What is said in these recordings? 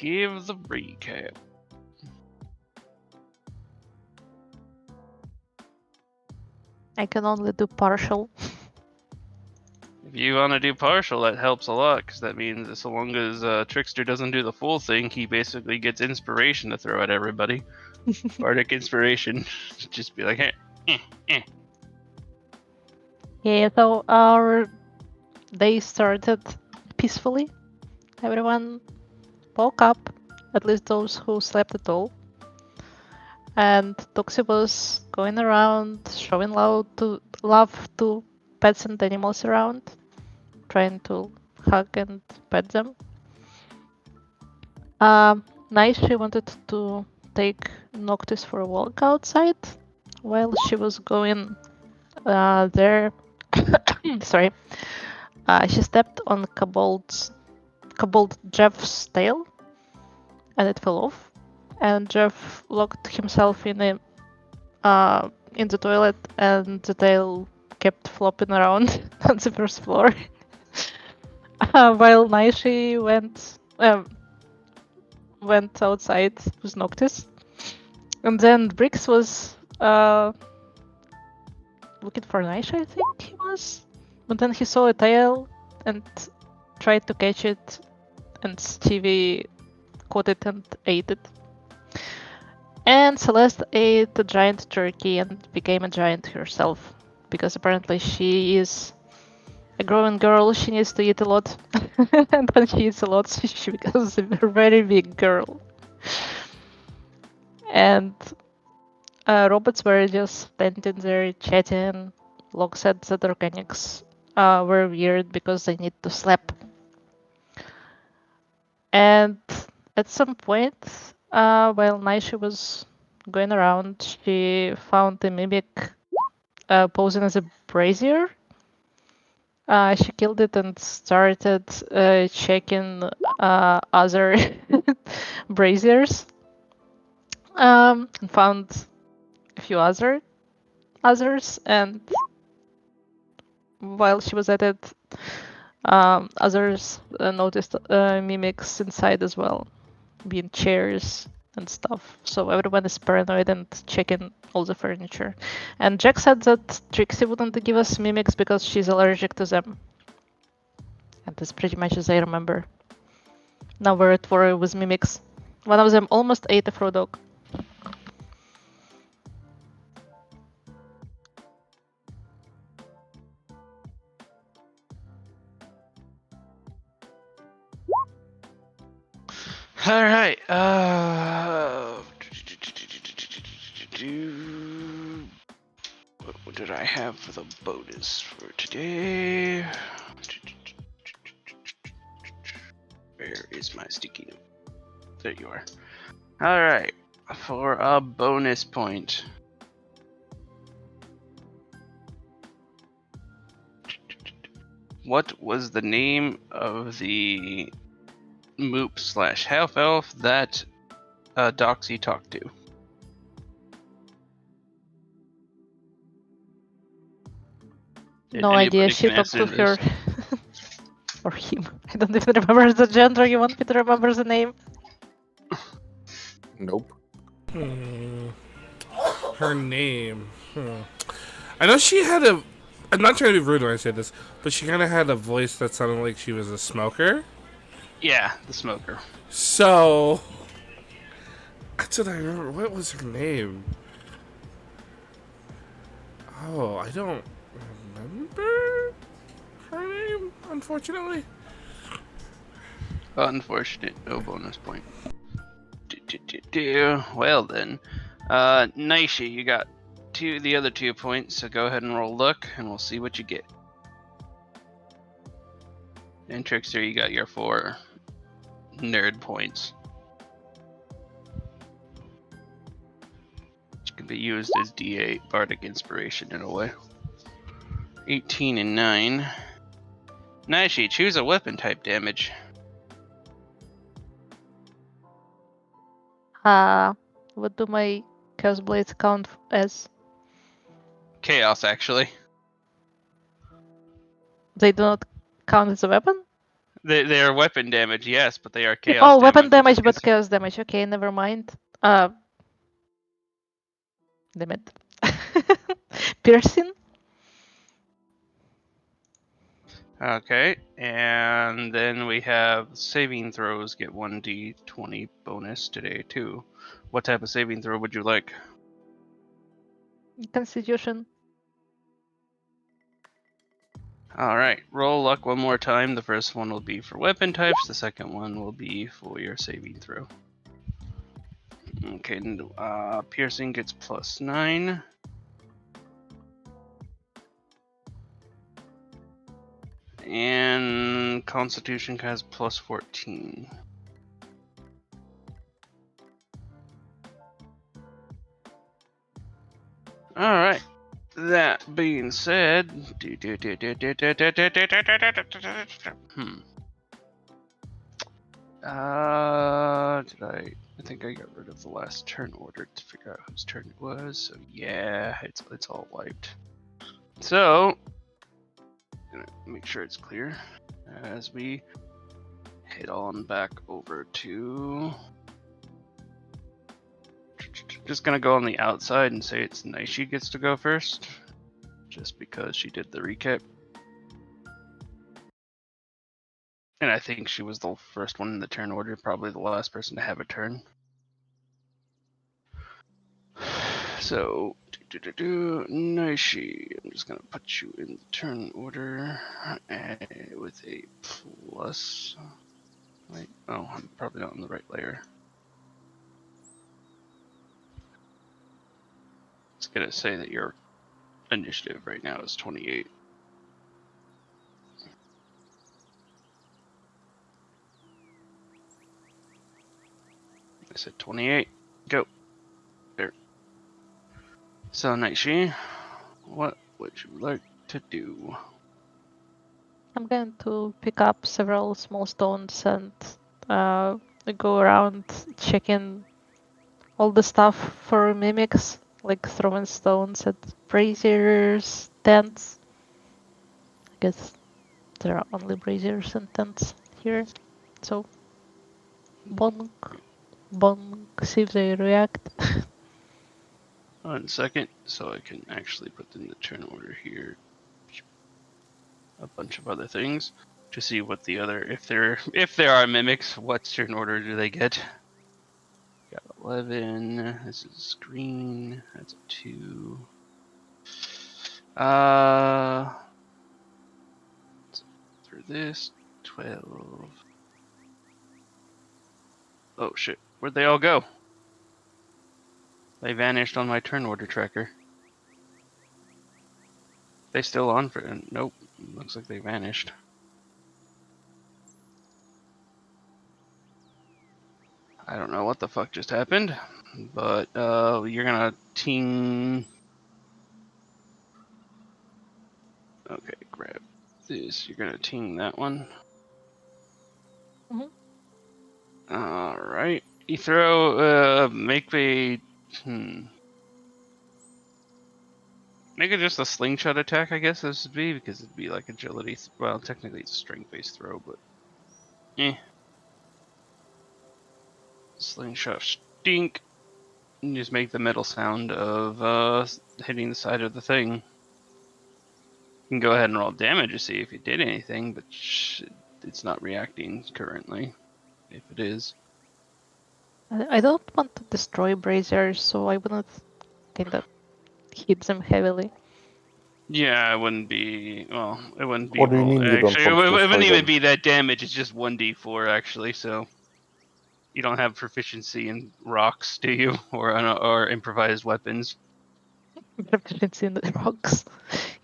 give the recap. I can only do partial. If you want to do partial, that helps a lot, because that means so long as Trickster doesn't do the full thing, he basically gets inspiration to throw at everybody. Bardic inspiration. Just be like, eh. Yeah, so our day started peacefully. Everyone woke up, at least those who slept at all. And Toxie was going around, showing love to pets and animals around, trying to hug and pet them. Nice, she wanted to take Noctis for a walk outside. While she was going there, sorry, she stepped on Kobold Jeff's tail, and it fell off. And Jeff locked himself in the toilet, and the tail kept flopping around on the first floor. While Naishi went outside with Noctis, and then Brix was looking for Naishi, I think he was. But then he saw a tail and tried to catch it, and Stevie caught it and ate it. And Celeste ate a giant turkey and became a giant herself, because apparently she is a growing girl, she needs to eat a lot. And when she eats a lot, she becomes a very big girl. And robots were just standing there chatting. Locke said that organics were weird because they need to sleep. And at some point, while Naishi was going around, she found a mimic posing as a brazier. She killed it and started checking other braziers, and found a few others. And while she was at it, others noticed mimics inside as well, being chairs and stuff. So everyone is paranoid and checking all the furniture. And Jack said that Trixie wouldn't give us mimics because she's allergic to them. And that's pretty much as I remember. Now we're at war with mimics. One of them almost ate a Frodog. All right. What did I have for the bonus for today? Where is my sticky note? There you are. All right. For a bonus point. What was the name of the Moop / half elf that Doxy talked to? No idea, she talked to her. Or him. I don't even remember the gender. You want me to remember the name? Nope. Her name. I know she had a. I'm not trying to be rude when I say this, but she kind of had a voice that sounded like she was a smoker. Yeah, the smoker. So. That's what I remember. What was her name? Oh, I don't remember her name, unfortunately. Unfortunate, no bonus point. Well then, Naishi, you got the other 2 points, so go ahead and roll luck, and we'll see what you get. And Trickster, you got your 4 nerd points, which can be used as D8 Bardic Inspiration in a way. 18 and 9. Naishi, choose a weapon type damage. What do my Chaos Blades count as? Chaos, actually. They do not count as a weapon? They are weapon damage, yes, but they are chaos Oh, damage. weapon which damage, is but chaos damage. Okay, never mind. Damn it. Piercing? Okay, and then we have saving throws get 1d20 bonus today too. What type of saving throw would you like? Constitution. All right, roll luck one more time. The first one will be for weapon types. The second one will be for your saving throw. Okay, piercing gets +9. And Constitution has +14. All right. That being said, did I think I got rid of the last turn order to figure out whose turn it was. So yeah, it's all wiped. So, gonna make sure it's clear as we head on back over to. Just gonna go on the outside and say it's Naishi gets to go first, just because she did the recap. And I think she was the first one in the turn order, probably the last person to have a turn. So, Naishi, I'm just gonna put you in the turn order with a plus. Wait, oh, I'm probably not on the right layer. It's gonna say that your initiative right now is 28. I said 28. Go. There. So, Naishi, what would you like to do? I'm going to pick up several small stones and go around checking all the stuff for mimics, like throwing stones at braziers, tents. I guess there are only braziers and tents here. So, bonk, bonk, see if they react. 1 second, so I can actually put in the turn order here a bunch of other things to see what the other, if there are mimics, what turn order do they get? Got 11. This is green. That's a 2. Through this 12. Oh shit! Where'd they all go? They vanished on my turn order tracker. They still on for? Nope. Looks like they vanished. I don't know what the fuck just happened, but you're gonna ting. Okay, grab this. You're gonna ting that one. Mhm. All right. You throw. Make a. Make it just a slingshot attack, I guess this would be, because it'd be like agility. Well, technically it's a strength-based throw, but slingshot stink. And just make the metal sound of hitting the side of the thing. You can go ahead and roll damage to see if it did anything, but it's not reacting currently. If it is, I don't want to destroy braziers, so I wouldn't kind of hit them heavily. yeah, it wouldn't be. Well, it wouldn't be. What do you mean you don't Actually, want to it wouldn't destroy even them? be that damage. It's just 1d4 actually. So you don't have proficiency in rocks, do you, or improvised weapons? Proficiency in the rocks.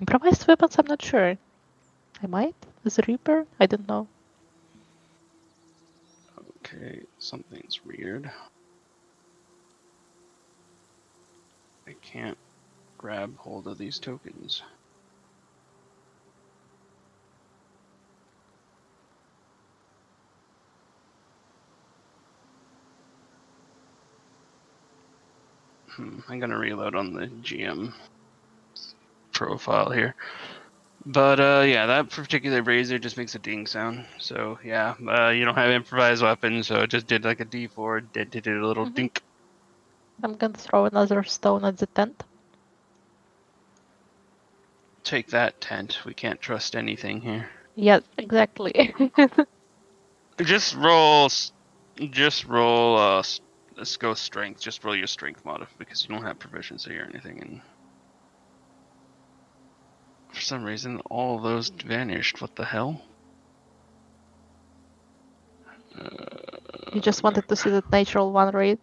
Improvised weapons, I'm not sure. I might? As a Reaper? I don't know. Okay, something's weird. I can't grab hold of these tokens. I'm gonna reload on the GM profile here. But yeah, that particular razor just makes a ding sound. So yeah, you don't have improvised weapons, so it just did like a D4, did a little Mhm. dink. I'm gonna throw another stone at the tent. Take that, tent. We can't trust anything here. Yeah, exactly. Just roll. Just roll. Let's go strength. Just roll your strength mod because you don't have proficiency or anything. And for some reason, all of those vanished. What the hell? You just wanted to see the natural one, right?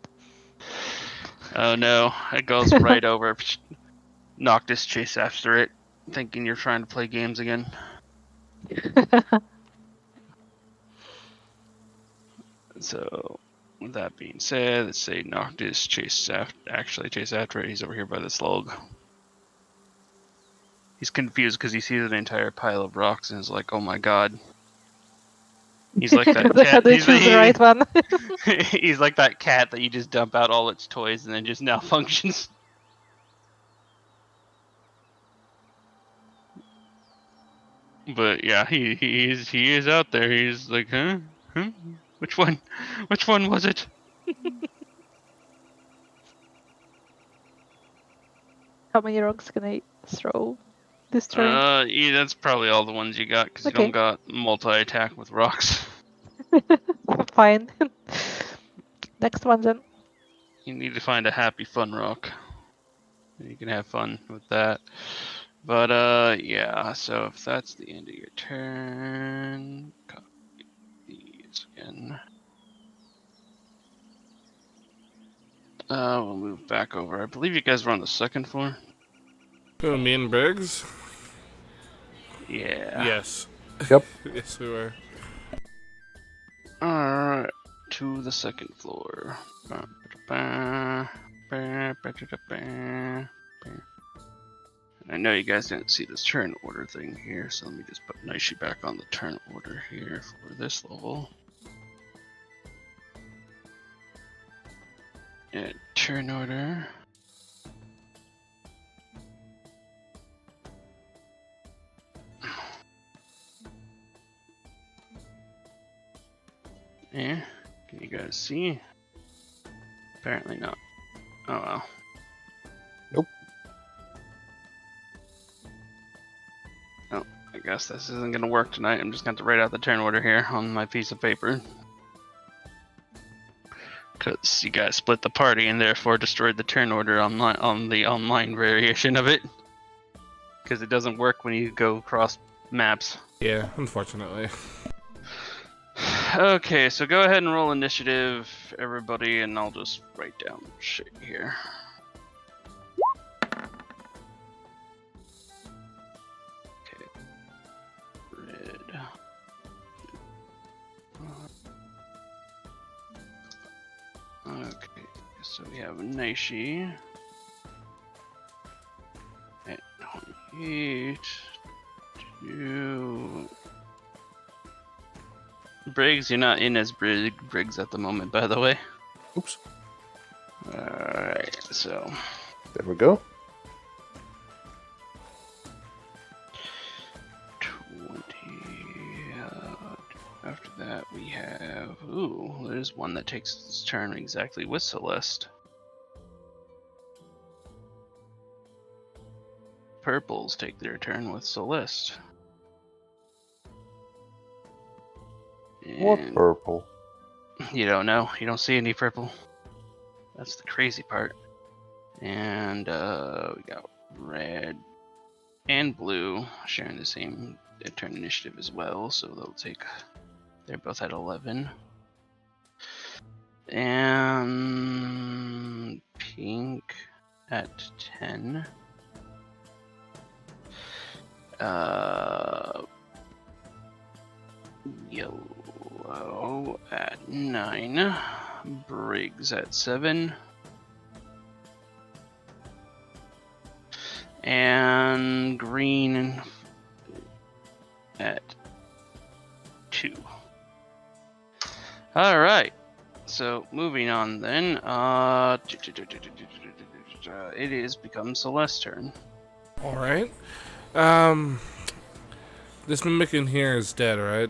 Oh no! It goes right over. Noctis chase after it, thinking you're trying to play games again. So, with that being said, let's say Noctis chase after it. He's over here by this log. He's confused because he sees an entire pile of rocks and is like, "Oh my god!" He's like that How cat. do you choose the right one? He's like that cat that you just dump out all its toys and then just malfunctions. But yeah, he is out there. He's like, huh? Which one? Which one was it? How many rocks can I throw this turn? Yeah, that's probably all the ones you got because you Okay. don't got multi-attack with rocks. Fine. Next one then. You need to find a happy fun rock. You can have fun with that. But yeah. So if that's the end of your turn, copy these again. We'll move back over. I believe you guys were on the second floor. Who, me and Briggs? Yeah. Yes. Yep. Yes, we were. Alright, to the second floor. I know you guys didn't see this turn order thing here, so let me just put Naishi back on the turn order here for this level. And turn order. Yeah, can you guys see? Apparently not. Oh well. Nope. Oh, I guess this isn't gonna work tonight. I'm just gonna have to write out the turn order here on my piece of paper. Because you guys split the party and therefore destroyed the turn order on the online variation of it. Because it doesn't work when you go across maps. Yeah, unfortunately. Okay, so go ahead and roll initiative, everybody, and I'll just write down shit here. Okay. Red. Okay, so we have Naishi at 28. Briggs, you're not in as Briggs at the moment, by the way. Oops. Alright, so There we go. 20. After that, we have. Ooh, there's one that takes its turn exactly with Celeste. Purples take their turn with Celeste. What And purple? you don't know. You don't see any purple. That's the crazy part. And we got red and blue sharing the same turn initiative as well, so they'll take. They're both at 11. And pink at 10. Yellow at 9. Briggs at 7. And green at 2. All right. So moving on then. It is become Celeste's turn. Alright. This mimic in here is dead, right?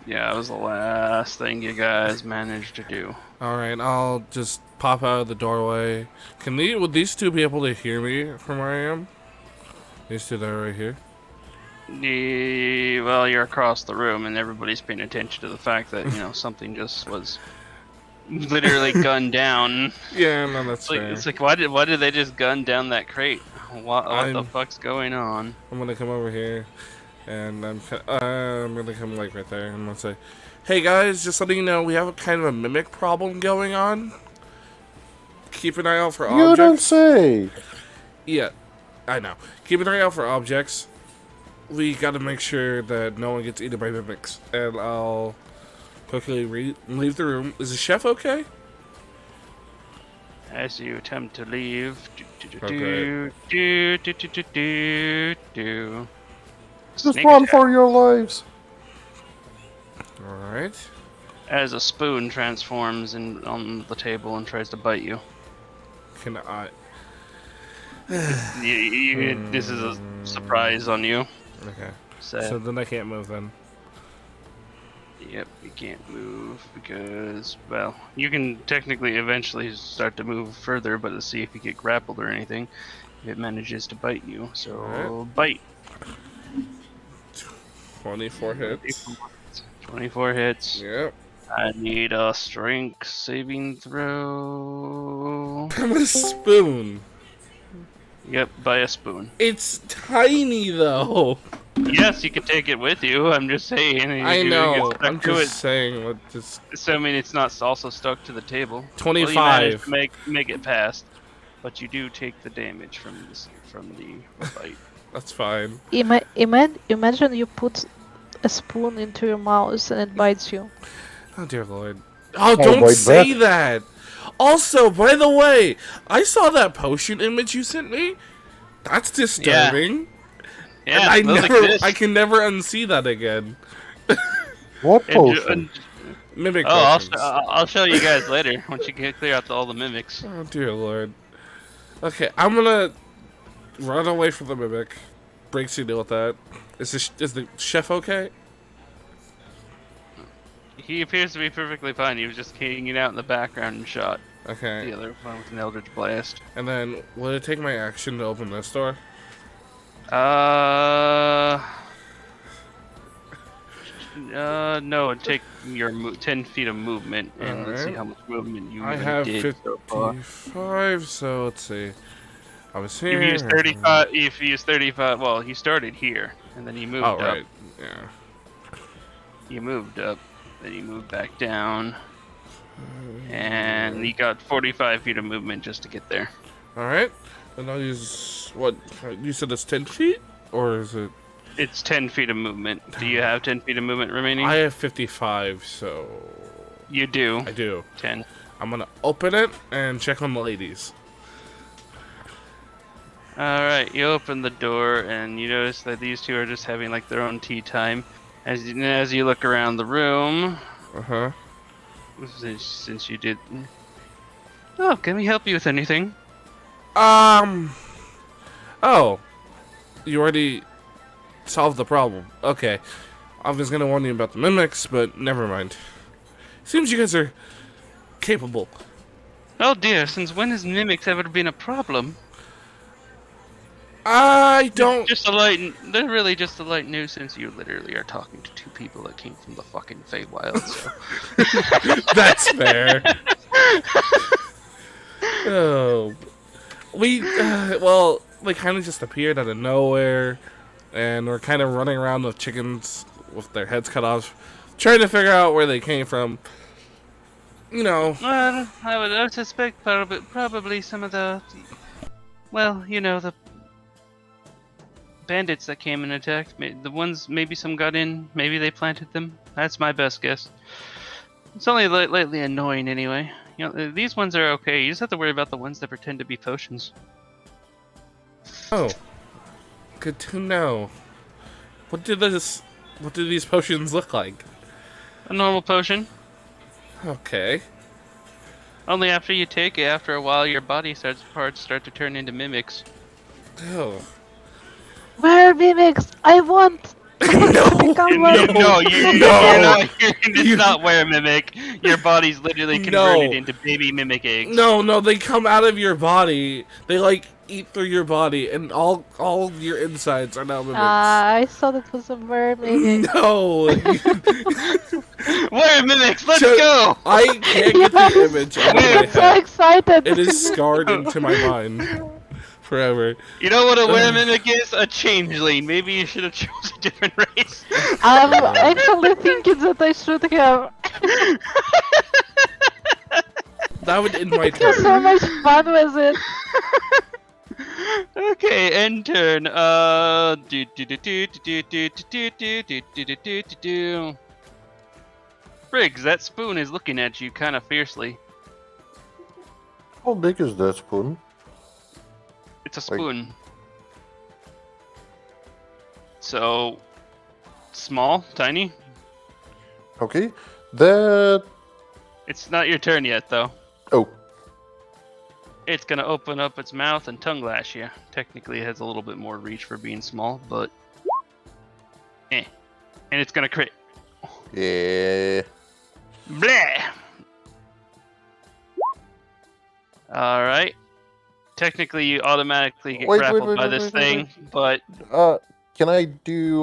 Yeah, that was the last thing you guys managed to do. Alright, I'll just pop out of the doorway. Would these two be able to hear me from where I am? These two that are right here? Well, you're across the room, and everybody's paying attention to the fact that, something just was literally gunned down. Yeah, no, that's fair. It's like, why did they just gun down that crate? What the I'm- fuck's going on? I'm gonna come over here, and I'm gonna come like right there, and I'm gonna say, "Hey guys, just letting you know, we have a kind of a mimic problem going on. Keep an eye out for You don't objects." say. Yeah, I know. Keep an eye out for objects. We gotta make sure that no one gets eaten by mimics, and I'll quickly leave the room. Is the chef okay? As you attempt to leave, Okay. Just Sneak run attack. for your lives. All right. As a spoon transforms on the table and tries to bite you. Can I? This is a surprise on you. Okay. So, So then I can't move then. yep, you can't move because, well, you can technically eventually start to move further, but to see if you get grappled or anything, if it manages to bite you. So, Alright. bite. 24 hits. 24 hits. Yep. I need a strength saving throw. I'm a spoon. Yep, by a spoon. It's tiny though. Yes, you can take it with you. I'm just saying. I know. Get I'm stuck to just saying. What just it. So I mean, it's not also stuck to the table. 25. Well, you managed to make it past, but you do take the damage from the bite. That's fine. Imagine you put a spoon into your mouth and it bites you. Oh dear lord. Oh, Oh, don't bite say back. that. Also, by the way, I saw that potion image you sent me. That's disturbing. Yeah, And it smells like this. I can never unsee that again. What And- potion? and- Mimic oh, I'll, potions. I'll show you guys later once you get clear out all the mimics. Oh dear lord. Okay, I'm gonna run away from the mimic. Breaks you deal with that. Is the chef okay? He appears to be perfectly fine. He was just hanging out in the background and shot the Okay. other one with an Eldritch Blast. And then will it take my action to open this door? No, it'd take your 10 feet of movement, and let's see Alright. how much movement you I even have did so far. 55, so let's see. I was If here. you use 35, if you use 35, well, he started here, and then he moved Oh up. right. Yeah. He moved up, then he moved back down, and he got 45 feet of movement just to get there. All right. Then I'll use what you said. It's 10 feet, or is it? It's 10 feet of movement. Do you have 10 feet of movement remaining? I have 55, so You do. I do. 10. I'm gonna open it and check on the ladies. Alright, you open the door and you notice that these two are just having like their own tea time. As you look around the room, Uh huh. since you did. Oh, can we help you with anything? Oh, you already solved the problem. Okay. I was gonna warn you about the mimics, but never mind. Seems you guys are capable. Oh dear, since when has mimics ever been a problem? I don't. They're really just a light nuisance. You literally are talking to two people that came from the fucking Feywild. So. That's fair. Oh, well, they kind of just appeared out of nowhere, and we're kind of running around with chickens with their heads cut off, trying to figure out where they came from. You know. Well, I would suspect probably some of the, well, the bandits that came and attacked. The ones, maybe some got in, maybe they planted them. That's my best guess. It's only lately annoying anyway. These ones are okay. You just have to worry about the ones that pretend to be potions. Oh, good to know. What do these potions look like? A normal potion. Okay. Only after you take it, after a while, your body parts start to turn into mimics. Oh. Where are mimics? I want No. Become No, one. no, you're No. not. It's not were mimic. Your body's literally converted No. into baby mimic eggs. No, they come out of your body. They like eat through your body, and all your insides are now mimics. I thought it was a worm, maybe. No, Were mimics. Let's Shut- go. I can't get the Yes! image out of my I'm so head. excited! It is scarred into my mind forever. You know what a were mimic is? A changeling. Maybe you should have chosen a different race. I'm actually thinking that I should have. That would end my I had so turn. much fun with it. Okay, end turn. Briggs, that spoon is looking at you kind of fiercely. How big is that spoon? It's a spoon. So small, tiny. Okay. That. It's not your turn yet, though. Oh. It's gonna open up its mouth and tongue lash you. Technically, it has a little bit more reach for being small, but and it's gonna crit. Yeah. Bleh. All right. Technically, you automatically get Wait, grappled wait, by wait, this wait, wait, thing, but Can I do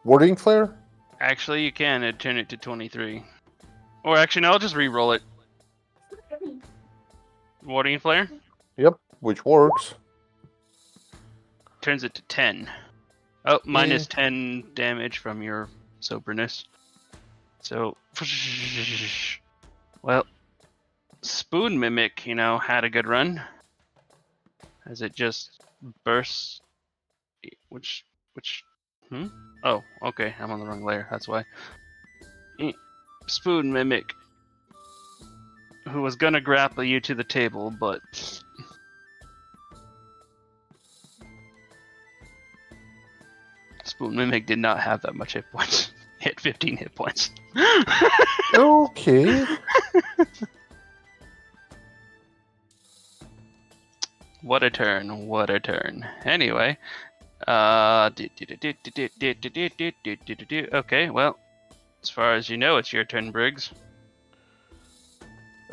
warding flare? actually, you can turn it to 23. Or actually, no, I'll just re-roll it. Warding flare Yep, which works. turns it to 10. Oh, minus 10 damage from your soberness. So, well, Spoon Mimic, had a good run. As it just bursts. Oh, okay, I'm on the wrong layer, that's why. Spoon Mimic, who was gonna grapple you to the table, but Spoon Mimic did not have that much hit points. Hit 15 hit points. Okay. What a turn, what a turn. Anyway, okay, well, as far as you know, it's your turn, Briggs.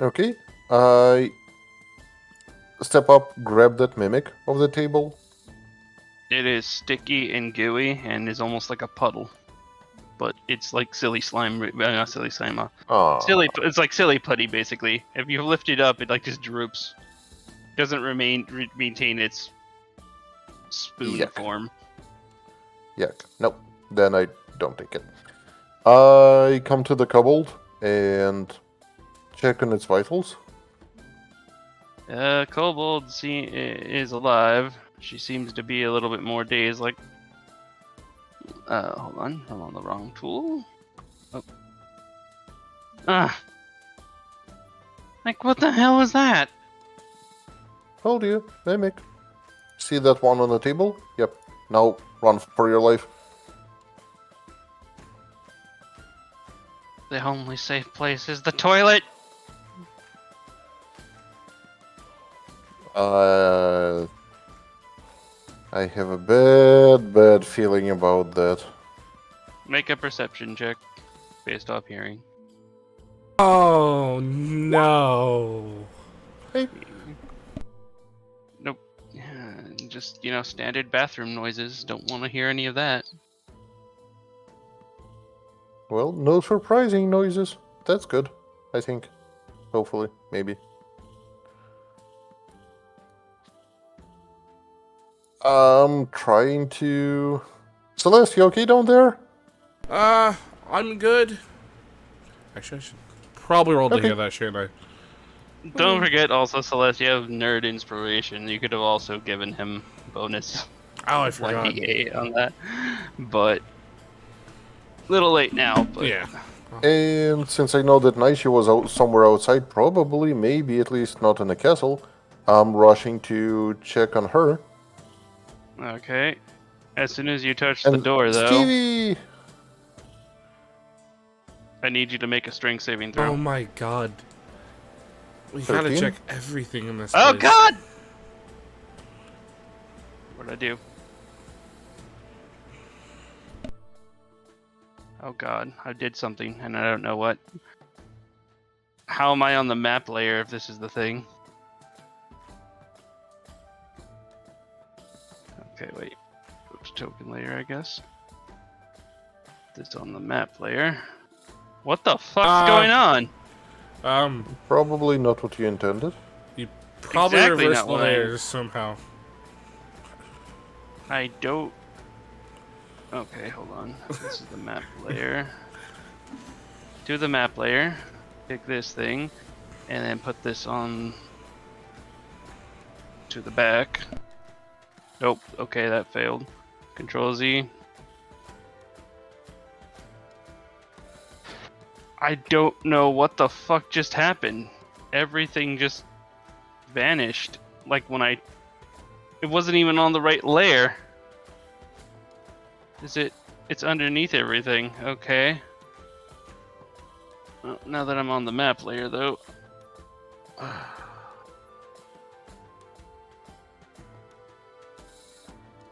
Okay. I step up, grab that mimic of the table. It is sticky and gooey and is almost like a puddle. But it's like silly slime, not silly slime, it's like silly putty basically. If you lift it up, it like just droops. Doesn't maintain its spoon Yuck. form. Yuck. Nope. Then I don't take it. I come to the kobold and check on its vitals. Kobold is alive. She seems to be a little bit more dazed. Like, hold on, I'm on the wrong tool. Oh. Like, what the hell was that? Told you, mimic. See that one on the table? Yep. Now run for your life. The only safe place is the toilet. I have a bad feeling about that. Make a perception check based off hearing. Oh no. Nope. Just, standard bathroom noises. Don't want to hear any of that. Well, no surprising noises. That's good, I think. Hopefully, maybe. I'm trying to... Celeste, you okay down there? I'm good. Actually, I should probably roll to Okay. hear that, shouldn't I? Don't forget also, Celeste, you have nerd inspiration. You could have also given him bonus Oh, I forgot. 1d8 on that. But, little late now, but Yeah. And since I know that Naishi was out somewhere outside, probably, maybe at least not in the castle, I'm rushing to check on her. Okay. As soon as you touch the And door, though, Stevie! I need you to make a strength saving throw. Oh my god. We gotta 13? check everything in this Oh place. God! What'd I do? Oh god, I did something and I don't know what. How am I on the map layer if this is the thing? Okay, wait. Oops, token layer, I guess. This on the map layer. What the fuck's going on? Probably not what you intended. Probably Exactly reverse not the what I- layers somehow. I don't... Okay, hold on. This is the map layer. Do the map layer. Pick this thing. And then put this on... to the back. Nope. Okay, that failed. Control Z. I don't know what the fuck just happened. Everything just vanished. Like when I... It wasn't even on the right layer. Is it? It's underneath everything. Okay. Well, now that I'm on the map layer, though.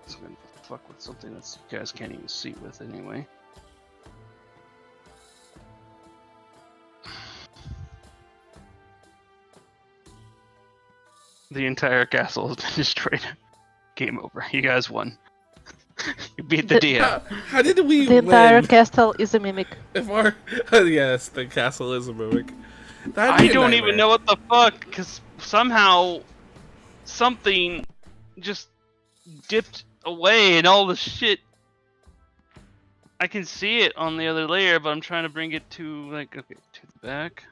It's gonna fuck with something that you guys can't even see with anyway. The entire castle has been destroyed. Game over. You guys won. You beat the DM. How did we The entire win? castle is a mimic. If our yes, the castle is a mimic. I don't even know what the fuck, because somehow something just dipped away and all the shit. I can see it on the other layer, but I'm trying to bring it to, like, okay, to the back.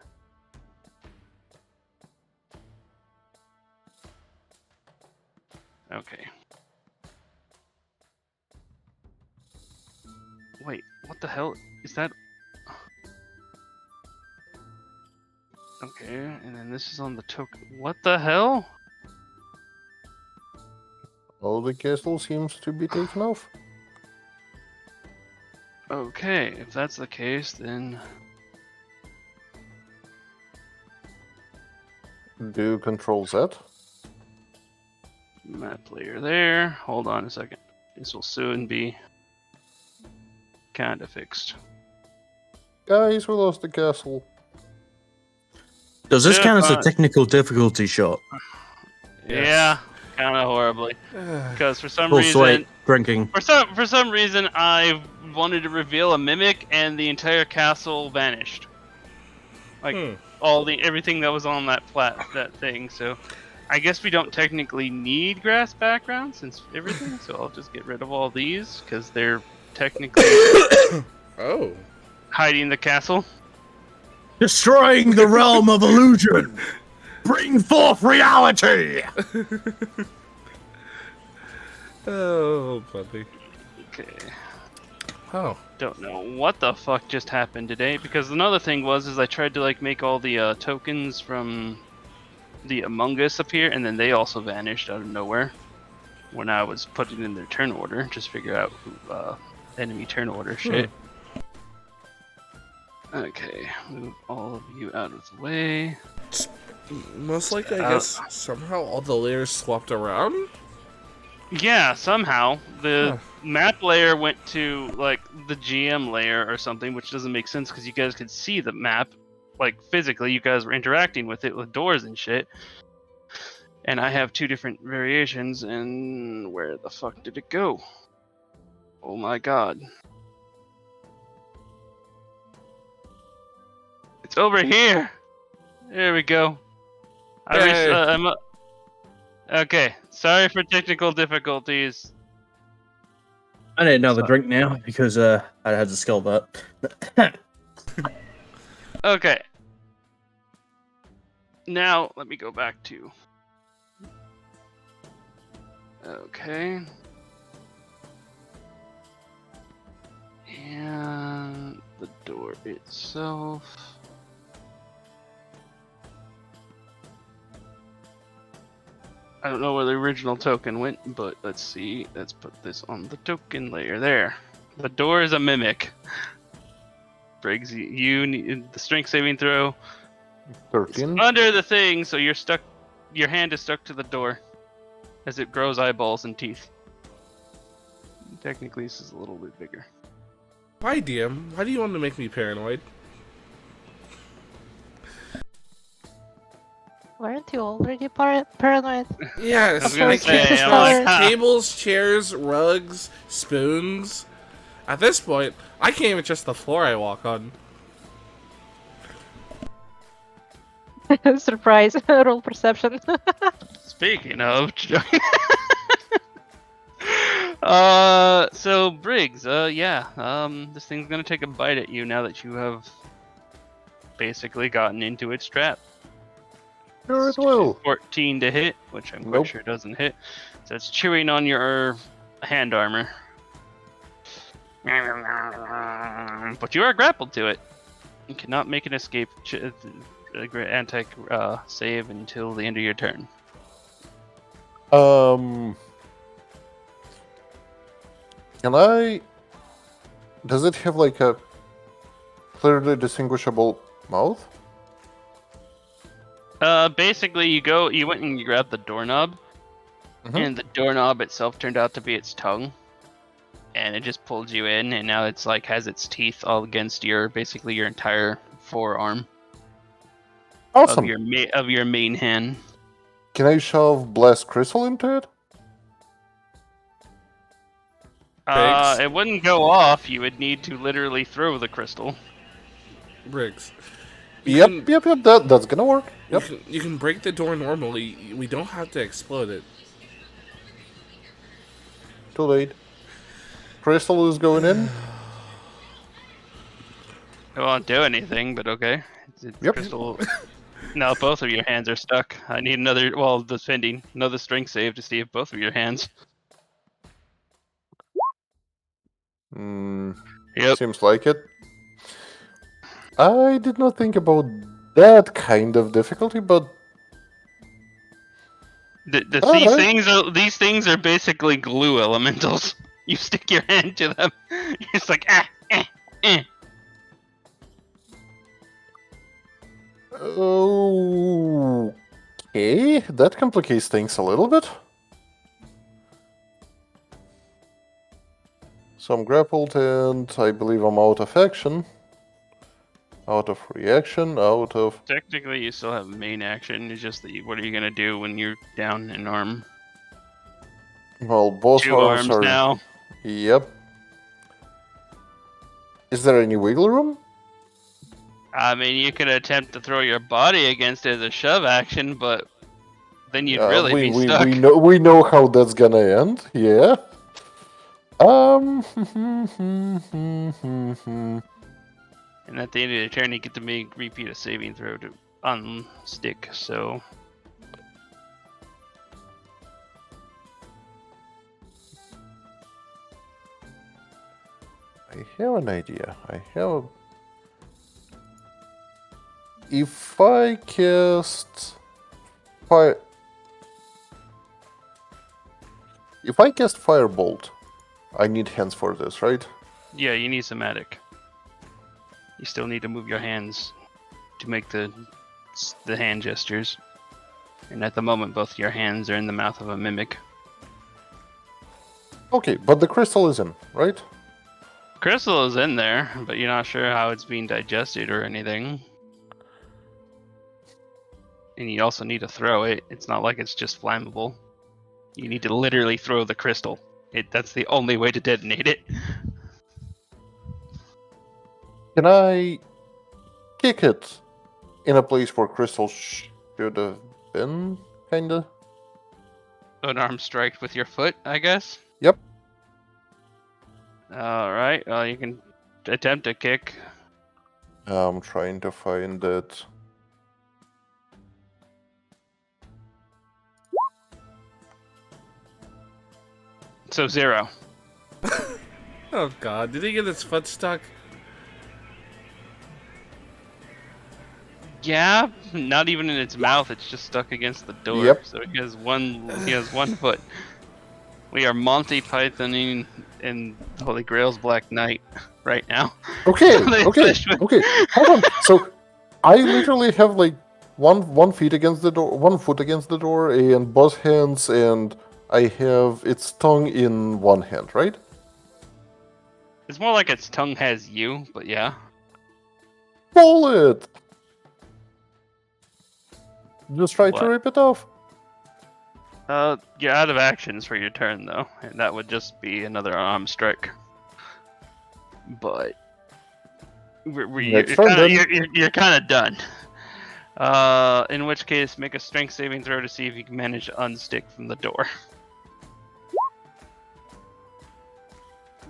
Okay. Wait, what the hell is that? Okay, and then this is on the token. What the hell? All the castle seems to be taken off. Okay, if that's the case, then Do Control Z. map layer there. Hold on a second. This will soon be kind of fixed. Guys, we lost the castle. Does this Yeah, count as a fine. technical difficulty shot? Yeah, kind of horribly. Because for some Full reason, sweat, drinking. for some reason, I wanted to reveal a mimic, and the entire castle vanished. Like everything that was on that that thing. So, I guess we don't technically need grass background since everything. So I'll just get rid of all these because they're technically Oh. hiding the castle. Destroying the realm of illusion! Bring forth reality! Oh, buddy. Okay. Oh. Don't know what the fuck just happened today, because another thing is I tried to like make all the tokens from the Among Us appear, and then they also vanished out of nowhere when I was putting in their turn order, just figure out who, enemy turn order shit. Okay, move all of you out of the way. Most likely, I guess, somehow all the layers swapped around? Yeah, somehow the map layer went to like the GM layer or something, which doesn't make sense because you guys could see the map, like physically. You guys were interacting with it with doors and shit. And I have two different variations, and where the fuck did it go? Oh my god! It's over here. There we go. Yay. Okay, sorry for technical difficulties. I need another drink now because I had to skull that. Okay. Now, let me go back to... Okay. And the door itself... I don't know where the original token went, but let's see. Let's put this on the token layer there. The door is a mimic. Briggs, you need the strength saving throw. 13. Under the thing, so you're stuck. Your hand is stuck to the door as it grows eyeballs and teeth. Technically, this is a little bit bigger. Why, DM? Why do you want to make me paranoid? Weren't you already paranoid? Yes, I was gonna I say, can't I'm trust like, huh. tables, chairs, rugs, spoons. At this point, I can't even trust the floor I walk on. Surprise. Roll perception. Speaking of, so Briggs, this thing's gonna take a bite at you now that you have basically gotten into its trap. Sure it will. 14 to hit, which I'm quite Nope. sure doesn't hit. So it's chewing on your hand armor. But you are grappled to it. You cannot make an escape anti save until the end of your turn. Can I? Does it have like a clearly distinguishable mouth? Basically, you went and you grabbed the doorknob, Mhm. and the doorknob itself turned out to be its tongue, and it just pulled you in, and now it's like has its teeth all against basically your entire forearm Awesome. of your main hand. Can I shove blast crystal into it? Briggs? It wouldn't go off. You would need to literally throw the crystal. Briggs. Yep. That's gonna work. Yep. You can break the door normally. We don't have to explode it. Too late. Crystal is going in. It won't do anything, but okay. It's Yep. crystal. Now both of your hands are stuck. I need another, defending, another strength save to see if both of your hands. Yep. Seems like it. I did not think about that kind of difficulty, but These things are basically glue elementals. You stick your hand to them. It's like eh. Okay, that complicates things a little bit. So I'm grappled and I believe I'm out of action. Out of reaction, out of... Technically, you still have main action. It's just that what are you gonna do when you're down an arm? Well, both 2 arms arms are... now. Yep. Is there any wiggle room? I mean, you could attempt to throw your body against it as a shove action, but then you'd really be stuck. We know how that's gonna end, yeah. And at the end of the turn, you get to repeat a saving throw to unstick, so... I have an idea. If I cast fire... If I cast Firebolt, I need hands for this, right? Yeah, you need somatic. You still need to move your hands to make the hand gestures. And at the moment, both your hands are in the mouth of a mimic. Okay, but the crystal is in, right? Crystal is in there, but you're not sure how it's being digested or anything. And you also need to throw it. It's not like it's just flammable. You need to literally throw the crystal. That's the only way to detonate it. Can I kick it in a place where crystal should have been, kinda? An arm strike with your foot, I guess? Yep. Alright, well, you can attempt a kick. I'm trying to find it. So 0. Oh god, did he get his foot stuck? Yeah, not even in its mouth. It's just stuck against the door. Yep. So he has one foot. We are Monty Pythoning in Holy Grail's Black Knight right now. Okay, They okay, finished with- okay. Hold on. So I literally have like one feet against the door, 1 foot against the door, and both hands, and I have its tongue in one hand, right? It's more like its tongue has you, but yeah. Pull it! Just try to What? rip it off. You're out of actions for your turn though, and that would just be another arm strike. But Next turn, then. you're kind of done. In which case, make a strength saving throw to see if you can manage to unstick from the door.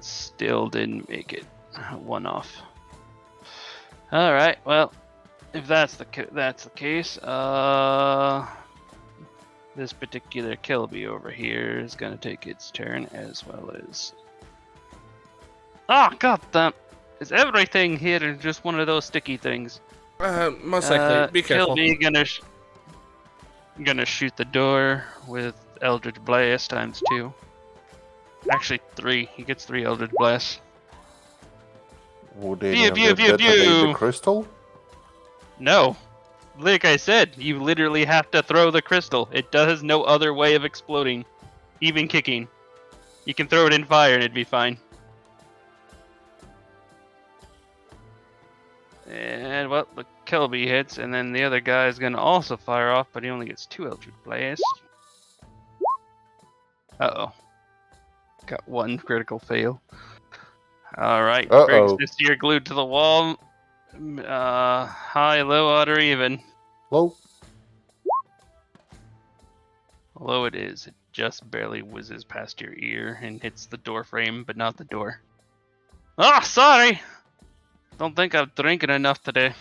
Still didn't make it. One off. All right. Well, if that's the case, this particular Kelby over here is gonna take its turn as well as. Ah, god damn! Is everything here just one of those sticky things? Most likely. Be careful. Kelby gonna shoot the door with Eldritch Blast times 2. Actually, 3. He gets 3 Eldritch Blasts. Would Pew, any of pew, them pew, detonate the pew. crystal? No. Like I said, you literally have to throw the crystal. It does no other way of exploding. Even kicking. You can throw it in fire and it'd be fine. And, well, the Kelby hits, and then the other guy is going to also fire off, but he only gets 2 Eldritch Blasts. Uh-oh. Got 1 critical fail. Alright, Briggs, this you're glued to the wall. High, low, odd, or even. Low. Low it is. It just barely whizzes past your ear and hits the door frame, but not the door. Ah, sorry! Don't think I'm drinking enough today.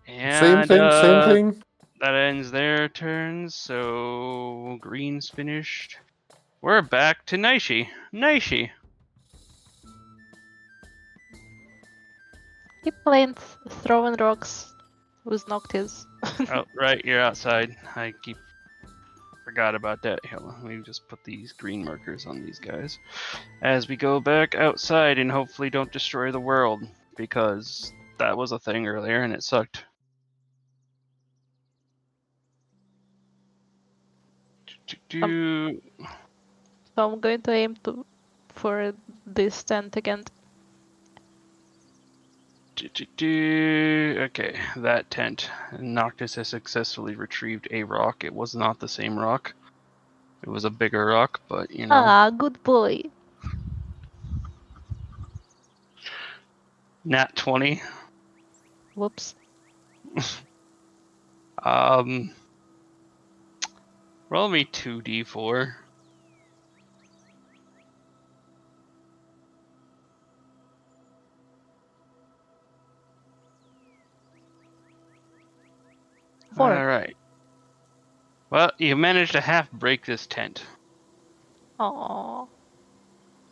Same And, thing. that ends their turns, so green's finished. We're back to Naishi. Naishi. Keep playing throwing rocks with Noctis. Oh, right, you're outside. I forgot about that. Here, let me just put these green markers on these guys. As we go back outside and hopefully don't destroy the world, because that was a thing earlier and it sucked. So I'm going to aim for this tent again. Okay, that tent. Noctis has successfully retrieved a rock. It was not the same rock. It was a bigger rock, but you know. Ah, good boy. Nat 20. Whoops. Roll me 2d4. Four. Alright. Well, you managed to half break this tent. Aww.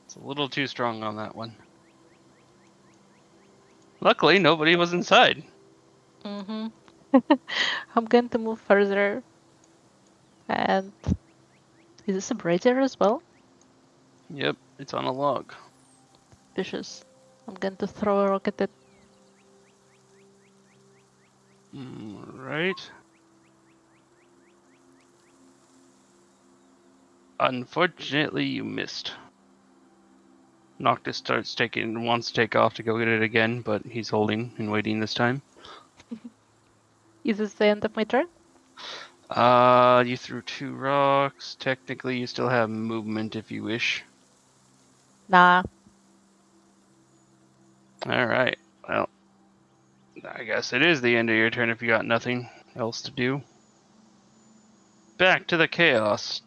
It's a little too strong on that one. Luckily, nobody was inside. Mm-hmm. I'm going to move further. And is this a brazier as well? Yep, it's on a log. Vicious. I'm going to throw a rock at it. Right. Unfortunately, you missed. Noctis wants to take off to go get it again, but he's holding and waiting this time. Is this the end of my turn? You threw 2 rocks. Technically, you still have movement if you wish. Nah. Alright, well, I guess it is the end of your turn if you got nothing else to do. Back to the chaos.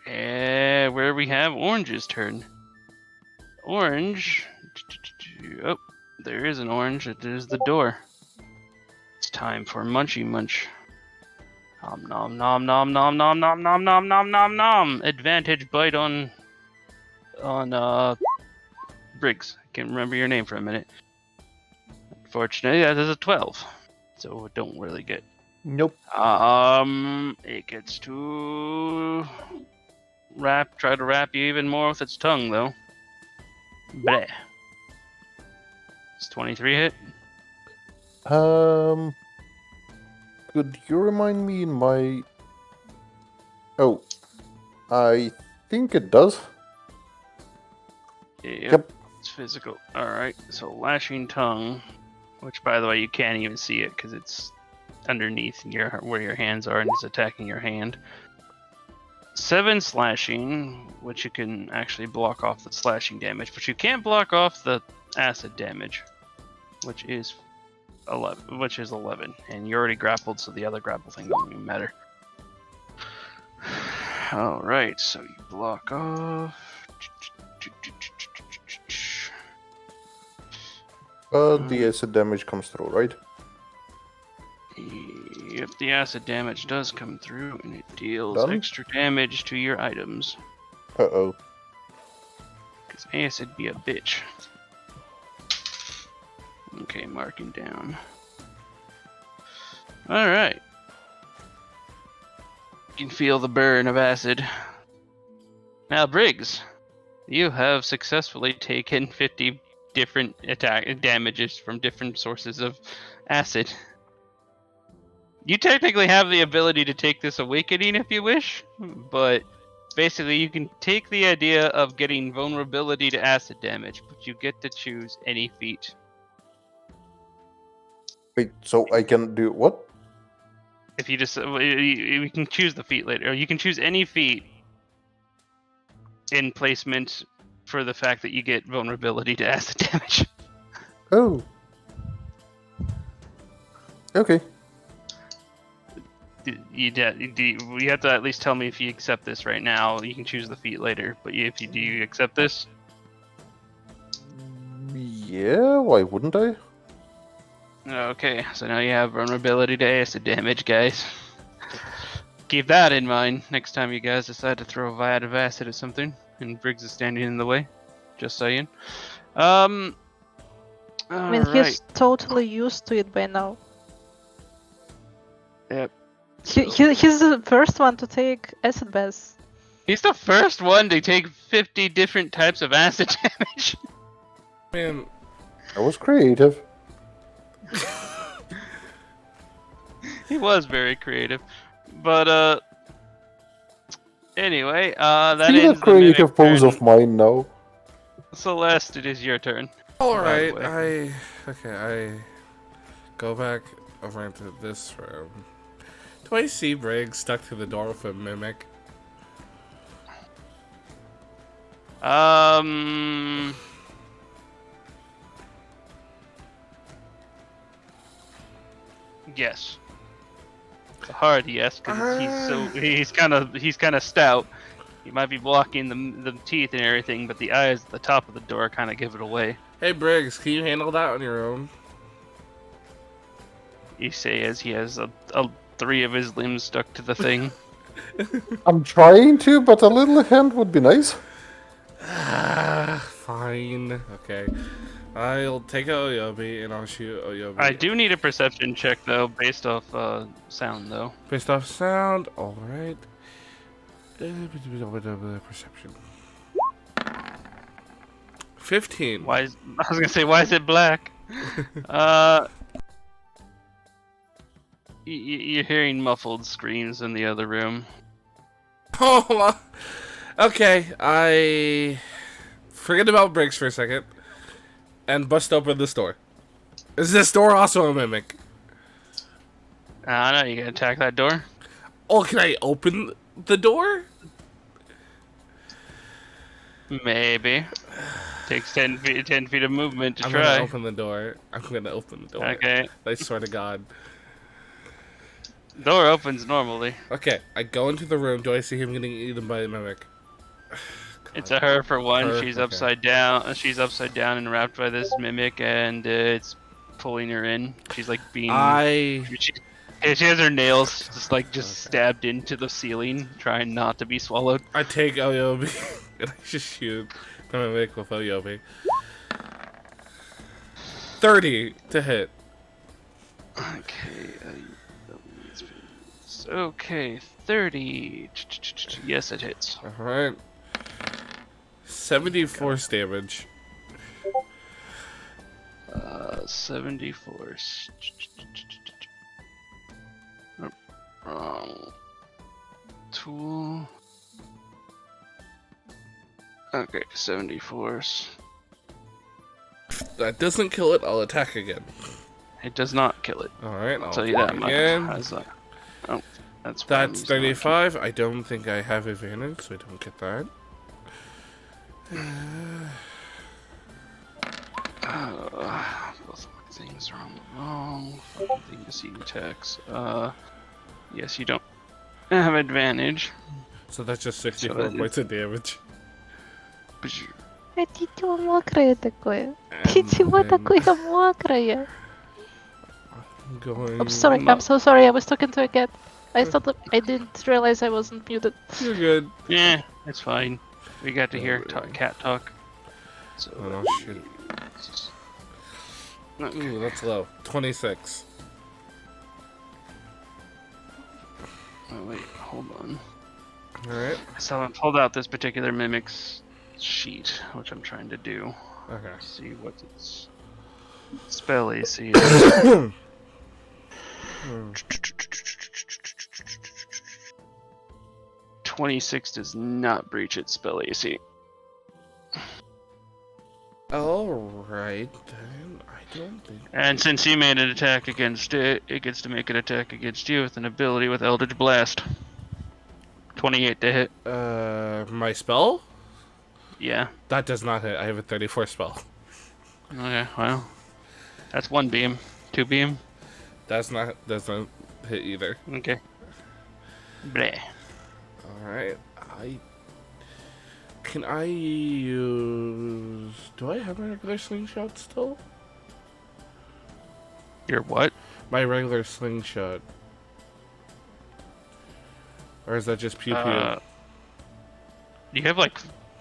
And where we have Orange's turn. Orange. Oh, there is an orange. It is the door. It's time for Munchy Munch. Nom nom nom nom nom nom nom nom nom nom nom. Advantage bite on Briggs. I can't remember your name for a minute. Unfortunately, that is a 12. So it don't really get. Nope. It gets to try to wrap you even more with its tongue though. Bleh. It's 23 hit. Could you remind me in my... Oh, I think it does. Yep. It's physical. Alright, so lashing tongue, which by the way you can't even see it because it's underneath where your hands are and it's attacking your hand. 7 slashing, which you can actually block off the slashing damage, but you can't block off the acid damage, which is 11, and you're already grappled, so the other grapple thing don't even matter. All right, so you block off. The acid damage comes through, right? Yep, the acid damage does come through, and it deals Done? extra damage to your items. Uh-oh. Because acid be a bitch. Okay, marking down. Alright. You can feel the burn of acid. Now, Briggs, you have successfully taken 50 different attack damages from different sources of acid. You technically have the ability to take this awakening if you wish, but basically you can take the idea of getting vulnerability to acid damage, but you get to choose any feat. Wait, so I can do what? If you just, you can choose the feat later, or you can choose any feat in placement for the fact that you get vulnerability to acid damage. Oh. Okay. You have to at least tell me if you accept this right now. You can choose the feat later, but if you do, you accept this? Yeah, why wouldn't I? Okay, so now you have vulnerability to acid damage, guys. Keep that in mind next time you guys decide to throw a vat of acid at something, and Briggs is standing in the way. Just saying. I mean, Alright. he's totally used to it by now. Yep. He's the first one to take acid baths. He's the first one to take 50 different types of acid damage. Man, I was creative. He was very creative. But, anyway, that See ends that the mimic creative pose turn. of mine now? Celeste, it is your turn. alright, By the I go back over into this room. Do I see Briggs stuck to the door with a mimic? Yes. It's a hard yes, because he's kind of stout. He might be blocking the teeth and everything, but the eyes at the top of the door kind of give it away. Hey Briggs, can you handle that on your own? You say as he has 3 of his limbs stuck to the thing. I'm trying to, but a little hand would be nice. Fine. Okay. I'll take Oyobi and I'll shoot Oyobi. I do need a perception check though, based off sound though. Based off sound, alright. Perception. 15. I was gonna say, why is it black? You're hearing muffled screams in the other room. Oh, okay. I forget about Briggs for a second and bust open this door. Is this door also a mimic? I know you gonna attack that door. Oh, can I open the door? Maybe. Takes 10 feet of movement to I'm try. gonna open the door. Okay. I swear to God. Door opens normally. Okay, I go into the room. Do I see him getting eaten by a mimic? It's a her for one. Her, She's okay. upside down. She's upside down and wrapped by this mimic, and it's pulling her in. She's like being. She has her nails just stabbed into the ceiling, trying not to be swallowed. I take Oyobi and I just shoot the mimic with Oyobi. 30 to hit. Okay, 30. Yes, it hits. Alright. 74 damage. 74. Wrong tool. Okay, 70 force. That doesn't kill it. I'll attack again. It does not kill it. All right, I'll I'll tell you that attack much. again. How's that? Oh, that's why I'm That's using that. 35. I don't think I have advantage, so I don't get that. Both things are on the wrong. Thing to see attacks. Yes, you don't have advantage. So that's just 64 So that points of damage. Дитё мокрое такое. And Чего then такое мокрое? I'm going. I'm sorry, I'm so sorry, I was talking to a cat. I didn't realize I wasn't muted. You're good. Yeah, it's fine. We got to hear cat talk. So, Oh no, shit. Ooh, that's low. 26. oh, wait, hold on. Alright. So I pulled out this particular mimic's sheet, which I'm trying to do. Okay. See what its spell AC is. 26 does not breach its spell AC. Alright, then. I don't think. And since you made an attack against it, it gets to make an attack against you with an ability with Eldritch Blast. 28 to hit. My spell? Yeah. That does not hit. I have a 34 spell. Okay, well. That's one beam. Two beam. Doesn't hit either. Okay. Bleh. Alright. Can I use... Do I have my regular slingshot still? Your what? My regular slingshot. Or is that just pew pew? You have like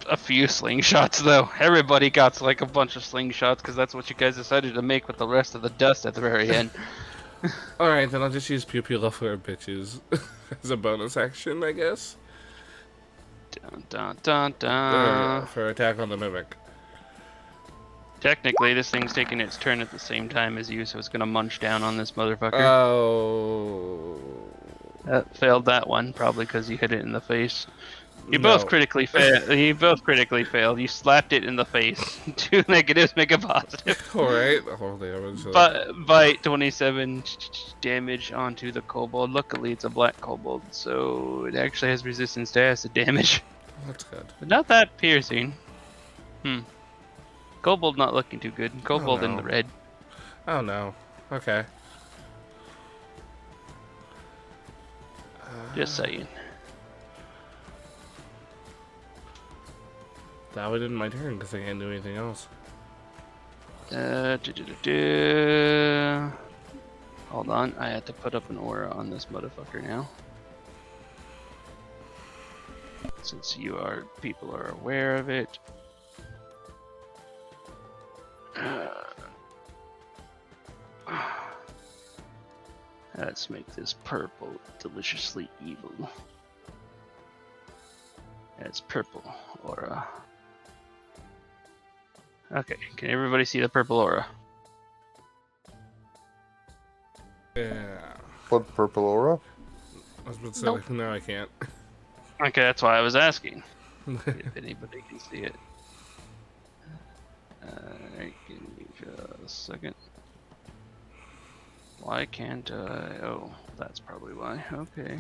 a few slingshots though. Everybody got like a bunch of slingshots because that's what you guys decided to make with the rest of the dust at the very end. Alright, then I'll just use pew pew love for bitches as a bonus action, I guess. Dun, dun, dun, dun. For attack on the mimic. Technically, this thing's taking its turn at the same time as you, so it's gonna munch down on this motherfucker. Oh. Failed that one, probably because you hit it in the face. You No. both critically failed. You both critically failed. You slapped it in the face. 2 negatives make a positive. Alright, oh damage. Bite 27 damage onto the kobold. Luckily, it's a black kobold, so it actually has resistance to acid damage. That's good. But not that piercing. Kobold not looking too good. Kobold in no. the red. Oh no. Okay. Just saying. That would end my turn because I can't do anything else. Hold on, I had to put up an aura on this motherfucker now. Since people are aware of it. Let's make this purple deliciously evil. It's purple aura. Okay, can everybody see the purple aura? Yeah. What purple aura? I was about to say, Nope. no, I can't. Okay, that's why I was asking. If anybody can see it. Alright, give me just a second. Why can't I? Oh, that's probably why. Okay.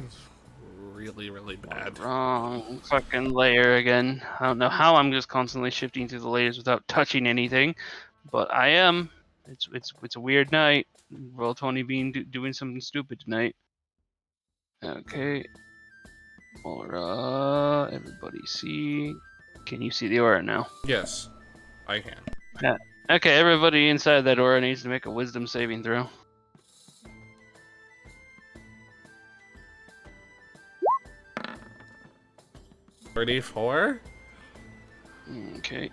Really, really bad. Wrong fucking layer again. I don't know how I'm just constantly shifting through the layers without touching anything, but I am. It's a weird night. Roll20 being doing something stupid tonight. Okay. Aura. Everybody see. Can you see the aura now? Yes, I can. Okay, everybody inside that aura needs to make a wisdom saving throw. Ready for? Okay.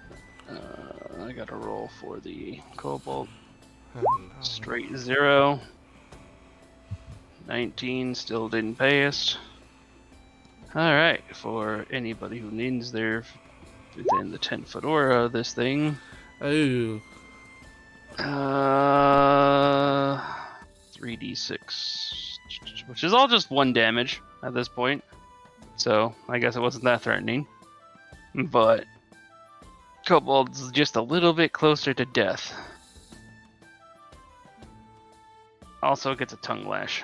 I gotta roll for the kobold. Oh, no. Straight 0. 19 still didn't pay us. Alright, for anybody who needs their within the 10-foot aura of this thing. Oh. 3d6. Which is all just 1 damage at this point. So, I guess it wasn't that threatening. But Kobold's just a little bit closer to death. Also gets a tongue lash,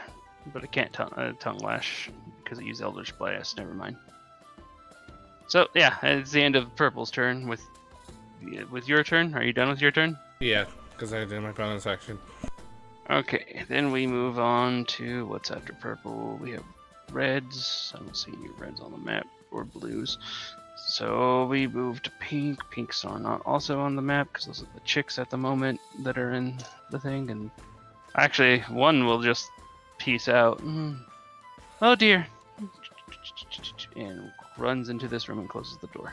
but it can't tongue lash because it used Eldritch Blast. Never mind. So yeah, it's the end of Purple's turn. With your turn, are you done with your turn? Yeah, because I did my bonus action. Okay, then we move on to what's after Purple. We have reds. I don't see any reds on the map, or blues. So we move to pink. Pinks are not also on the map because those are the chicks at the moment that are in the thing. And actually, one will just peace out. Oh dear. And runs into this room and closes the door.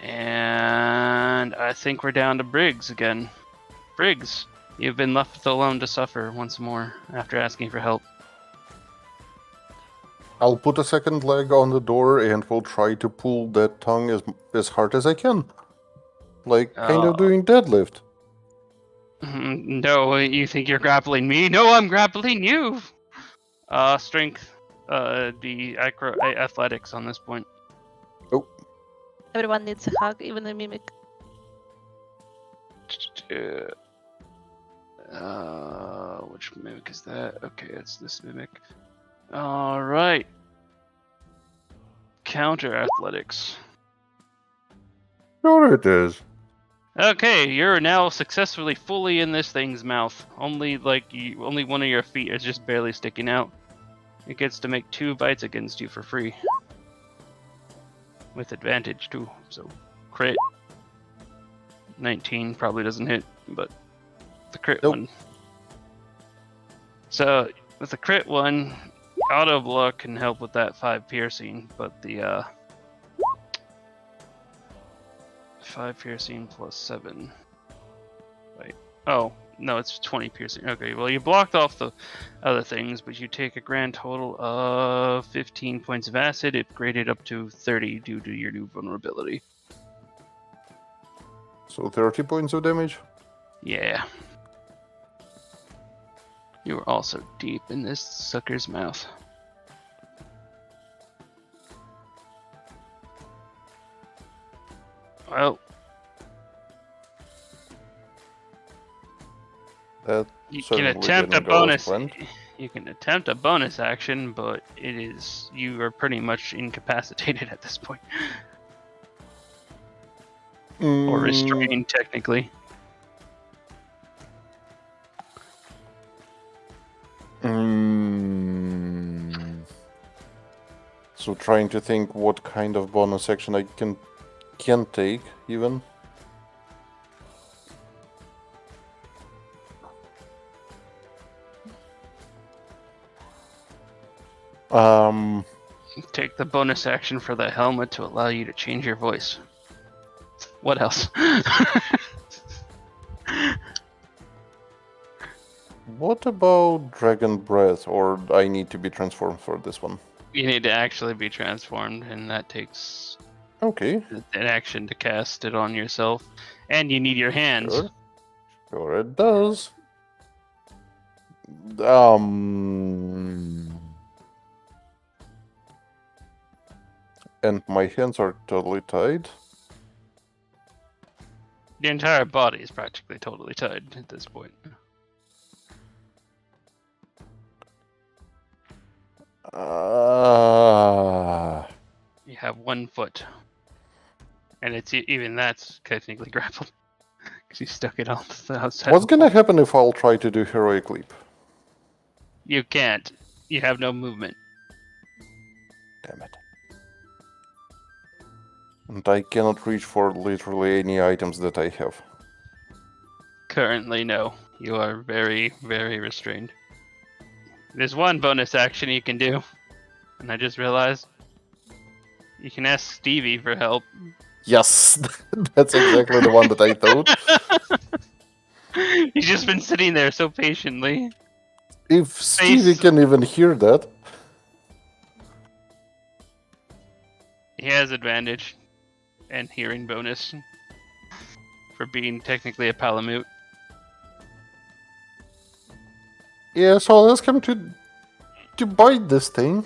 And I think we're down to Briggs again. Briggs, you've been left alone to suffer once more after asking for help. I'll put a second leg on the door and will try to pull that tongue as hard as I can. Like, kind of doing deadlift. No, you think you're grappling me? No, I'm grappling you! Strength, the athletics on this point. Everyone needs a hug, even a mimic. Which mimic is that? Okay, it's this mimic. Alright. Counter athletics. Sure it is. Okay, you're now successfully fully in this thing's mouth. Only only one of your feet is just barely sticking out. It gets to make 2 bites against you for free. With advantage too, so crit. 19 probably doesn't hit, but the crit Nope. one. So with the crit one, auto block can help with that 5 piercing, but the 5 piercing plus 7. Wait. Oh, no, it's 20 piercing. Okay, well, you blocked off the other things, but you take a grand total of 15 points of acid. It graded up to 30 due to your new vulnerability. So 30 points of damage? Yeah. You are also deep in this sucker's mouth. Well, That you can certainly attempt a didn't go as bonus. planned. You can attempt a bonus action, but you are pretty much incapacitated at this point, or restrained technically. So trying to think what kind of bonus action I can take even. Take the bonus action for the helmet to allow you to change your voice. What else? What about Dragon Breath, or I need to be transformed for this one? You need to actually be transformed, and that takes Okay, an action to cast it on yourself. And you need your hands. sure it does. And my hands are totally tied. The entire body is practically totally tied at this point. You have 1 foot. And it's even that's technically grappled. Because you stuck it on the outside. What's gonna happen if I'll try to do Heroic Leap? You can't. You have no movement. Damn it. And I cannot reach for literally any items that I have. Currently, no. You are very, very restrained. There's one bonus action you can do. And I just realized. You can ask Stevie for help. Yes, that's exactly the one that I thought. He's just been sitting there so patiently. If Stevie can even hear that. He has advantage. And hearing bonus. For being technically a Palamute. Yeah, so let's come to bite this thing.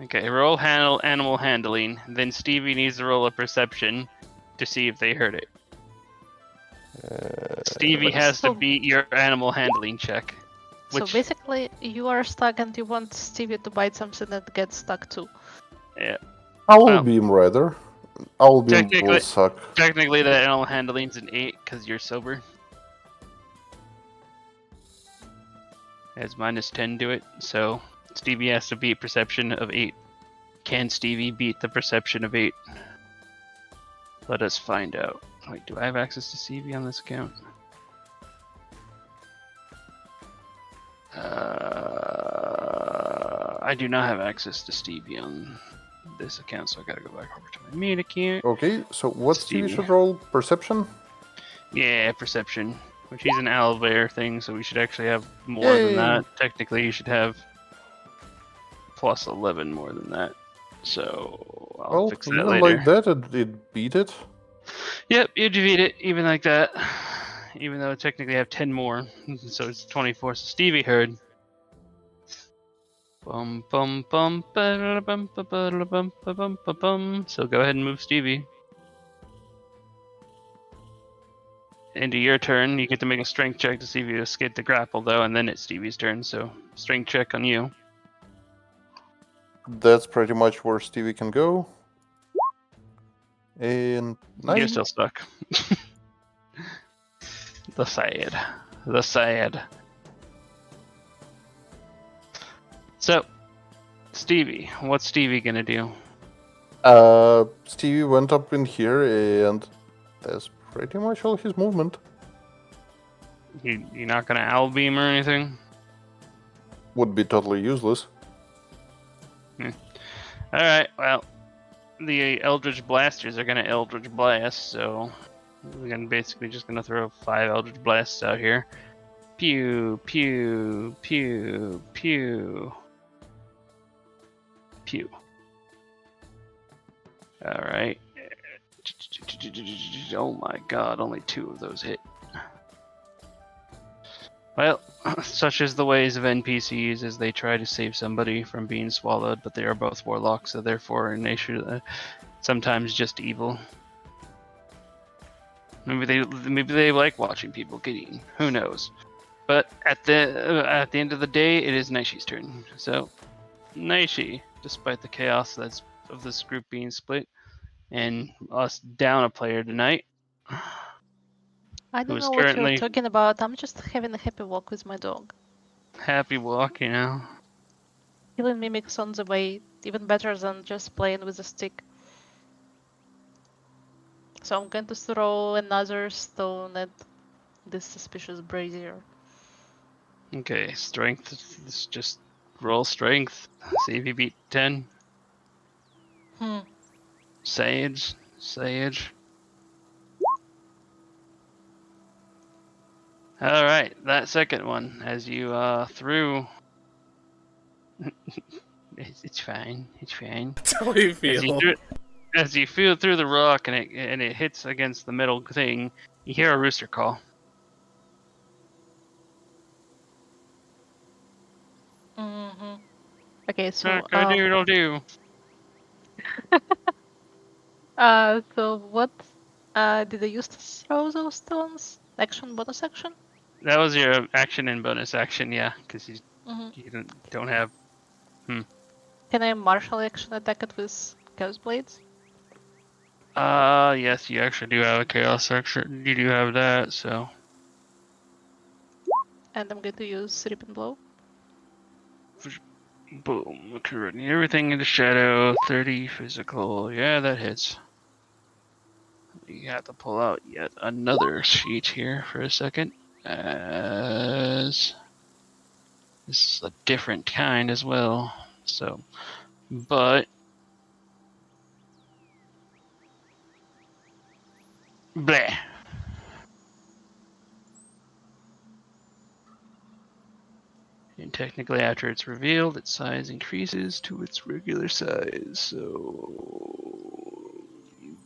Okay, roll animal handling. Then Stevie needs to roll a perception to see if they heard it. Stevie Wait, has to so- beat your animal handling check. So Which, basically, you are stuck and you want Stevie to bite something that gets stuck too. yeah, Owl Well, beam rather. Owl beam will technically- suck. technically the animal handling's an 8 because you're sober. It has -10 to it, so Stevie has to beat perception of 8. Can Stevie beat the perception of 8? Let us find out. Wait, do I have access to Stevie on this account? I do not have access to Stevie on this account, so I gotta go back over to my main account. Okay, so what Stevie Stevie. should roll? Perception? Yeah, perception. Which he's an owlbear thing, so we should actually have more Yay. than that. Technically, you should have plus 11 more than that. So I'll Well, fix that even later. like that, it beat it. Yep, you defeat it, even like that. Even though I technically have 10 more, so it's 24. So Stevie heard. Bum bum bum ba bum ba bum ba bum ba bum. So go ahead and move Stevie. Into your turn, you get to make a strength check to see if you escape the grapple, though, and then it's Stevie's turn. So strength check on you. That's pretty much where Stevie can go. And You're 9. still stuck. The sad. The sad. So, Stevie, what's Stevie gonna do? Stevie went up in here, and that's pretty much all his movement. You're not gonna owl beam or anything? Would be totally useless. Alright, well, the Eldritch Blasters are gonna Eldritch Blast, so we're gonna basically just gonna throw 5 Eldritch Blasts out here. Pew, pew, pew, pew. Pew. Alright. Oh my god, only 2 of those hit. Well, such is the ways of NPCs as they try to save somebody from being swallowed, but they are both warlocks, so therefore in nature sometimes just evil. Maybe they like watching people get eaten. Who knows? But at the end of the day, it is Naishi's turn. So, Naishi, despite the chaos that's of this group being split and us down a player tonight, I don't Who's know what you're currently- talking about. I'm just having a happy walk with my dog. happy walk, you know. Killing mimics on the way, even better than just playing with a stick. So I'm going to throw another stone at this suspicious brazier. Okay, strength. Let's just roll strength. See if you beat 10. Sage. Alright, that second one, as you threw. It's fine. It's fine. That's how you feel. As you feel through the rock and it hits against the middle thing, you hear a rooster call. Mm-hmm. Okay, so Cock-a-doodle-doo. so what did I use to throw those stones? Action, bonus action? That was your action and bonus action, yeah, because you Mm-hmm. don't have. Can I martial action attack it with Chaos Blades? Yes, you actually do have a chaos action. You do have that, so. And I'm going to use Rip and Blow. Boom. Correcting everything into shadow. 30 physical. Yeah, that hits. You have to pull out yet another sheet here for a second. As this is a different kind as well. So, but. Bleh. And technically, after it's revealed, its size increases to its regular size. So,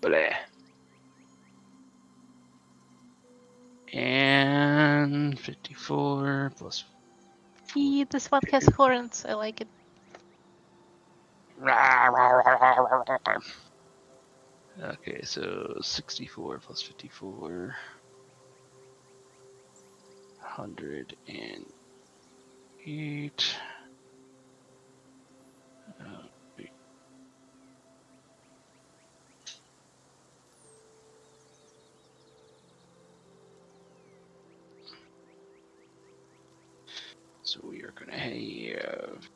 bleh. And 54 plus. This one has horns. I like it. Okay, so 64 plus 54. 108. Wait. So we are gonna have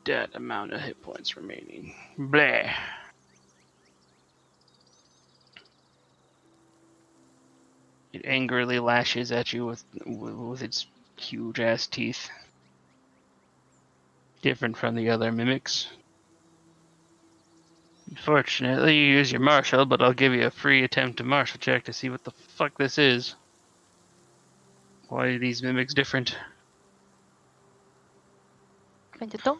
that amount of hit points remaining. Blah. It angrily lashes at you with its huge ass teeth. Different from the other mimics. Unfortunately, you use your martial, but I'll give you a free attempt to martial check to see what the fuck this is. Why are these mimics different? 22.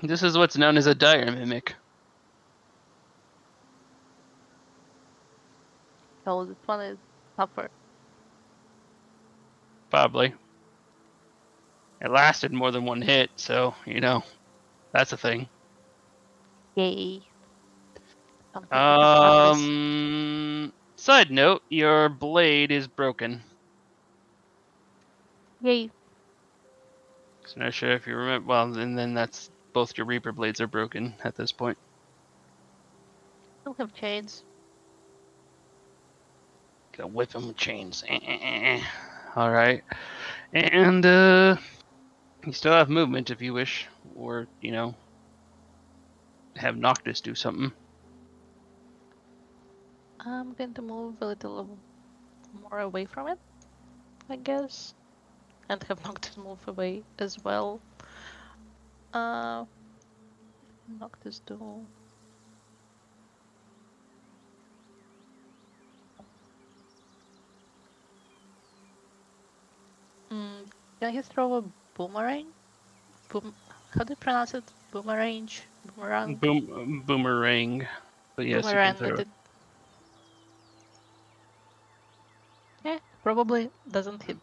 This is what's known as a dire mimic. So this one is tougher. Probably. It lasted more than one hit, so, that's a thing. Yay. Something to have practice. Side note, your blade is broken. Yay. So I'm not sure if you remember. Well, and then that's both your Reaper blades are broken at this point. Still have chains. Gonna whip him with chains. All right, and you still have movement if you wish, or have Noctis do something. I'm going to move a little more away from it, I guess. And have Noctis move away as well. Noctis do. Can he throw a boomerang? How do you pronounce it? Boomerang? Boomerang? Boomerang. But yes, you can Boomerang throw at it. it. Yeah, probably doesn't hit.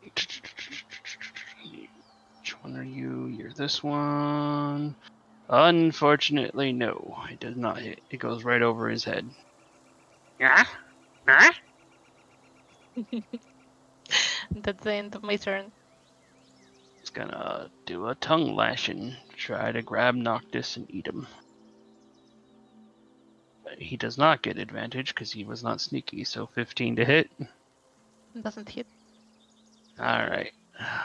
Which one are you? You're this one. Unfortunately, no. It does not hit. It goes right over his head. Yeah? Huh? That's the end of my turn. It's gonna do a tongue lashing. Try to grab Noctis and eat him. He does not get advantage because he was not sneaky, so 15 to hit. Doesn't hit. Alright.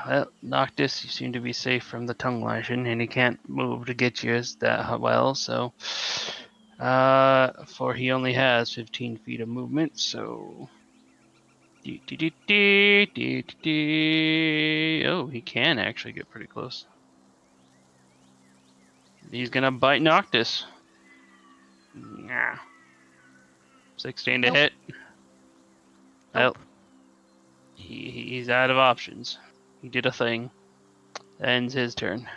Well, Noctis, you seem to be safe from the tongue lashing, and he can't move to get you that well, so. For he only has 15 feet of movement, so. Oh, he can actually get pretty close. He's gonna bite Noctis. Yeah. 16 to Nope. hit. Well, Nope. he's out of options. He did a thing. Ends his turn.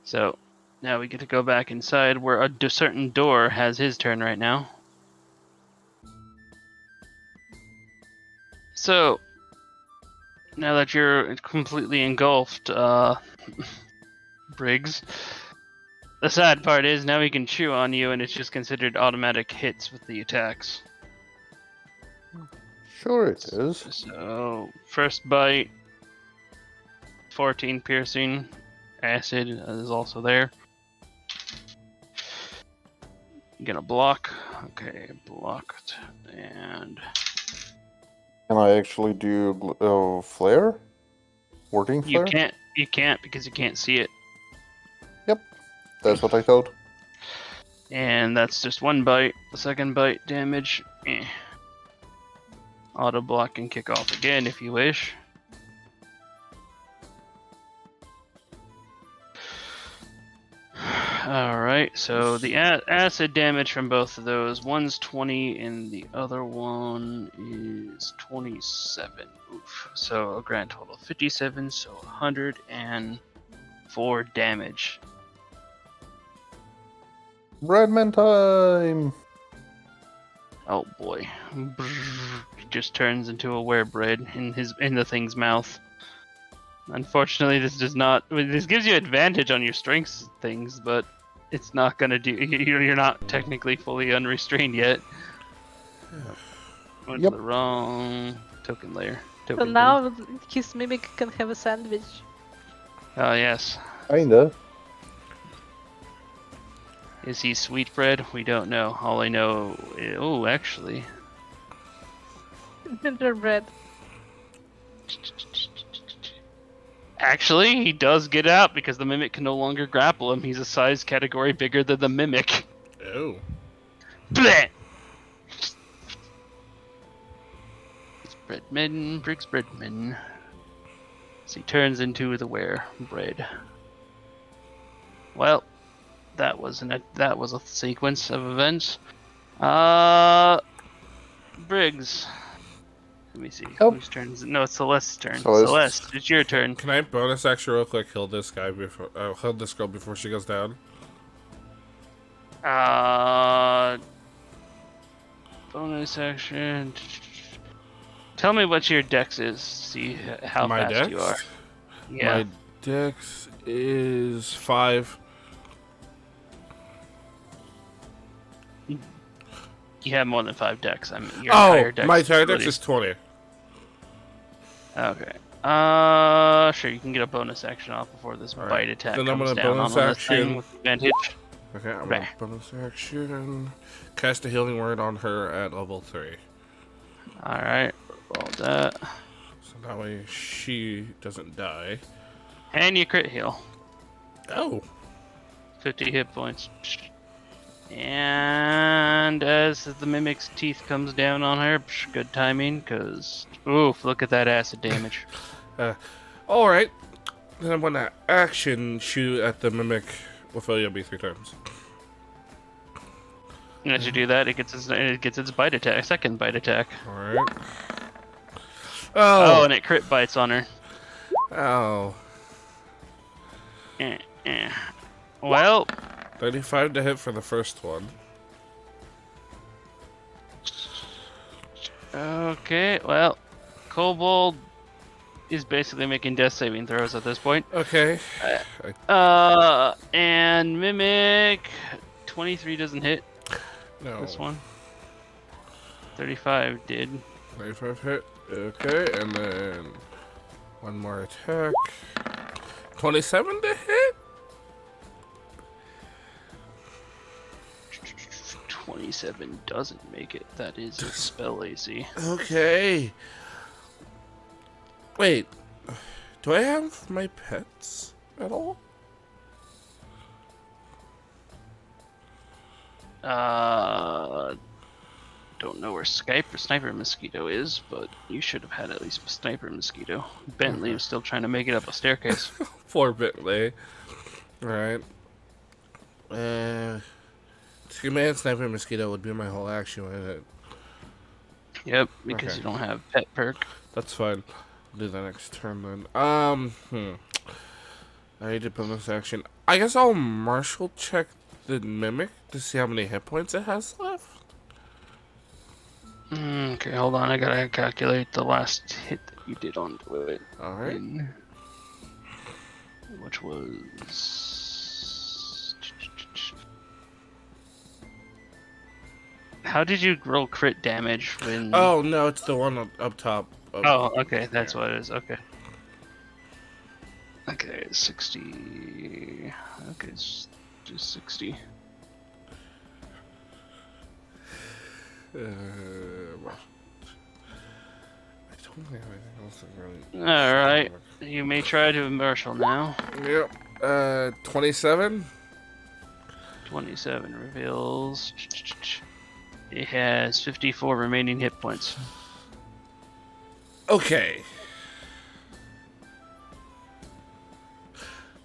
So now we get to go back inside where a certain door has his turn right now. So now that you're completely engulfed, Briggs, the sad part is now he can chew on you, and it's just considered automatic hits with the attacks. Sure it is. So first bite, 14 piercing, acid is also there. Gonna block. Okay, blocked. And Can I actually do flare? Warding flare? you can't because you can't see it. That's what I thought. And that's just one bite. The second bite damage. Auto block and kick off again if you wish. Alright, so the acid damage from both of those, one's 20 and the other one is 27. Oof. So a grand total of 57, so 104 damage. Redman time! Oh boy. He just turns into a werebread in the thing's mouth. Unfortunately, this does not. This gives you advantage on your strengths things, but it's not gonna do. You're not technically fully unrestrained yet. Went Yep. to the wrong token layer. So Token thing. now his mimic can have a sandwich. Oh yes. Kinda. Is he sweetbread? We don't know. All I know. Oh, actually. Gingerbread. Actually, he does get out because the mimic can no longer grapple him. He's a size category bigger than the mimic. Oh. Bleh! Breadman, Briggs Breadman. So he turns into the bread. Well, that was a sequence of events. Briggs. Let me see. Yep. Whose turn is it? No, it's Celeste's turn. Celeste. Celeste, it's your turn. Can I bonus action real quick? Heal this guy before. Heal this girl before she goes down. Bonus action. Tell me what your dex is. See how My fast dex? you are. Yeah. My dex is 5. You have more than 5 dex. I mean, your Oh, entire dex my entire dex ability- is 20. Okay. Sure. You can get a bonus action off before this Alright, bite attack then I'm comes gonna down bonus on this thing action. with advantage. Okay, I'm Bah. gonna bonus action. Cast a healing word on her at level 3. All right. Roll that. So that way she doesn't die. And you crit heal. Oh. 50 hit points. And as the mimic's teeth comes down on her, good timing, because oof, look at that acid damage. Alright. Then I'm gonna action shoot at the mimic with LB 3 times. And as you do that, it gets its bite attack, second bite attack. Alright. Oh, Oh! and it crit bites on her. Oh. Eh. Well, 35 to hit for the first one. okay. Well, Kobold is basically making death saving throws at this point. Okay. And Mimic 23 doesn't hit No. this one. 35 did. 35 hit. Okay, and then one more attack. 27 to hit? 27 doesn't make it. That is a spell AC. Okay. Wait. Do I have my pets at all? Don't know where Sniper Mosquito is, but you should have had at least Sniper Mosquito. Bentley was still trying to make it up a staircase. Poor Bentley. Alright. Command Sniper Mosquito would be my whole action with it. Yep, because Okay. you don't have pet perk. That's fine. I'll do that next turn then. I need to bonus action. I guess I'll martial check the mimic to see how many hit points it has left. Okay, hold on. I gotta calculate the last hit that you did onto it. Alright. Which was... How did you roll crit damage when... Oh no, it's the one up top. Oh, okay, that's what it is. Okay. Okay, 60. Okay, it's just 60. I don't have anything else that really. Alright, you may try to martial now. Yep. 27. 27 reveals. It has 54 remaining hit points. Okay.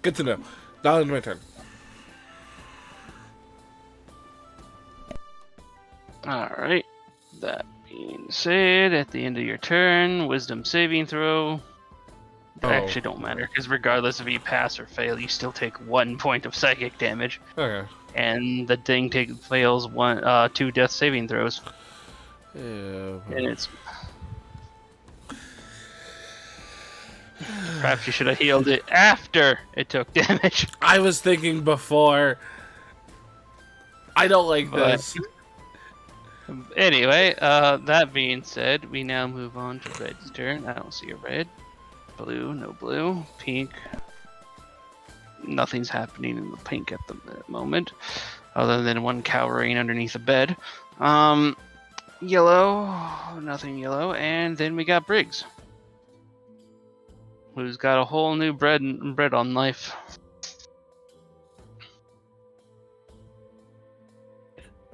Good to know. Now it's my turn. Alright. That being said, at the end of your turn, wisdom saving throw. That Oh. actually don't matter, because regardless if you pass or fail, you still take 1 point of psychic damage. Okay. And the thing fails 2 death saving throws. Yeah. And it's Perhaps you should have healed it after it took damage. I was thinking before. I don't like But- this. Anyway, that being said, we now move on to Red's turn. I don't see a red. Blue, no blue. Pink. Nothing's happening in the pink at the moment, other than one cowering underneath a bed. Yellow, nothing yellow, and then we got Briggs, who's got a whole new bread on life.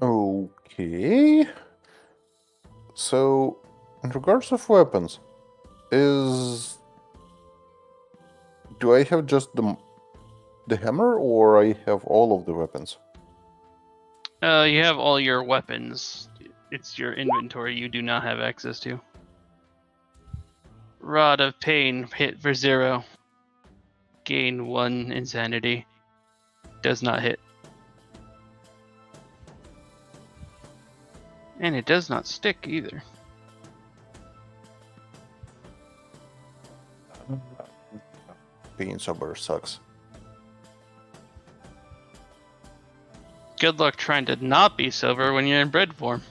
Okay. So, in regards of weapons, do I have just the hammer, or I have all of the weapons? You have all your weapons. It's your inventory you do not have access to. Rod of Pain, hit for 0. Gain 1 insanity. Does not hit. And it does not stick either. Being sober sucks. Good luck trying to not be sober when you're in bread form.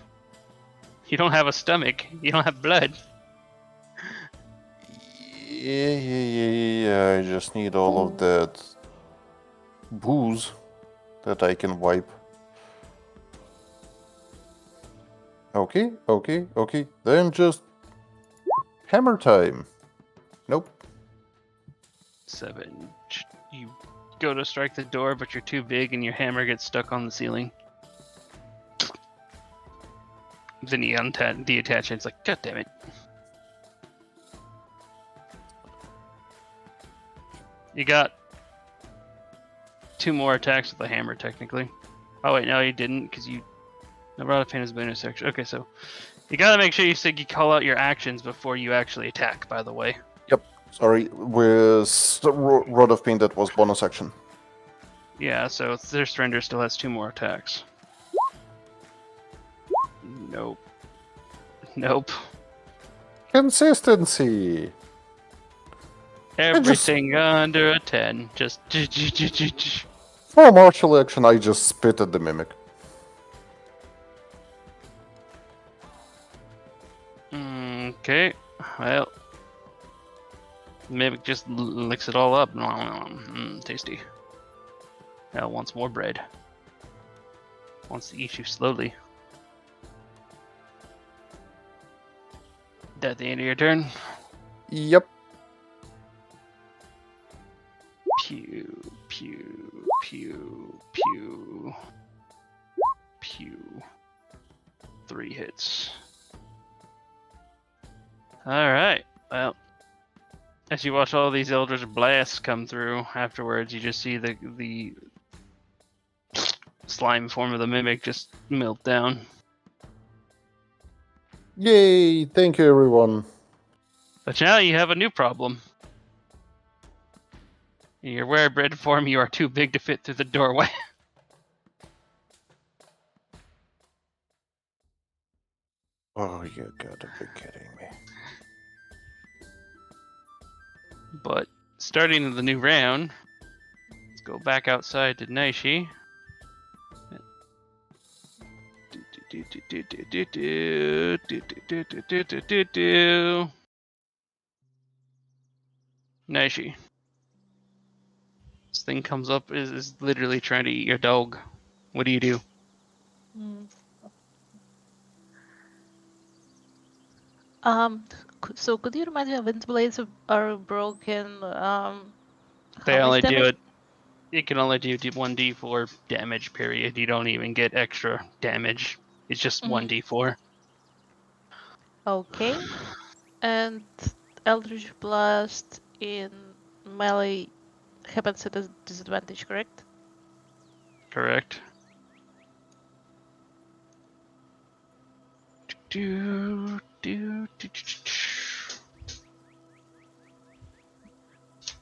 You don't have a stomach. You don't have blood. Yeah. I just need all of that booze that I can wipe. Okay. Then just hammer time. Nope. 7. You go to strike the door, but you're too big and your hammer gets stuck on the ceiling. Then you detach it. It's like, God damn it. You got 2 more attacks with the hammer, technically. Oh, wait, no, you didn't, because you... The Rod of Pain is bonus action. Okay, so... You gotta make sure you call out your actions before you actually attack, by the way. Sorry, with Rod of Pain, that was bonus action. Yeah, so their surrender still has 2 more attacks. Nope. Consistency! Everything under a 10. Just... For martial action, I just spit at the mimic. Okay, well... Mimic just licks it all up. Tasty. Now wants more bread. Wants to eat you slowly. That the end of your turn? Yep. Pew, pew, pew, pew. 3 hits. Alright, well. As you watch all these Eldritch Blasts come through, afterwards you just see the slime form of the Mimic just melt down. Yay! Thank you, everyone. But now you have a new problem. In your rare bread form, you are too big to fit through the doorway. Oh, you gotta be kidding me. But starting the new round, let's go back outside to Naishi. Naishi. This thing comes up is literally trying to eat your dog. What do you do? So could you remind me of Wind Blades are broken? They how only much do damage? it. It can only do 1d4 damage. Period. You don't even get extra damage. It's just 1d4. Okay. And Eldritch Blast in melee happens at a disadvantage, correct? Correct. Do, do, do, do, do.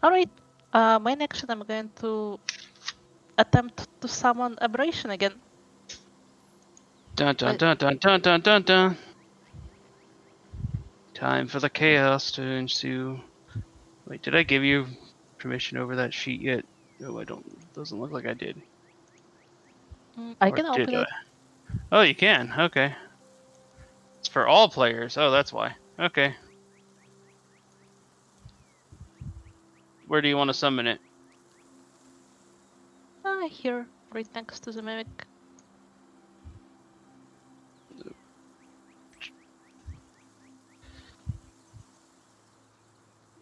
Alright. My next action, I'm going to attempt to summon Aberration again. Dun dun dun dun dun dun dun dun. Time for the chaos to ensue. Wait, did I give you permission over that sheet yet? No, I don't. Doesn't look like I did. I Or can did open I? it. Oh, you can. Okay. It's for all players. Oh, that's why. Okay. Where do you want to summon it? Here, right next to the mimic.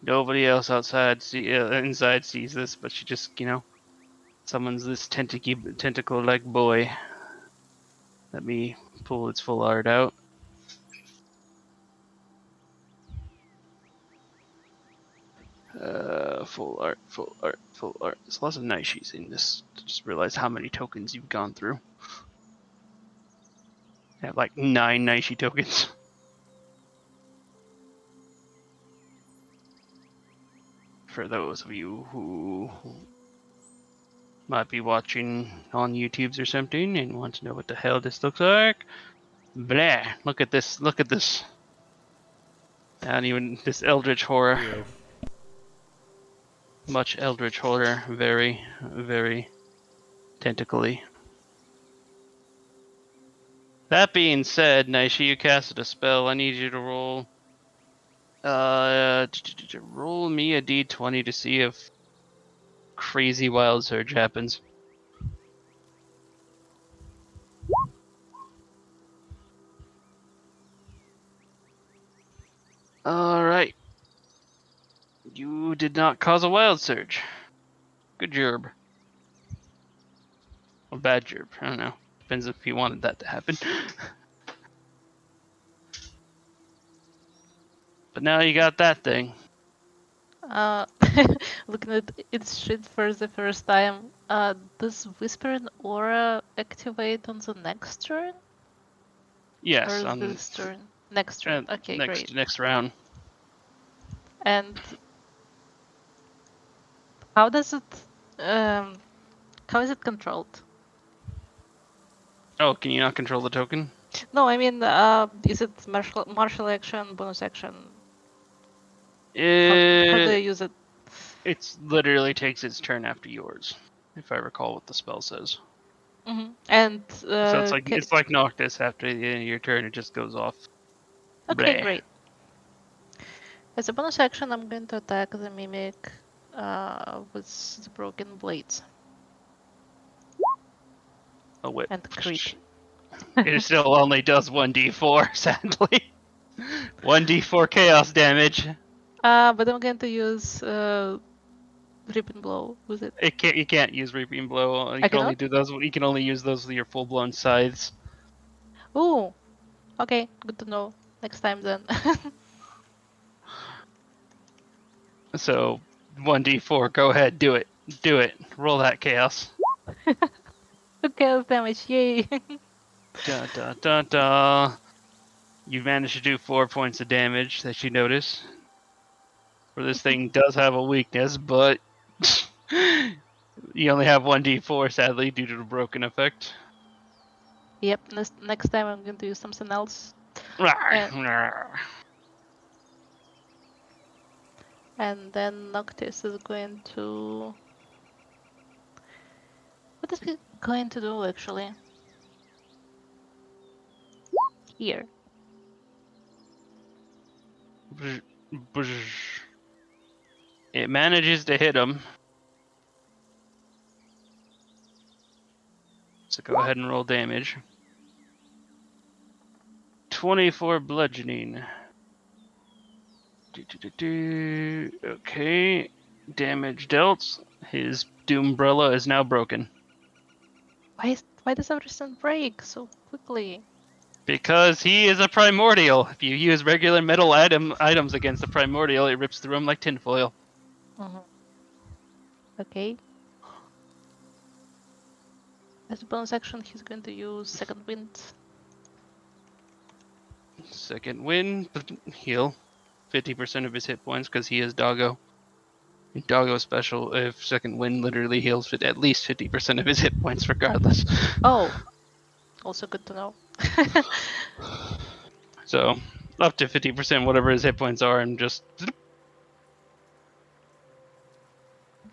Nobody else inside sees this, but she just, summons this tentacle-like boy. Let me pull its full art out. Full art, full art, full art. There's lots of Naishis in this. Just realize how many tokens you've gone through. I have like 9 Naishi tokens. For those of you who might be watching on YouTube's or something and want to know what the hell this looks like. Blah! Look at this, look at this. Not even this eldritch horror. Yeah. Much eldritch horror. Very, very tentacly. That being said, Naishi, you casted a spell. I need you to roll. Roll me a d20 to see if crazy wild surge happens. Alright. You did not cause a wild surge. Good job. Or bad job. I don't know. Depends if you wanted that to happen. But now you got that thing. Looking at its shit for the first time. Does Whispering Aura activate on the next turn? Yes, Or on this turn? Next turn. Okay, great. next round. And how does it how is it controlled? Oh, can you not control the token? No, I mean is it martial action, bonus action? How do you use it? It literally takes its turn after yours, if I recall what the spell says. And So it's like Noctis. After the end of your turn, it just goes off. okay, Bleh. great. As a bonus action, I'm going to attack the mimic with the broken blades Oh wait. and crit. It still only does 1d4, sadly. 1d4 chaos damage. But I'm going to use Ripping Blow with it. You can't use Reaping Blow. You I can only cannot? do those. You can only use those with your full blown scythes. Ooh, okay, good to know. Next time then. So 1d4. Go ahead, do it. Do it. Roll that chaos. Chaos damage, yay! Da da da da. You managed to do 4 points of damage that you notice. For this thing does have a weakness, but you only have 1d4 sadly due to the broken effect. Yep, next time I'm going to use something else. And then Noctis is going to... What is he going to do actually? Here. It manages to hit him. So go ahead and roll damage. 24 bludgeoning. Okay. Damage dealt. His Doombrella is now broken. Why does everything break so quickly? Because he is a primordial. If you use regular metal items against a primordial, it rips through him like tinfoil. Okay. As a bonus action, he's going to use Second Wind. Second wind, heal 50% of his hit points because he is Doggo. Doggo special, if second wind literally heals at least 50% of his hit points regardless. Oh, also good to know. So, up to 50%, whatever his hit points are, and just...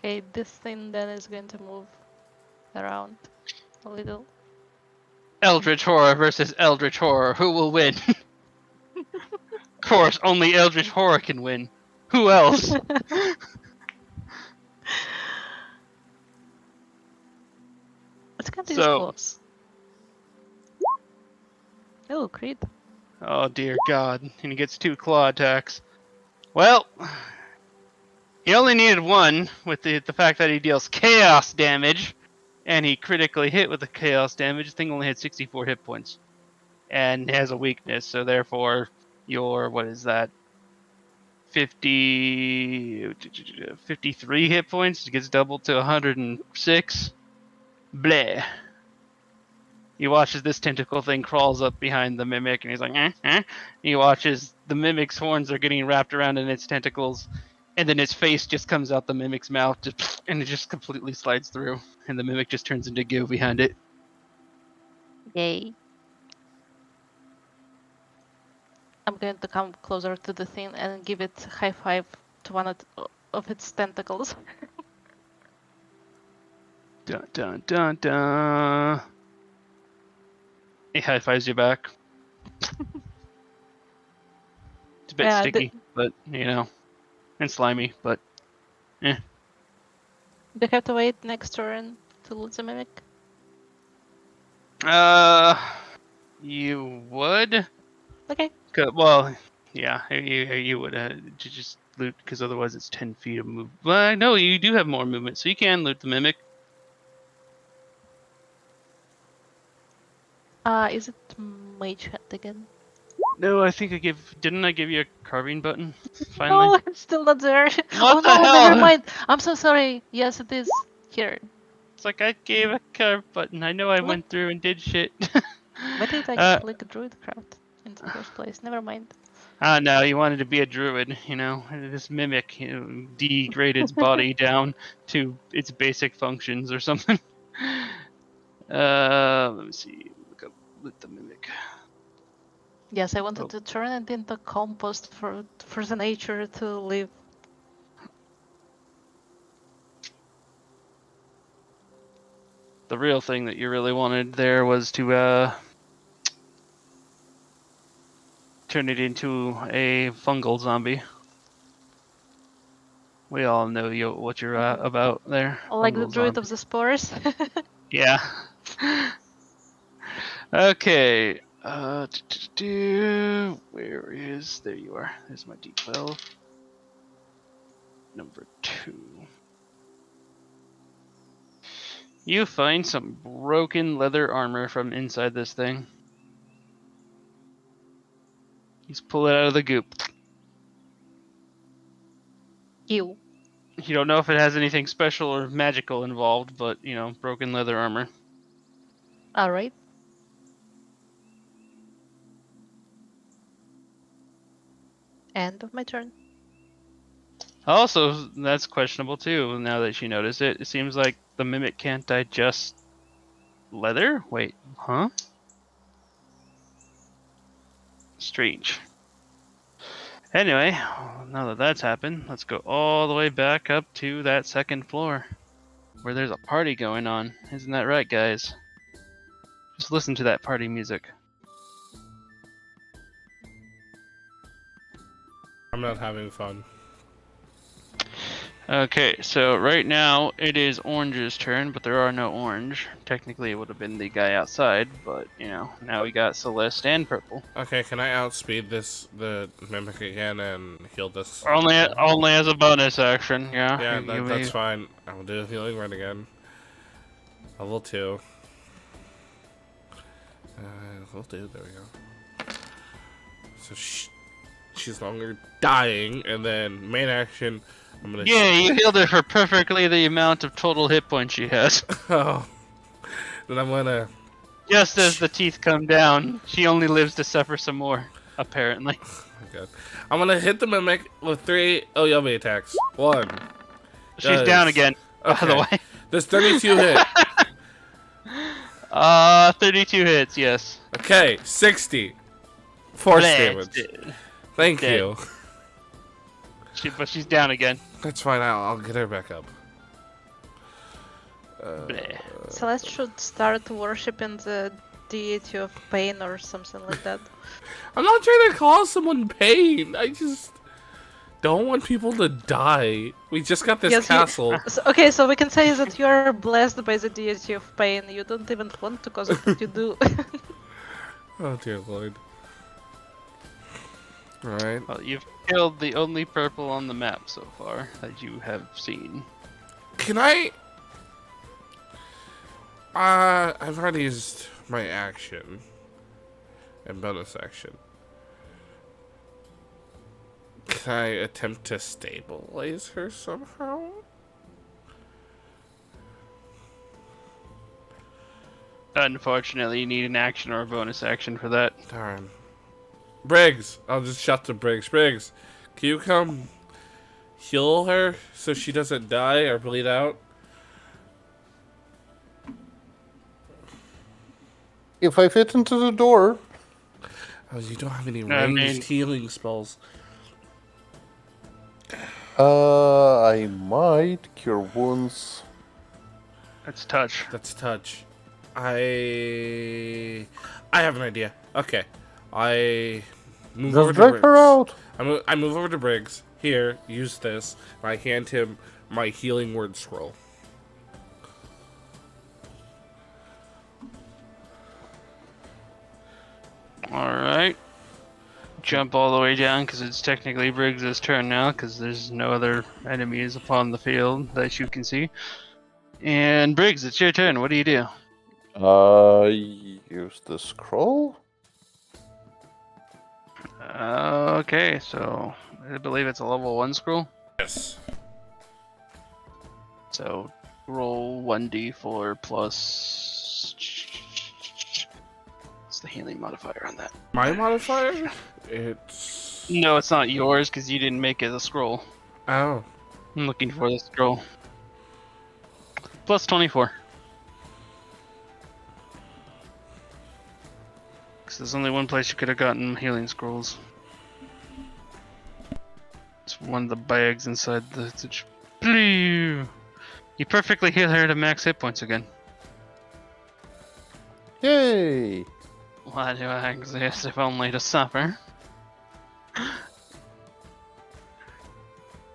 Okay, this thing then is going to move around a little. Eldritch Horror versus Eldritch Horror. Who will win? Of course, only Eldritch Horror can win. Who else? Let's get these So- close. Oh, crit. Oh dear God! And he gets 2 claw attacks. Well, he only needed 1 with the fact that he deals chaos damage, and he critically hit with the chaos damage. The thing only had 64 hit points, and has a weakness. So therefore, your what is that? 53 hit points. It gets doubled to 106. Bleh. He watches this tentacle thing crawls up behind the mimic, and he's like, eh, eh. He watches the mimic's horns are getting wrapped around in its tentacles, and then its face just comes out the mimic's mouth, and it just completely slides through, and the mimic just turns into goo behind it. Yay. I'm going to come closer to the thing and give it a high five to one of its tentacles. Dun dun dun dun. He high fives you back. It's a bit Yeah, sticky, but you know, and slimy, but Do you have to wait next turn to loot the mimic? you would. Okay. Well, yeah, you would to just loot because otherwise it's 10 feet of move. Well, no, you do have more movement, so you can loot the mimic. Is it Mage Hand again? No, I think didn't I give you a carving button? No, Finally. it's still not there. What Oh the no, hell? never mind. I'm so sorry. Yes, it is here. It's like I gave a carve button. I know I What? went through and did shit. Why did I Uh, click Druidcraft in the first place? Never mind. No, you wanted to be a druid, you know. This mimic degraded its body down to its basic functions or something. Let me see. Look up loot the mimic. Yes, I wanted Oh. to turn it into compost for the nature to live. The real thing that you really wanted there was to turn it into a fungal zombie. We all know what you're about there. Like the fungal druid zombie. of the spores. Yeah. Okay. Where is? There you are. There's my D12. Number 2. You find some broken leather armor from inside this thing. He's pull it out of the goop. You. You don't know if it has anything special or magical involved, but you know, broken leather armor. Alright. End of my turn. Also, that's questionable too. Now that she noticed it, it seems like the mimic can't digest leather. Wait, huh? Strange. Anyway, now that that's happened, let's go all the way back up to that second floor, where there's a party going on. Isn't that right, guys? Just listen to that party music. I'm not having fun. Okay, so right now it is Orange's turn, but there are no Orange. Technically, it would have been the guy outside, but you know, now we got Celeste and Purple. Okay, can I outspeed the mimic again and heal this? Only as a bonus action, yeah. Yeah, You may- that's fine. I'll do the healing run again. Level 2. Level 2, there we go. So she's no longer dying, and then main action, I'm gonna... Yeah, you healed her for perfectly the amount of total hit points she has. Oh. Then I'm gonna... Just as the teeth come down, she only lives to suffer some more, apparently. Oh my God. I'm gonna hit the mimic with 3 Oyami attacks. 1. She's Does. down again, by the Okay. way. There's 32 hit. 32 hits, yes. Okay, 60. Force Bleh, damage. Thank dead. you. But she's down again. That's fine, I'll get her back up. Bleh. Celeste should start worshipping the deity of pain or something like that. I'm not trying to cause someone pain. I just don't want people to die. We just got this Yes, you- castle. Okay, so we can say that you are blessed by the deity of pain. You don't even want to cause it, but you do. Oh dear lord. Alright. Well, you've killed the only purple on the map so far that you have seen. Can I... I've already used my action. And bonus action. Can I attempt to stabilize her somehow? Unfortunately, you need an action or a bonus action for that. Darn. Briggs! I'll just shout to Briggs. Briggs, can you come heal her so she doesn't die or bleed out? If I fit into the door, Oh, you don't have any I ranged mean- healing spells. I might cure wounds. That's touch. That's touch. I have an idea. Okay. I move over Just to drag Briggs. her out. I move over to Briggs. Here, use this. And I hand him my healing word scroll. Alright. Jump all the way down because it's technically Briggs' turn now because there's no other enemies upon the field that you can see. And Briggs, it's your turn. What do you do? Use the scroll. Okay, so I believe it's a level 1 scroll. Yes. So roll 1d4 plus. What's the healing modifier on that? My modifier? It's... No, it's not yours because you didn't make it a scroll. Oh. I'm looking for the scroll. Plus 24. Because there's only one place you could have gotten healing scrolls. It's one of the bags inside the. Blue. You perfectly heal her to max hit points again. Yay! Why do I exist if only to suffer?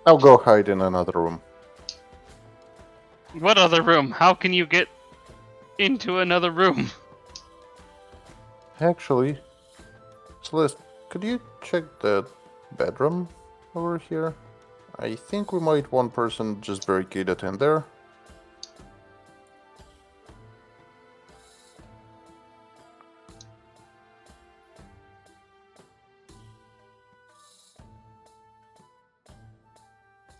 I'll go hide in another room. What other room? How can you get into another room? Actually, Celeste, could you check the bedroom over here? I think we might want person just barricaded in there.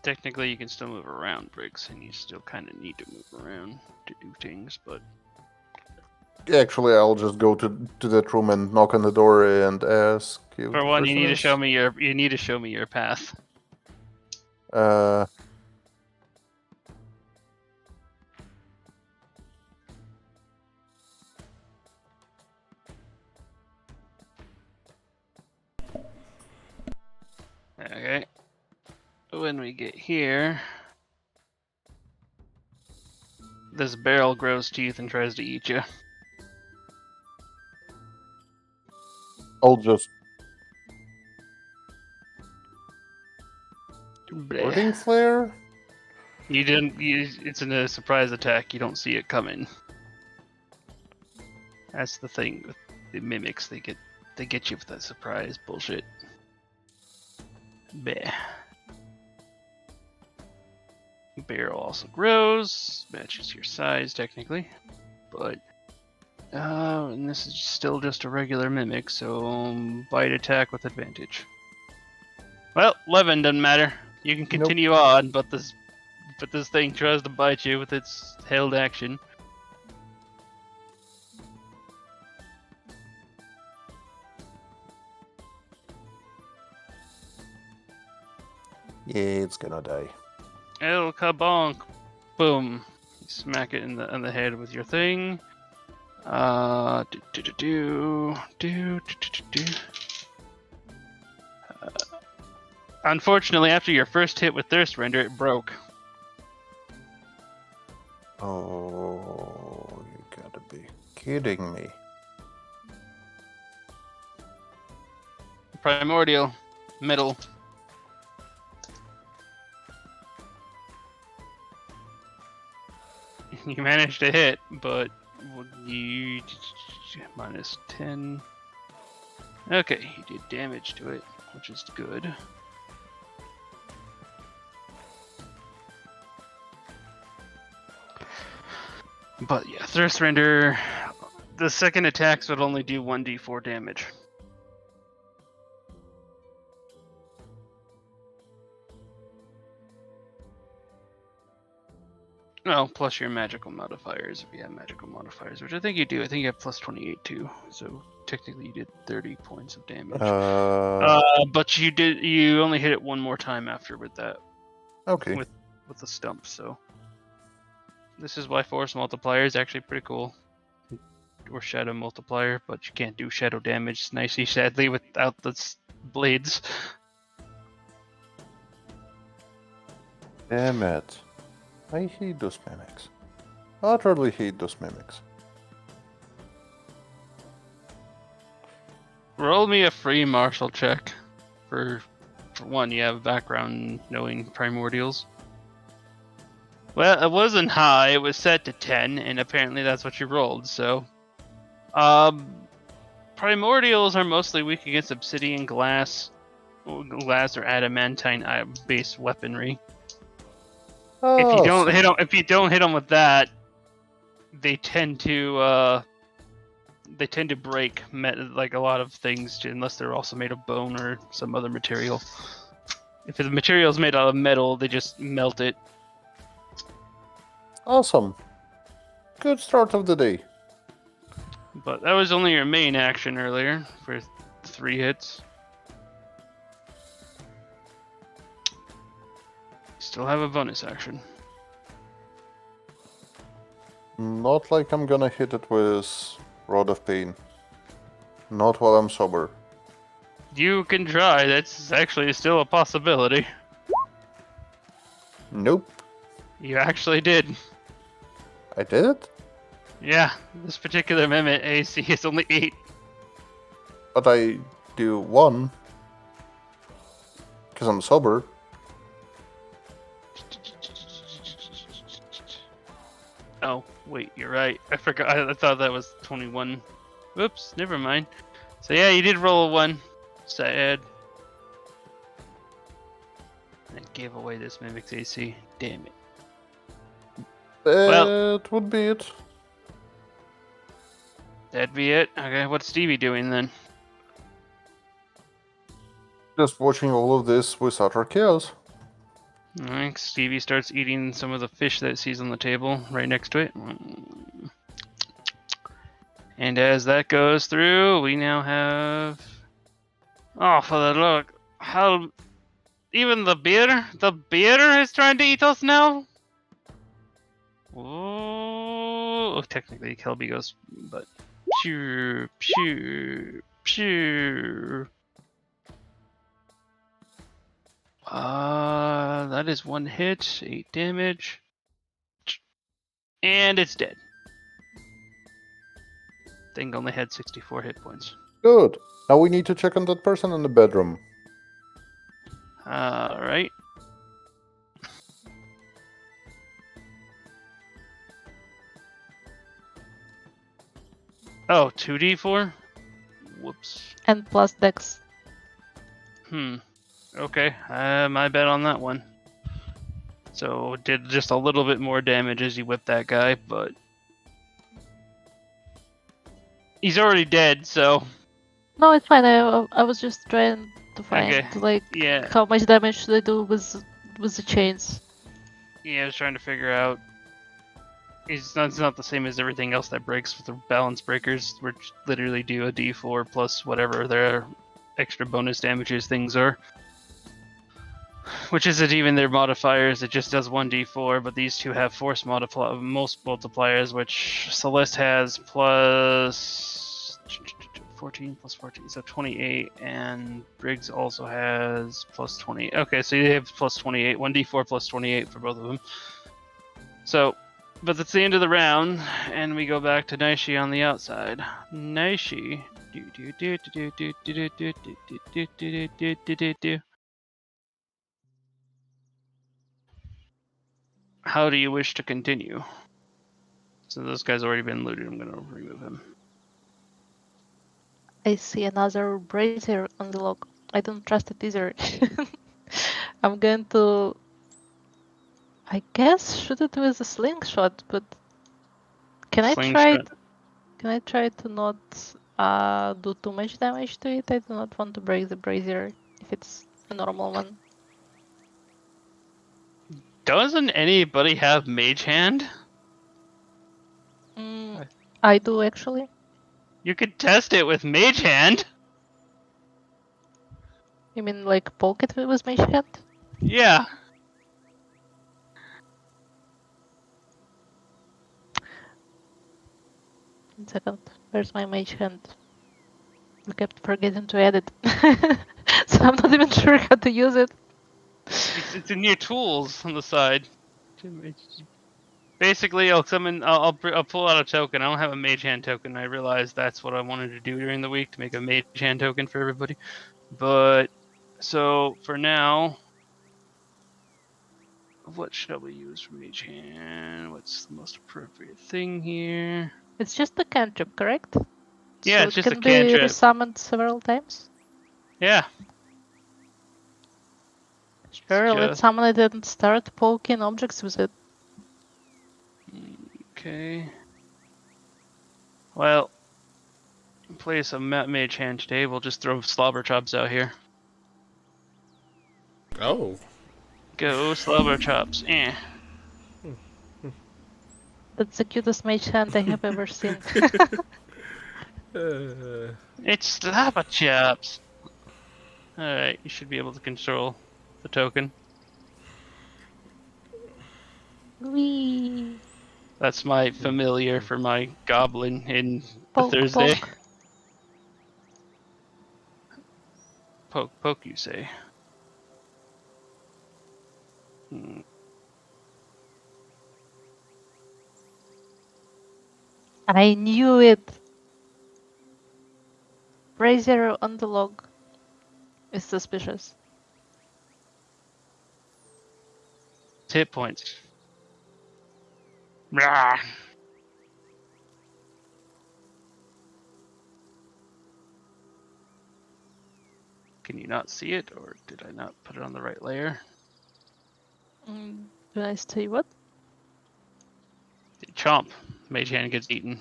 Technically, you can still move around, Briggs, and you still kind of need to move around to do things, but Actually, I'll just go to that room and knock on the door and ask. If for the one, you person need to is- show me your path. Uh, Okay. When we get here, this barrel grows teeth and tries to eat you. I'll just Bleh. wording flare. You didn't. It's a surprise attack. You don't see it coming. That's the thing with the mimics. They get you with that surprise bullshit. Bleh. Barrel also grows, matches your size technically, but and this is still just a regular mimic, so bite attack with advantage. Well, 11 doesn't matter. You can continue on, but this thing tries to bite you with its held action. Yeah, it's gonna die. El kabonk! Boom! You smack it in the head with your thing. Unfortunately, after your first hit with Thirst Render, it broke. Oh, you gotta be kidding me. Primordial. Middle. You managed to hit, but you minus 10. Okay, you did damage to it, which is good. But yeah, Thirst Render, the second attacks would only do 1d4 damage. Well, plus your magical modifiers, if you have magical modifiers, which I think you do. I think you have plus 28 too, so technically you did 30 points of damage. But you only hit it one more time after with that. Okay. With the stump, so this is why Force Multiplier is actually pretty cool. Or Shadow Multiplier, but you can't do shadow damage nicey sadly without the blades. Damn it. I hate those mimics. Utterly hate those mimics. Roll me a free martial check. For one, you have a background knowing primordials. Well, it wasn't high, it was set to 10, and apparently that's what you rolled, so... primordials are mostly weak against obsidian, glass or adamantine-based weaponry. If you don't hit them with that, they tend to break like a lot of things, unless they're also made of bone or some other material. If the material is made out of metal, they just melt it. Awesome. Good start of the day. But that was only your main action earlier for 3 hits. Still have a bonus action. Not like I'm gonna hit it with Rod of Pain. Not while I'm sober. You can try. That's actually still a possibility. Nope. You actually did. I did it? Yeah, this particular mimic AC is only 8. But I do 1. Because I'm sober. Oh, wait, you're right. I forgot. I thought that was 21. Whoops, never mind. So yeah, you did roll a 1. Sad. And gave away this mimic's AC. Damn it. That would be it. That'd be it. Okay, what's Stevie doing then? Just watching all of this with utter chaos. Alright, Stevie starts eating some of the fish that it sees on the table right next to it. And as that goes through, we now have... Oh, for the look. How... Even the beer is trying to eat us now? Oh, technically Kelby goes, but... Pew, pew, pew. That is 1 hit, 8 damage. And it's dead. Thing only had 64 hit points. Good. Now we need to check on that person in the bedroom. Alright. Oh, 2d4? Whoops. And plus dex. Okay, my bet on that one. So did just a little bit more damage as you whipped that guy, but he's already dead. So No, it's fine. I was just trying to find Okay. like yeah, how much damage should I do with the chains. I was trying to figure out. It's not the same as everything else that breaks with the balance breakers, which literally do a d4 plus whatever their extra bonus damages things are. Which isn't even their modifiers, it just does 1d4, but these two have force most multipliers, which Celeste has plus 14 plus 14, so 28, and Briggs also has plus 20. Okay, so you have plus 28, 1d4 plus 28 for both of them. So, But that's the end of the round, and we go back to Naishi on the outside. Naishi. How do you wish to continue? So this guy's already been looted. I'm gonna remove him. I see another brazier on the log. I don't trust it either. I'm going to, I guess, shoot it with a slingshot, but can I try? Slingshot. Can I try to not do too much damage to it? I do not want to break the brazier if it's a normal one. Doesn't anybody have Mage Hand? I do actually. You could test it with Mage Hand. You mean like poke it with mage hand? Yeah. One second. Where's my mage hand? I kept forgetting to add it. So I'm not even sure how to use it. It's in your tools on the side. Basically, I'll summon. I'll pull out a token. I don't have a Mage Hand token. I realized that's what I wanted to do during the week to make a Mage Hand token for everybody. But so for now, what should we use for Mage Hand? What's the most appropriate thing here? It's just a cantrip, correct? Yeah, So it's it just a can be cantrip. resummoned several times? Yeah. Sure, let's Just summon it and start poking objects with it. okay. Well, place a Mage Hand today. We'll just throw Slobber Chops out here. Oh. Go Slobber Chops. Eh. That's the cutest mage hand I have ever seen. It's Slobber Chops. Alright, you should be able to control the token. Wee. That's my familiar for my goblin in the Poke, Thursday. poke. Poke, poke, you say. I knew it! Brazier on the log is suspicious. Hit points. Rah. Can you not see it, or did I not put it on the right layer? Do I say what? Chomp. Mage Hand gets eaten.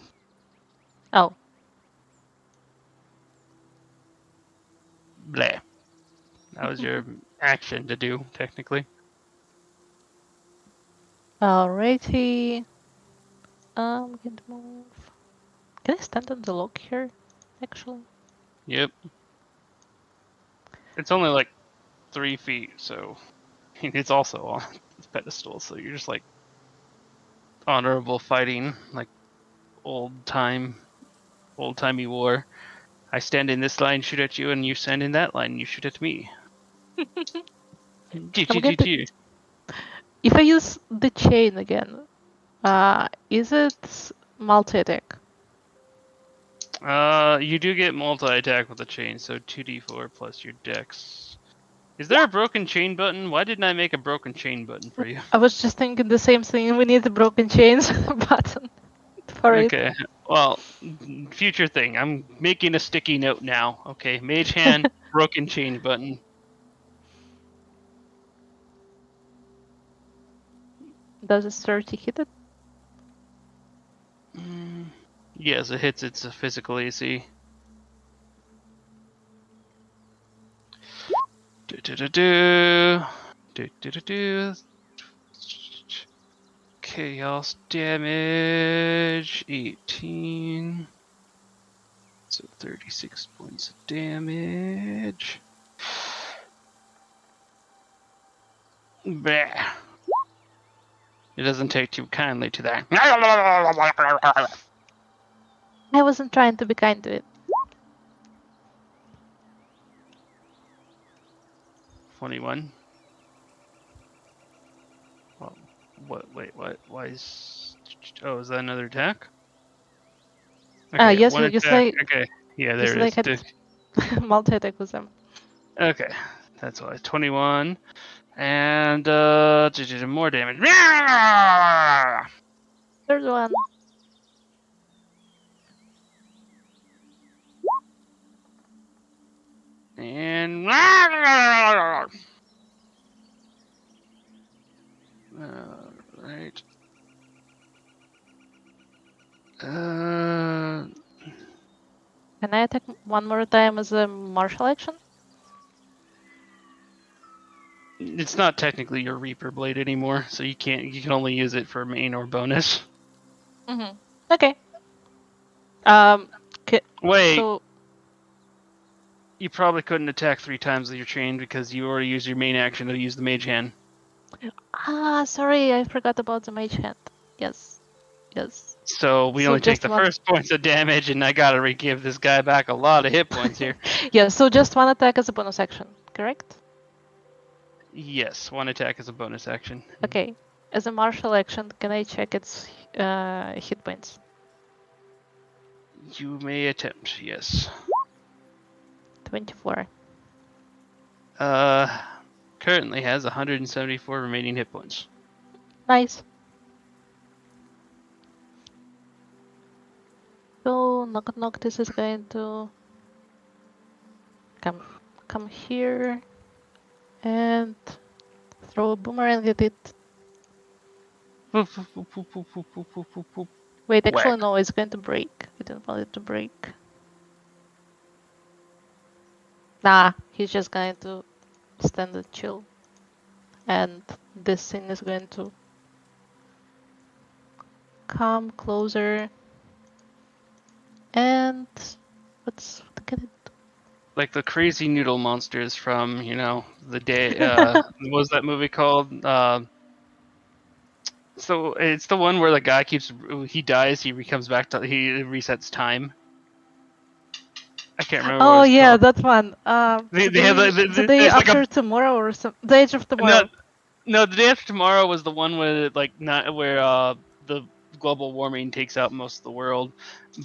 Oh. Bleh. That was your action to do, technically. Alrighty. We can move. Can I stand on the log here? Actually. Yep. It's only like 3 feet, so it's also on the pedestal, so you're just like honorable fighting, like old-timey war. I stand in this line, shoot at you, and you stand in that line, you shoot at me. If I use the chain again, is it multi-attack? You do get multi-attack with the chain, so 2d4 plus your dex. Is there a broken chain button? Why didn't I make a broken chain button for you? I was just thinking the same thing. We need the broken chains button for it. Okay, well, future thing. I'm making a sticky note now. Okay, Mage Hand, broken chain button. Does a 30 hit it? Yes, it hits its physical AC. Chaos damage 18. So 36 points of damage. Bah. It doesn't take too kindly to that. I wasn't trying to be kind to it. 21. Well, what? Wait, what? Why is Oh, is that another attack? Yes, one you attack. say Okay, yeah, you there say it like is. had multi-attack with them. Okay, that's why 21 and more damage. Third one. And right. Can I attack one more time as a martial action? It's not technically your Reaper blade anymore, so you can't. You can only use it for main or bonus. Mm-hmm. Okay. Um. Wait, So you probably couldn't attack 3 times with your chain because you already used your main action to use the mage hand. sorry, I forgot about the mage hand. Yes. Yes. So we So only take just the one. first points of damage, and I gotta re-give this guy back a lot of hit points here. Yeah. So just one attack as a bonus action, correct? Yes, one attack is a bonus action. Okay. As a martial action, can I check its hit points? You may attempt, yes. 24. Currently has 174 remaining hit points. Nice. So Noctis is going to come here and throw a boomerang at it. Boop, boop, boop, boop, boop, boop, boop, boop, boop, boop. Wait, actually Whack. no, it's going to break. I didn't want it to break. Nah, he's just going to stand and chill. And this thing is going to come closer. And what can it do? Like the crazy noodle monsters from, the day. What was that movie called? So it's the one where the guy he dies, he comes back to, he resets time. I can't remember what Oh it's yeah, called. that one. They have The day it's like after tomorrow or some the age of tomorrow. no, the day after tomorrow was the one where not where the global warming takes out most of the world,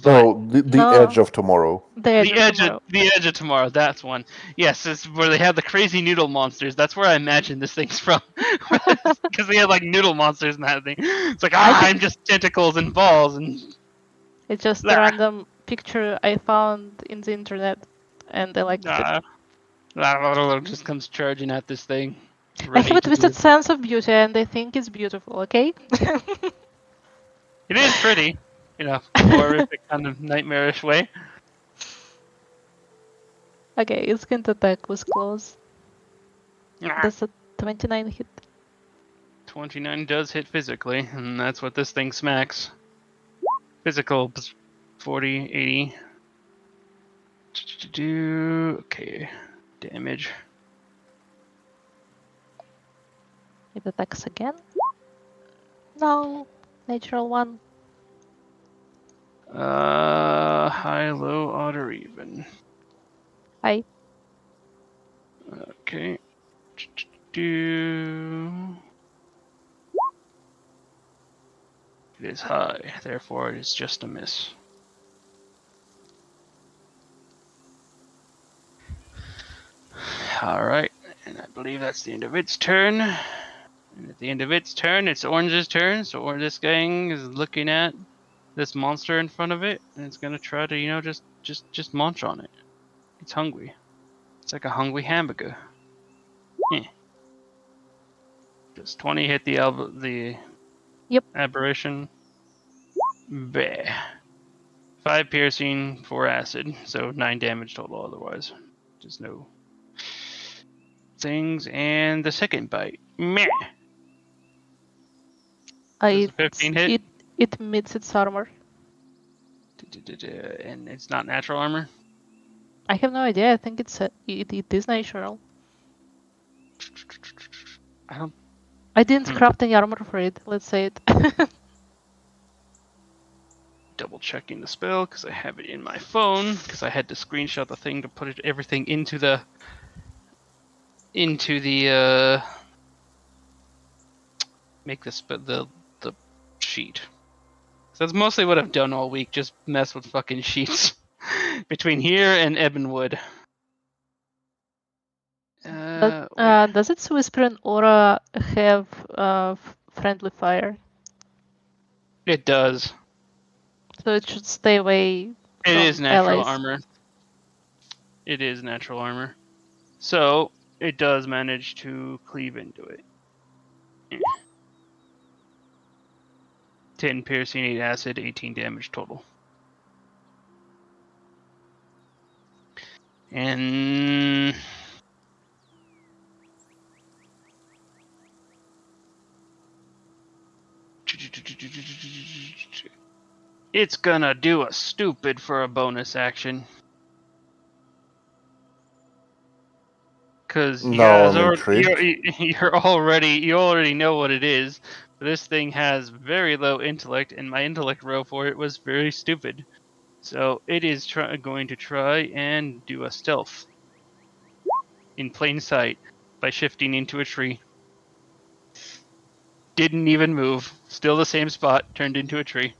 but No, the No. edge of tomorrow. The age of tomorrow. the edge of tomorrow. That's one. Yes, it's where they have the crazy noodle monsters. That's where I imagine this thing's from, because they had like noodle monsters and that thing. It's like I'm just tentacles and balls and. It's just a Ah. random picture I found in the internet, and I liked it. Just comes charging at this thing. I have a twisted sense of beauty, and I think it's beautiful. Okay. It is pretty, horrific kind of nightmarish way. Okay, it's going to attack with claws. Ah. Does a 29 hit? 29 does hit physically, and that's what this thing smacks. Physical 40, 80. Okay, damage. It attacks again. No, natural one. High, low, odd, or even. High. Okay. It is high, therefore it is just a miss. Alright, and I believe that's the end of its turn. And at the end of its turn, it's Orange's turn, so this gang is looking at this monster in front of it, and it's gonna try to, just munch on it. It's hungry. It's like a hungry hamburger. Does 20 hit the Yep. aberration? Bleh. 5 piercing, 4 acid, so 9 damage total otherwise. Just no things. And the second bite. Meh. Does a 15 hit? It meets its armor. And it's not natural armor? I have no idea. I think it is natural. I didn't craft any armor for it. Let's say it. Double checking the spell because I have it in my phone because I had to screenshot the thing to put everything into the make the sheet. So that's mostly what I've done all week, just mess with fucking sheets. Between here and Ebonwood. Wait. Does its whispering aura have friendly fire? It does. So it should stay away It from is natural allies. armor. It is natural armor. So, it does manage to cleave into it. 10 piercing, 8 acid, 18 damage total. And... It's gonna do a stupid for a bonus action. Because you Now guys I'm are intrigued. you already know what it is. This thing has very low intellect, and my intellect roll for it was very stupid. So it is going to try and do a stealth in plain sight by shifting into a tree. Didn't even move. Still the same spot. Turned into a tree.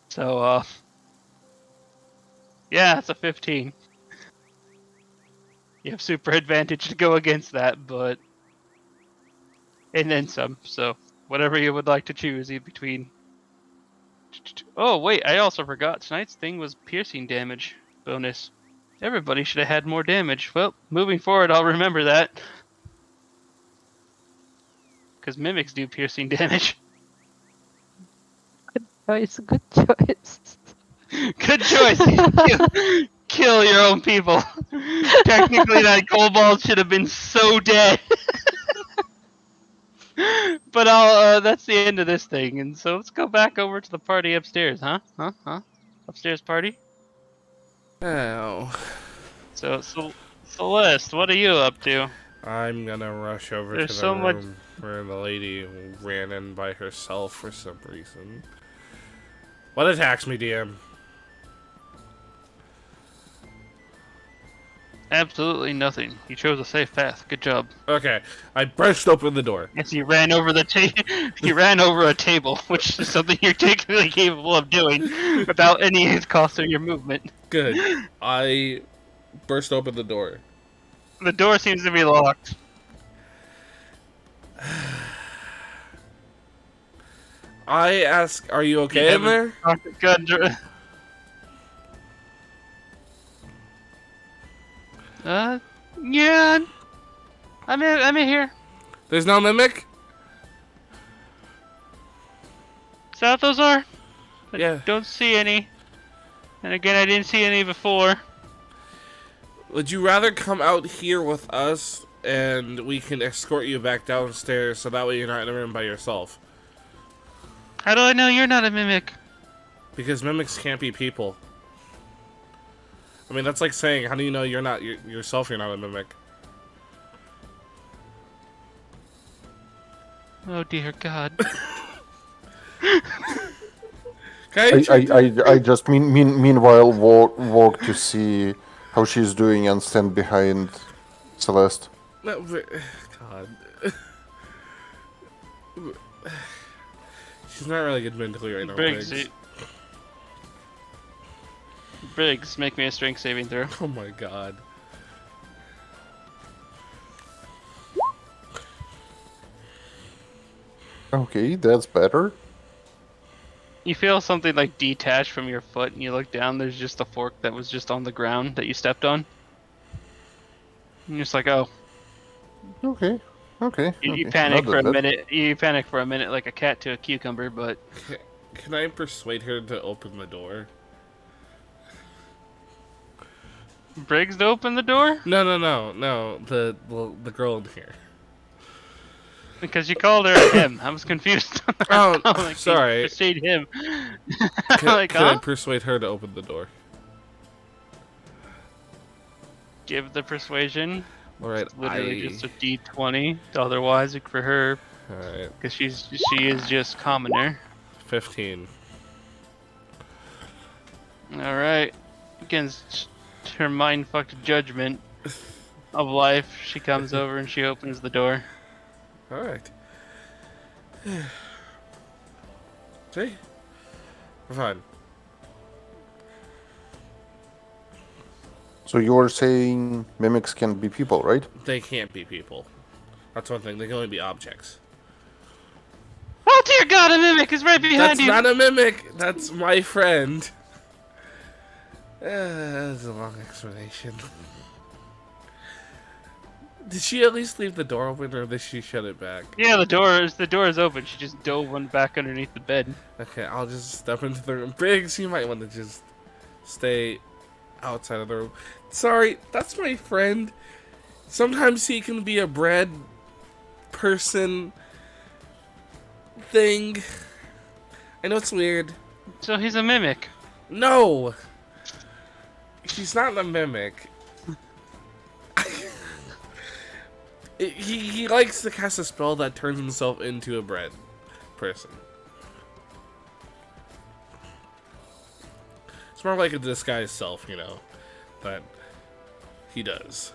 So yeah, it's a 15. You have super advantage to go against that, but and then some. So whatever you would like to choose in between. Oh wait, I also forgot tonight's thing was piercing damage bonus. Everybody should have had more damage. Well, moving forward, I'll remember that. Because mimics do piercing damage. Choice, good choice. Good choice. Kill your own people. Technically, that kobold should have been so dead. But that's the end of this thing, and so let's go back over to the party upstairs, huh? Upstairs party. Oh. So Celeste, what are you up to? I'm gonna rush over There's to the so much- room where the lady ran in by herself for some reason. What attacks me, DM? Absolutely nothing. You chose a safe path. Good job. Okay, I burst open the door. Yes, you ran over you ran over a table, which is something you're technically capable of doing without any cost of your movement. Good. I burst open the door. The door seems to be locked. I ask, are you okay in there? Good. Yeah. I'm in here. There's no mimic? Is that what those are? I Yeah. don't see any. And again, I didn't see any before. Would you rather come out here with us and we can escort you back downstairs so that way you're not in a room by yourself? How do I know you're not a mimic? Because mimics can't be people. I mean, that's like saying, how do you know you're not yourself? You're not a mimic. Oh dear God. I just meanwhile walk to see how she's doing and stand behind Celeste. No, God. She's not really good mentally right now. Briggs, make me a strength saving throw. Oh my God. Okay, that's better. You feel something like detached from your foot, and you look down. There's just a fork that was just on the ground that you stepped on. And you're just like, oh. Okay. You okay. panic Not for a that bad. minute. You panic for a minute like a cat to a cucumber, but Can I persuade her to open the door? Briggs to open the door No. The girl in here. because you called her a him. I was confused. Oh, Like, sorry. you persuade him. Can, Like, can I huh? persuade her to open the door? Give the persuasion. Alright, Literally just a D20. Otherwise, for her, Alright, because she is just commoner. 15. All right, against her mind-fucked judgment of life, she comes over and she opens the door. Alright. See? We're fine. So you're saying mimics can be people, right? They can't be people. That's one thing. They can only be objects. Oh dear God, a mimic is right behind That's you. not a mimic. That's my friend. That's a long explanation. Did she at least leave the door open, or did she shut it back? Yeah, the door is open. She just dove one back underneath the bed. Okay, I'll just step into the room. Briggs, you might want to just stay outside of the room. Sorry, that's my friend. Sometimes he can be a bread person thing. I know it's weird. So he's a mimic. No! She's not a mimic. He likes to cast a spell that turns himself into a bread person. It's more like a disguised self, you know, that he does.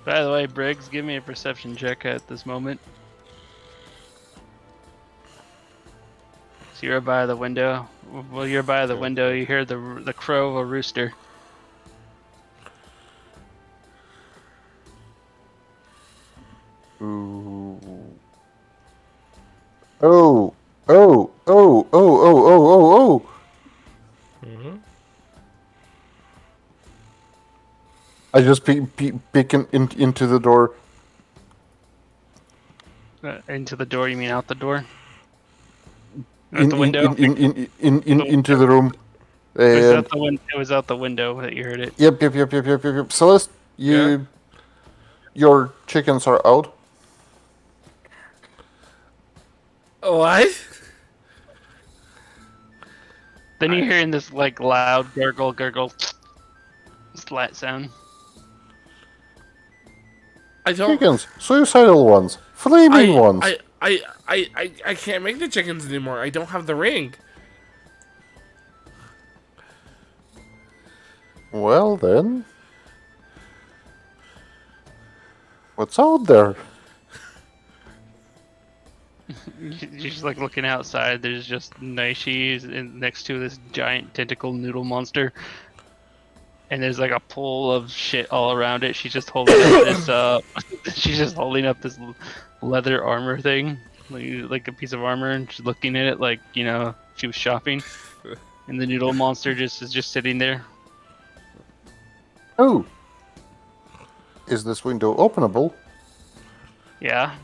By the way, Briggs, give me a perception check at this moment. So you're by the window. Well, you're by the window. You hear the crow of a rooster. Ooh. Oh, oh, oh, oh, oh, oh, oh, oh. Mm-hmm. I just peek into the door. Into the door, you mean out the door? Out the window? Into the room. It was out the window that you heard it. Yep. Celeste, your chickens are out. What? Then you're hearing this like loud gurgle slat sound. I don't. Chickens, suicidal ones, flaming ones. I can't make the chickens anymore. I don't have the ring. Well then, what's out there? You're just like looking outside. There's just Naishi next to this giant tentacle noodle monster, and there's like a pool of shit all around it. She's just holding up this. She's just holding up this leather armor thing, like a piece of armor, and she's looking at it like she was shopping. And the noodle monster is just sitting there. Oh, is this window openable? Yeah.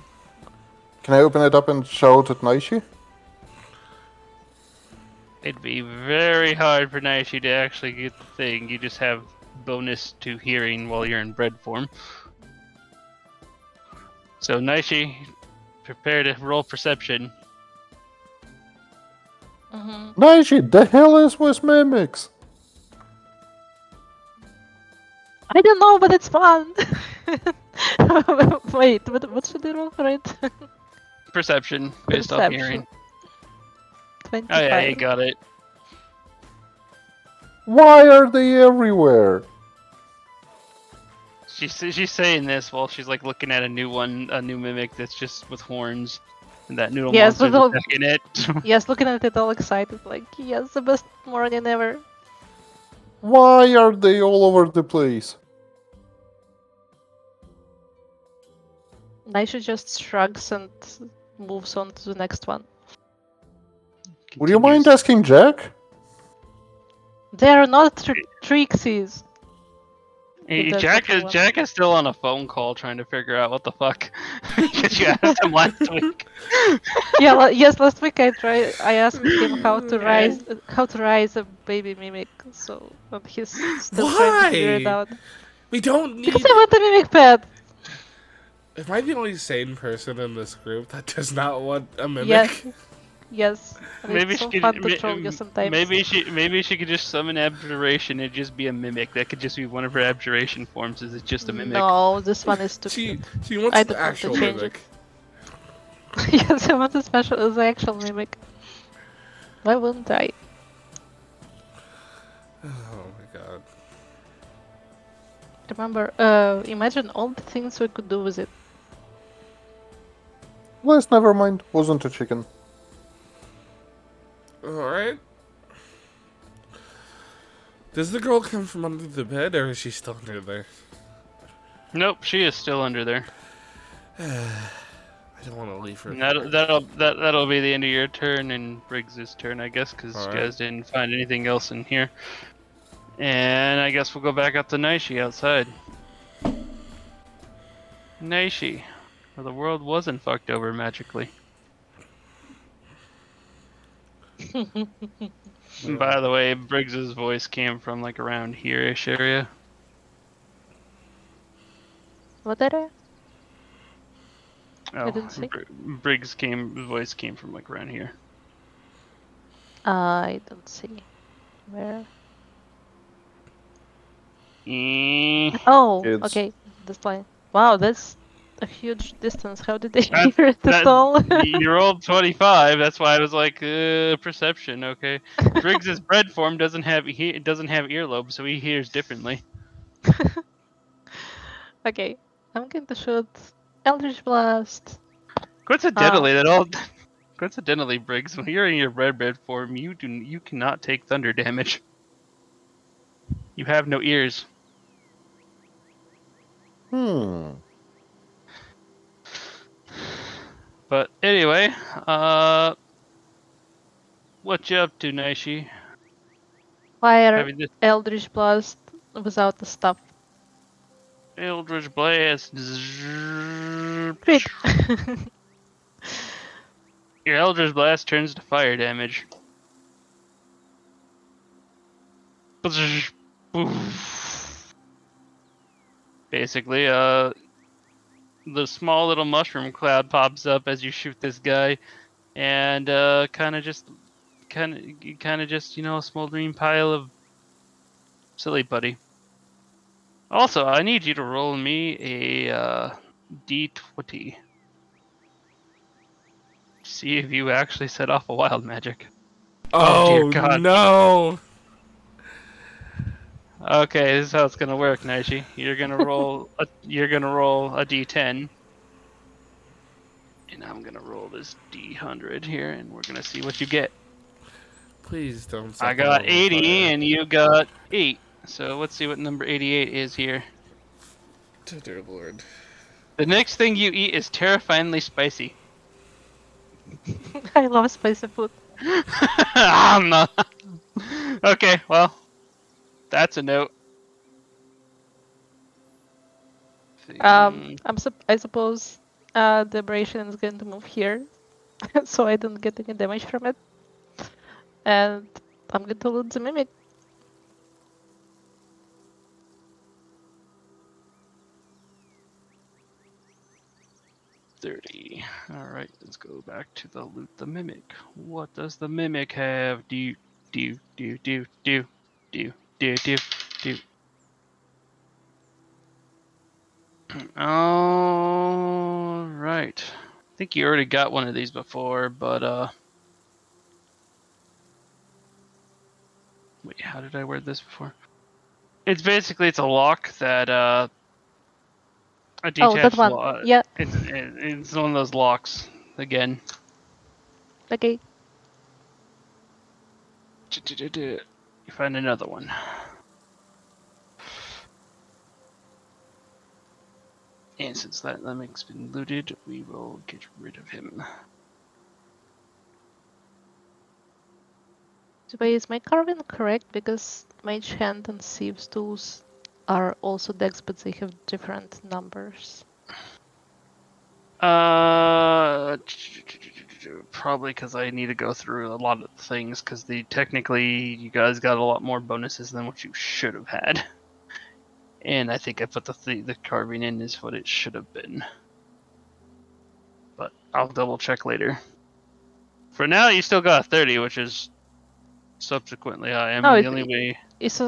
Can I open it up and shout at Naishi? It'd be very hard for Naishi to actually get the thing. You just have bonus to hearing while you're in bread form. So Naishi, prepare to roll perception. Naishi, the hell is with mimics? I don't know, but it's fun. Wait, what should I roll for it? Perception based off Perception. hearing. 25. Oh yeah, you got it. Why are they everywhere? She's saying this while she's like looking at a new mimic that's just with horns, and that noodle Yes, monster's with all- attacking it. Yes, looking at it all excited, like, yes, the best morning ever. Why are they all over the place? Naisha just shrugs and moves on to the next one. Would you mind asking Jack? They are not Trixies. Hey, That's Jack what I is want. Jack is still on a phone call trying to figure out what the fuck because you asked him last week. Yeah, yes, last week I asked him how to raise a baby mimic, so and he's still trying to figure it Why? out. We don't need. Because I want a mimic pet. Am I the only sane person in this group that does not want a mimic? Yes. And Maybe it's she so could. fun to troll you sometimes. Maybe she could just summon abjuration and just be a mimic. That could just be one of her abjuration forms. Is it just a mimic? No, this one is She stupid. wants I the don't want to actual change mimic. Yes, I want the actual mimic. Why wouldn't I? Oh my god. remember. Imagine all the things we could do with it. Let's never mind. Wasn't a chicken. Alright. Does the girl come from under the bed, or is she still under there? Nope, she is still under there. I don't want to leave her. And that'll be the end of your turn and Briggs's turn, I guess, because you Alright. guys didn't find anything else in here. And I guess we'll go back up to Naishi outside. Naishi, where the world wasn't fucked over magically. By the way, Briggs's voice came from like around here-ish area. What area? Oh, didn't see. Briggs' voice came from like around here. I don't see. Where? Oh, It's- okay. This line. Wow, that's a huge distance. How did they That- hear it that- at all? You rolled 25. That's why I was like, perception. Okay. Briggs's bread form doesn't have earlobes, so he hears differently. Okay, I'm going to shoot Eldritch Blast. Coincidentally, Briggs, when you're in your bread form, you cannot take thunder damage. You have no ears. But anyway, what you up to, Naishi? Fire Having this Eldritch Blast without the stuff. Eldritch Blast. Crit. Your Eldritch Blast turns to fire damage. Basically, the small little mushroom cloud pops up as you shoot this guy, and kind of just, a smoldering pile of silly putty. Also, I need you to roll me a d20. See if you actually set off a wild magic. Oh, dear God. No! Okay, this is how it's gonna work, Naishi. You're gonna roll a d10, and I'm gonna roll this d100 here, and we're gonna see what you get. Please don't. I set the got world on 80, fire. and you got 8. So let's see what number 88 is here. Oh, dear Lord. The next thing you eat is terrifyingly spicy. I love spicy food. I'm not. Okay, well, that's a note. I suppose the aberration is going to move here, so I don't get any damage from it. And I'm going to loot the mimic. $30. Alright, let's go back to the loot the mimic. What does the mimic have? Do. Alright. I think you already got one of these before, but wait, how did I word this before? It's a lock that a detached Oh, that one. lock. Yeah. It's one of those locks again. Okay. You find another one. And since that mimic's been looted, we will get rid of him. So wait, is my carving correct? Because Mage Hand and Thieves Tools are also decks, but they have different numbers. Probably because I need to go through a lot of things, because technically you guys got a lot more bonuses than what you should have had. And I think I put the carving in is what it should have been. But I'll double check later. For now, you still got 30, which is subsequently high. I mean, the only way... It's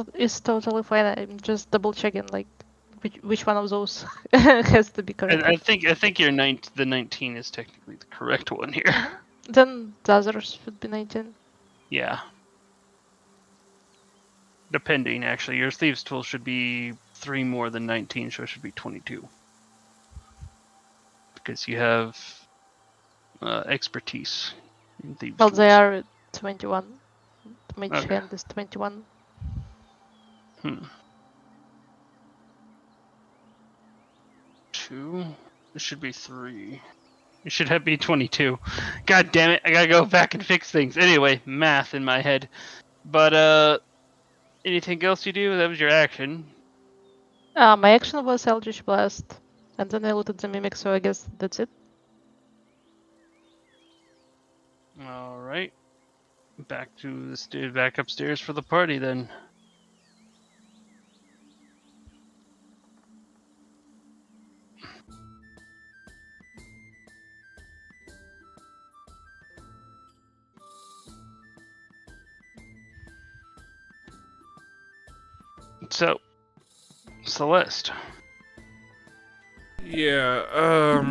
totally fine. I'm just double checking like which one of those has to be correct. I think the 19 is technically the correct one here. Then the others should be 19. Yeah. Depending, actually. Your Thieves Tool should be 3 more than 19, so it should be 22. Because you have expertise in thieves' Well, they tools. are 21. Mage Okay. hand is 21. Hmm. 2. It should be 3. It should have be 22. God damn it! I gotta go back and fix things. Anyway, math in my head. But anything else you do? That was your action. My action was Eldritch Blast, and then I looted the Mimic, so I guess that's it. All right. Back to the back upstairs for the party then. So, Celeste. Yeah,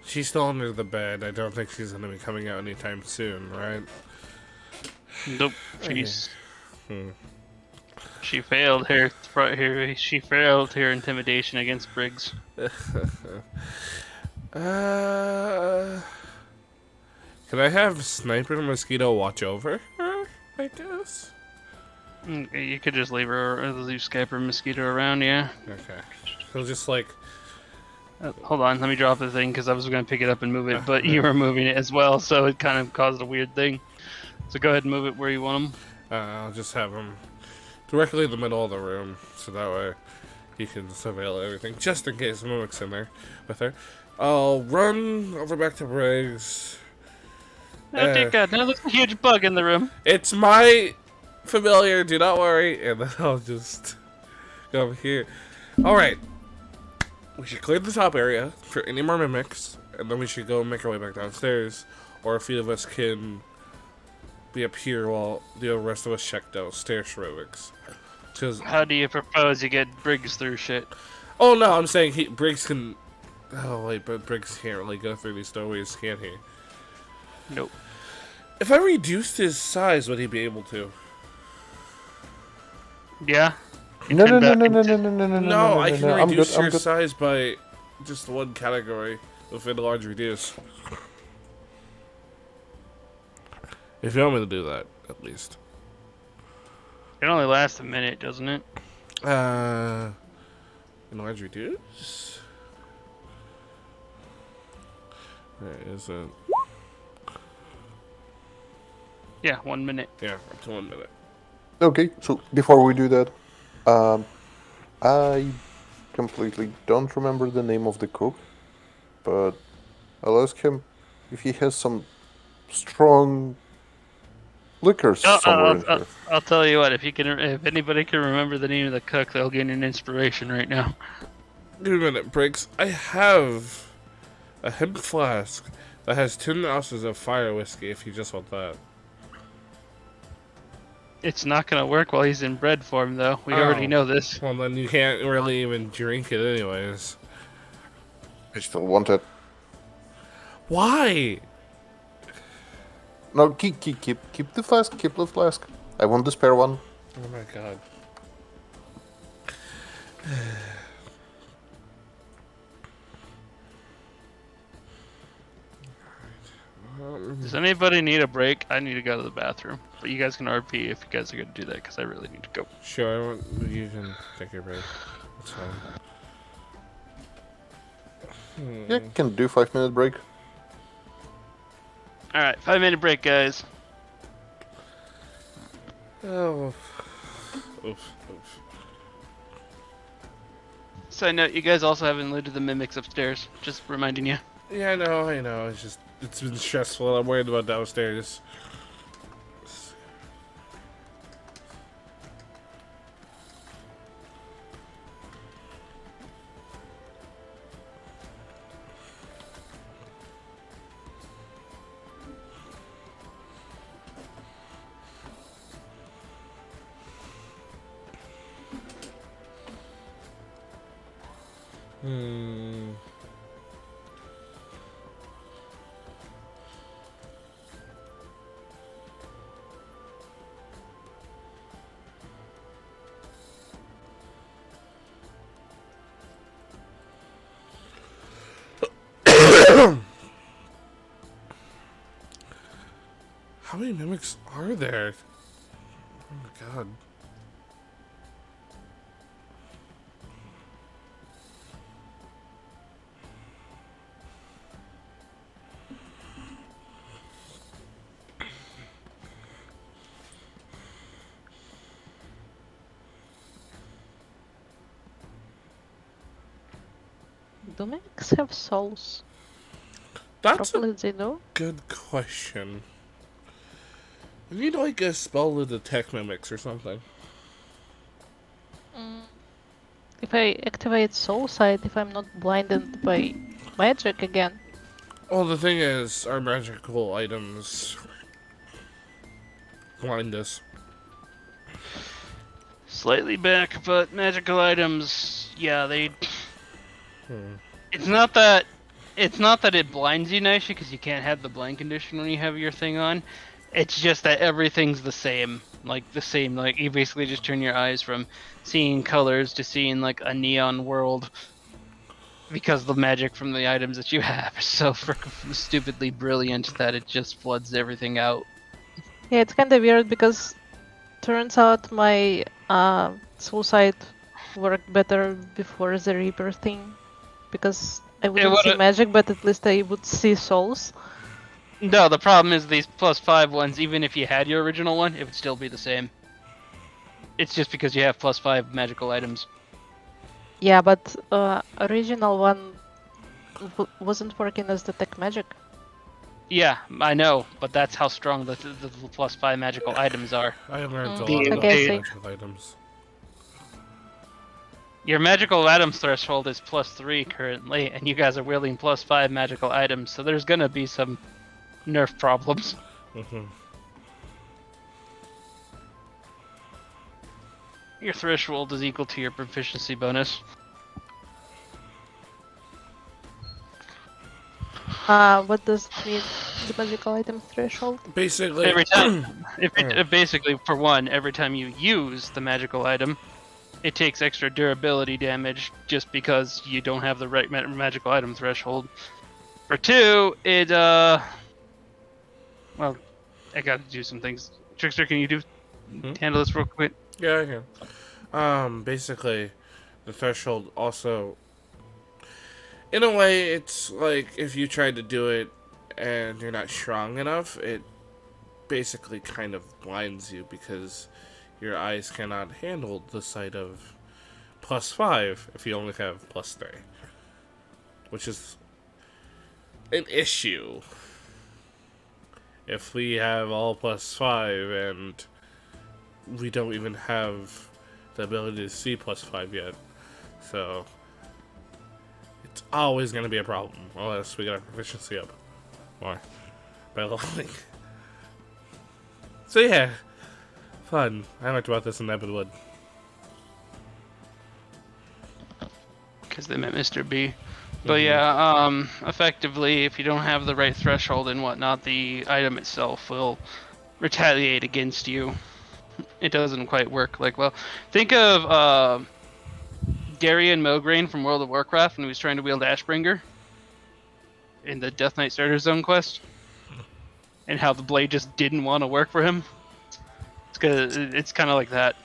she's still under the bed. I don't think she's gonna be coming out anytime soon, right? Nope. She's Hmm. she failed she failed her intimidation against Briggs. Can I have Sniper and Mosquito watch over her, I guess? You could just leave Skyper and Mosquito around, yeah. Okay. So just like... Hold on, let me drop the thing because I was going to pick it up and move it, but you were moving it as well, so it kind of caused a weird thing. So go ahead and move it where you want them. I'll just have him directly in the middle of the room, so that way he can surveil everything, just in case Mimic's in there with her. I'll run over back to Briggs. Oh dear God, now there's a huge bug in the room. It's my familiar, do not worry, and then I'll just go over here. Alright. We should clear the top area for any more mimics, and then we should go make our way back downstairs, or a few of us can be up here while the rest of us check downstairs for mimics. How do you propose you get Briggs through shit? Oh no, I'm saying Briggs can... Oh wait, but Briggs can't really go through these doorways, can he? Nope. If I reduced his size, would he be able to? Yeah. No, no, no, no, no, no, no, no, no, No, I can I'm reduce good, your I'm good. size by just one category within large reduce. If you want me to do that, at least. It only lasts a minute, doesn't it? Enlarge reduce? Where is it? Yeah, 1 minute. Yeah, up to 1 minute. Okay, so before we do that, I completely don't remember the name of the cook, but I'll ask him if he has some strong liquors somewhere in here. I'll tell you what. If anybody can remember the name of the cook, they'll gain an inspiration right now. Give me a minute, Briggs. I have a hemp flask that has 10 ounces of fire whiskey if you just want that. It's not gonna work while he's in bread form, though. We already know this. Well, then you can't really even drink it anyways. I still want it. Why? No, keep the flask, keep the flask. I want the spare one. Oh my god. Does anybody need a break? I need to go to the bathroom. But you guys can RP if you guys are gonna do that, because I really need to go. Sure, you can take your break. That's fine. Yeah, can do 5-minute break. Alright, 5-minute break, guys. Oh. Oof. Side note, you guys also haven't looted the mimics upstairs. Just reminding you. Yeah, I know. It's been stressful. I'm worried about downstairs. there? Oh my god. Do mimics have souls? That's a Probably they do. good question. I need like a spell to detect mimics or something. If I activate soul sight, if I'm not blinded by magic again. Well, the thing is, our magical items blind us. Slightly back, but magical items, yeah, they. It's not that it blinds you nicely because you can't have the blind condition when you have your thing on. It's just that everything's the same. Like you basically just turn your eyes from seeing colors to seeing like a neon world because the magic from the items that you have is so stupidly brilliant that it just floods everything out. Yeah, it's kind of weird because turns out my soul sight worked better before the Reaper thing. Because I wouldn't see would've- magic, but at least I would see souls. No, the problem is these +5 ones, even if you had your original one, it would still be the same. It's just because you have +5 magical items. Yeah, but original one wasn't working as detect magic. Yeah, I know, but that's how strong the +5 magical items are. I learned a Mm, lot about okay, I see. magical items. Your magical items threshold is +3 currently, and you guys are wielding +5 magical items, so there's gonna be some nerf problems. Your threshold is equal to your proficiency bonus. What does it mean? The magical item threshold? Basically, Every time, basically, for one, every time you use the magical item, it takes extra durability damage just because you don't have the right magical item threshold. For two, well, I gotta do some things. Trickster, can you handle this real quick? yeah, I can. Basically, the threshold also, in a way, it's like if you tried to do it and you're not strong enough, it basically kind of blinds you because your eyes cannot handle the sight of +5 if you only have +3, which is an issue. If we have all +5 and we don't even have the ability to see +5 yet, so it's always going to be a problem unless we get our proficiency up more by leveling. So yeah, fun. I learned about this in Ebonwood. Because they met Mr. B. But yeah, effectively, if you don't have the right threshold and whatnot, the item itself will retaliate against you. It doesn't quite work like well. Think of Darian Mograine from World of Warcraft when he was trying to wield Ashbringer in the Death Knight Starter Zone quest, and how the blade just didn't want to work for him. It's kind of like that.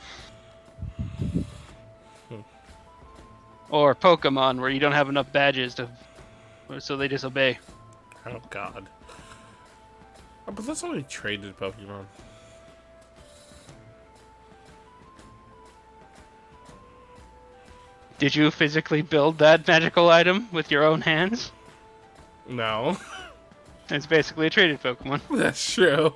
Or Pokemon, where you don't have enough badges so they disobey. Oh god. Oh, but that's only traded Pokemon. Did you physically build that magical item with your own hands? No. It's basically a traded Pokemon. That's true.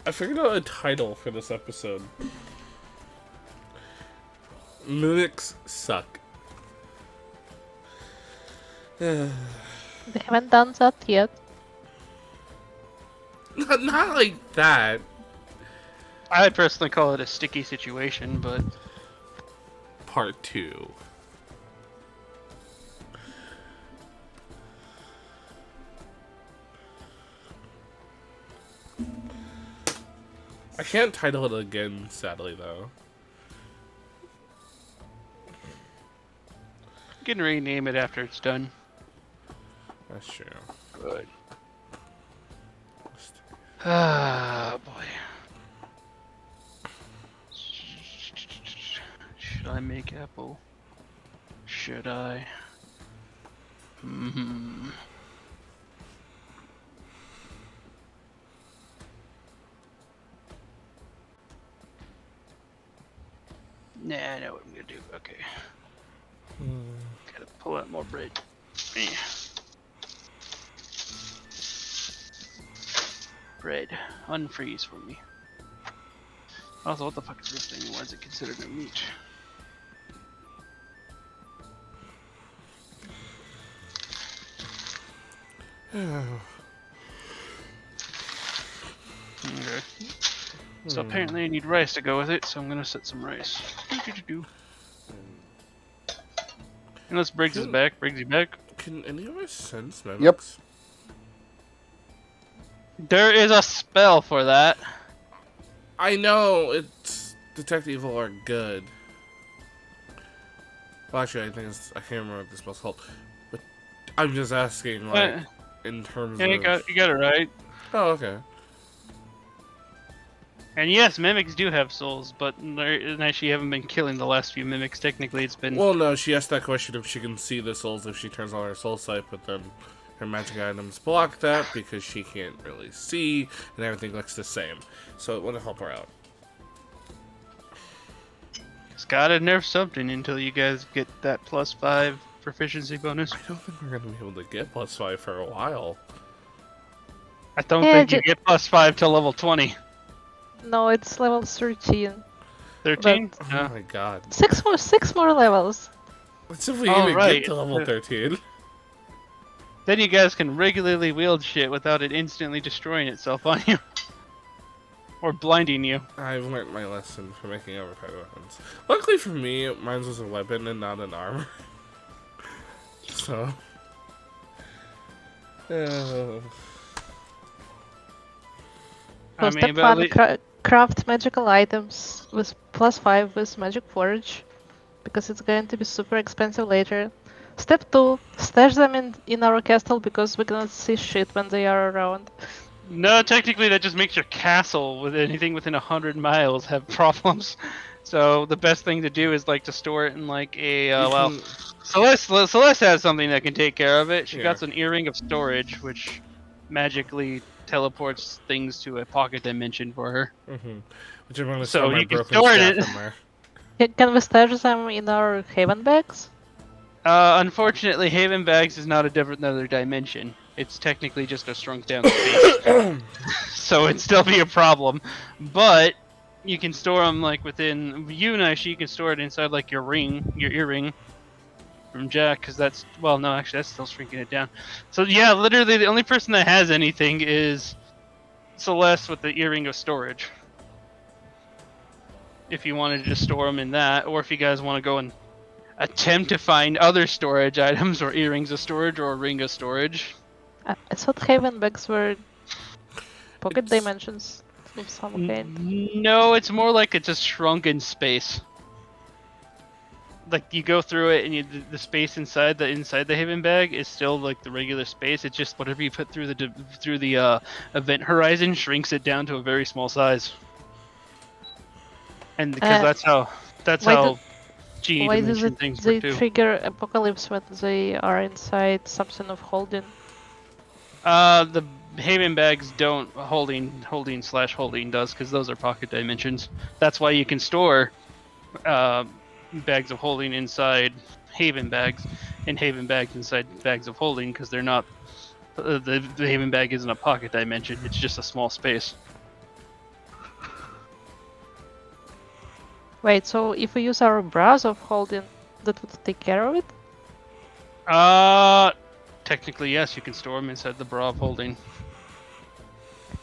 I figured out a title for this episode. Mimics suck. They haven't done that yet. Not like that. I'd personally call it a sticky situation, but Part 2. I can't title it again, sadly, though. can rename it after it's done. That's true. Good. Ah, boy. Should I make apple? Should I? Hmm. Nah, I know what I'm gonna do. Okay. Gotta pull out more bread. Eh. Bread. Unfreeze for me. Also, what the fuck is this thing? Why is it considered a meat? Okay. So apparently I need rice to go with it, so I'm gonna set some rice. Do-do-do-do. Unless Briggs is back. Briggs, you back? Can any of us sense mimics? Yep. There is a spell for that. I know it's detect evil are good. Well, actually, I think I can't remember what this spell's called. But I'm just asking, like, in terms Yeah, of. you got it right. Oh, okay. And yes, mimics do have souls, but they actually haven't been killing the last few mimics. Technically, it's been. Well, no, she asked that question if she can see the souls if she turns on her soul sight, but then her magic items block that because she can't really see, and everything looks the same. So it wouldn't help her out. It's gotta nerf something until you guys get that +5 proficiency bonus. I don't think we're gonna be able to get +5 for a while. I don't Yeah, think you get +5 till level 20. No, it's level 13. 13? Oh my god. Six more levels. Let's if we Oh, even right. get to level 13. Then you guys can regularly wield shit without it instantly destroying itself on you. Or blinding you. I've learned my lesson for making overpowered weapons. Luckily for me, mine was a weapon and not an armor. So. So step 1, craft magical items with +5 with Magic Forge, because it's going to be super expensive later. Step 2, stash them in our castle because we cannot see shit when they are around. No, technically that just makes your castle with anything within 100 miles have problems. So the best thing to do is like to store it in like a well, Celeste has something that can take care of it. She got an earring of storage, which magically teleports things to a pocket dimension for her. Which I'm gonna So my you can broken store staff it. in there. Can we stash them in our Haven bags? Unfortunately, Haven Bags is not another dimension. It's technically just a shrunk down space. So it'd still be a problem. But you can store them like within Yuna, you can store it inside like your earring from Jack, because that's, well, no, actually that's still shrinking it down. So yeah, literally the only person that has anything is Celeste with the earring of storage. If you wanted to just store them in that, or if you guys want to go and attempt to find other storage items or earrings of storage or a ring of storage. I thought Haven bags were pocket dimensions of some kind. No, it's more like it's a shrunken space. Like you go through it and the space inside the Haven bag is still like the regular space. It's just whatever you put through the event horizon shrinks it down to a very small size. And because that's how G why dimension does things they work too. trigger apocalypse when they are inside something of holding? The Haven bags don't. Holding does, because those are pocket dimensions. That's why you can store bags of holding inside Haven bags, and Haven bags inside bags of holding, because they're not. The Haven bag isn't a pocket dimension. It's just a small space. Wait, so if we use our bras of holding, that would take care of it? Technically yes, you can store them inside the bra of holding.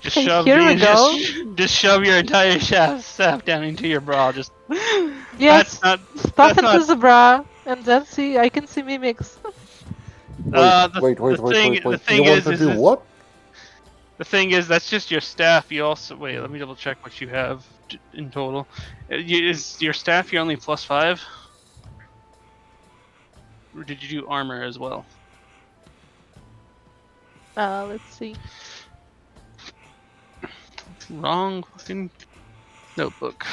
Just Okay, shove here we go. Just shove your entire staff down into your bra. Just Yes, That's stuff not- into the bra, and then I can see mimics. Wait. The thing You want is, to do what? The thing is, that's just your staff. You also wait. Let me double check what you have in total. Is your staff your only +5? or did you do armor as well? Let's see. Wrong fucking notebook.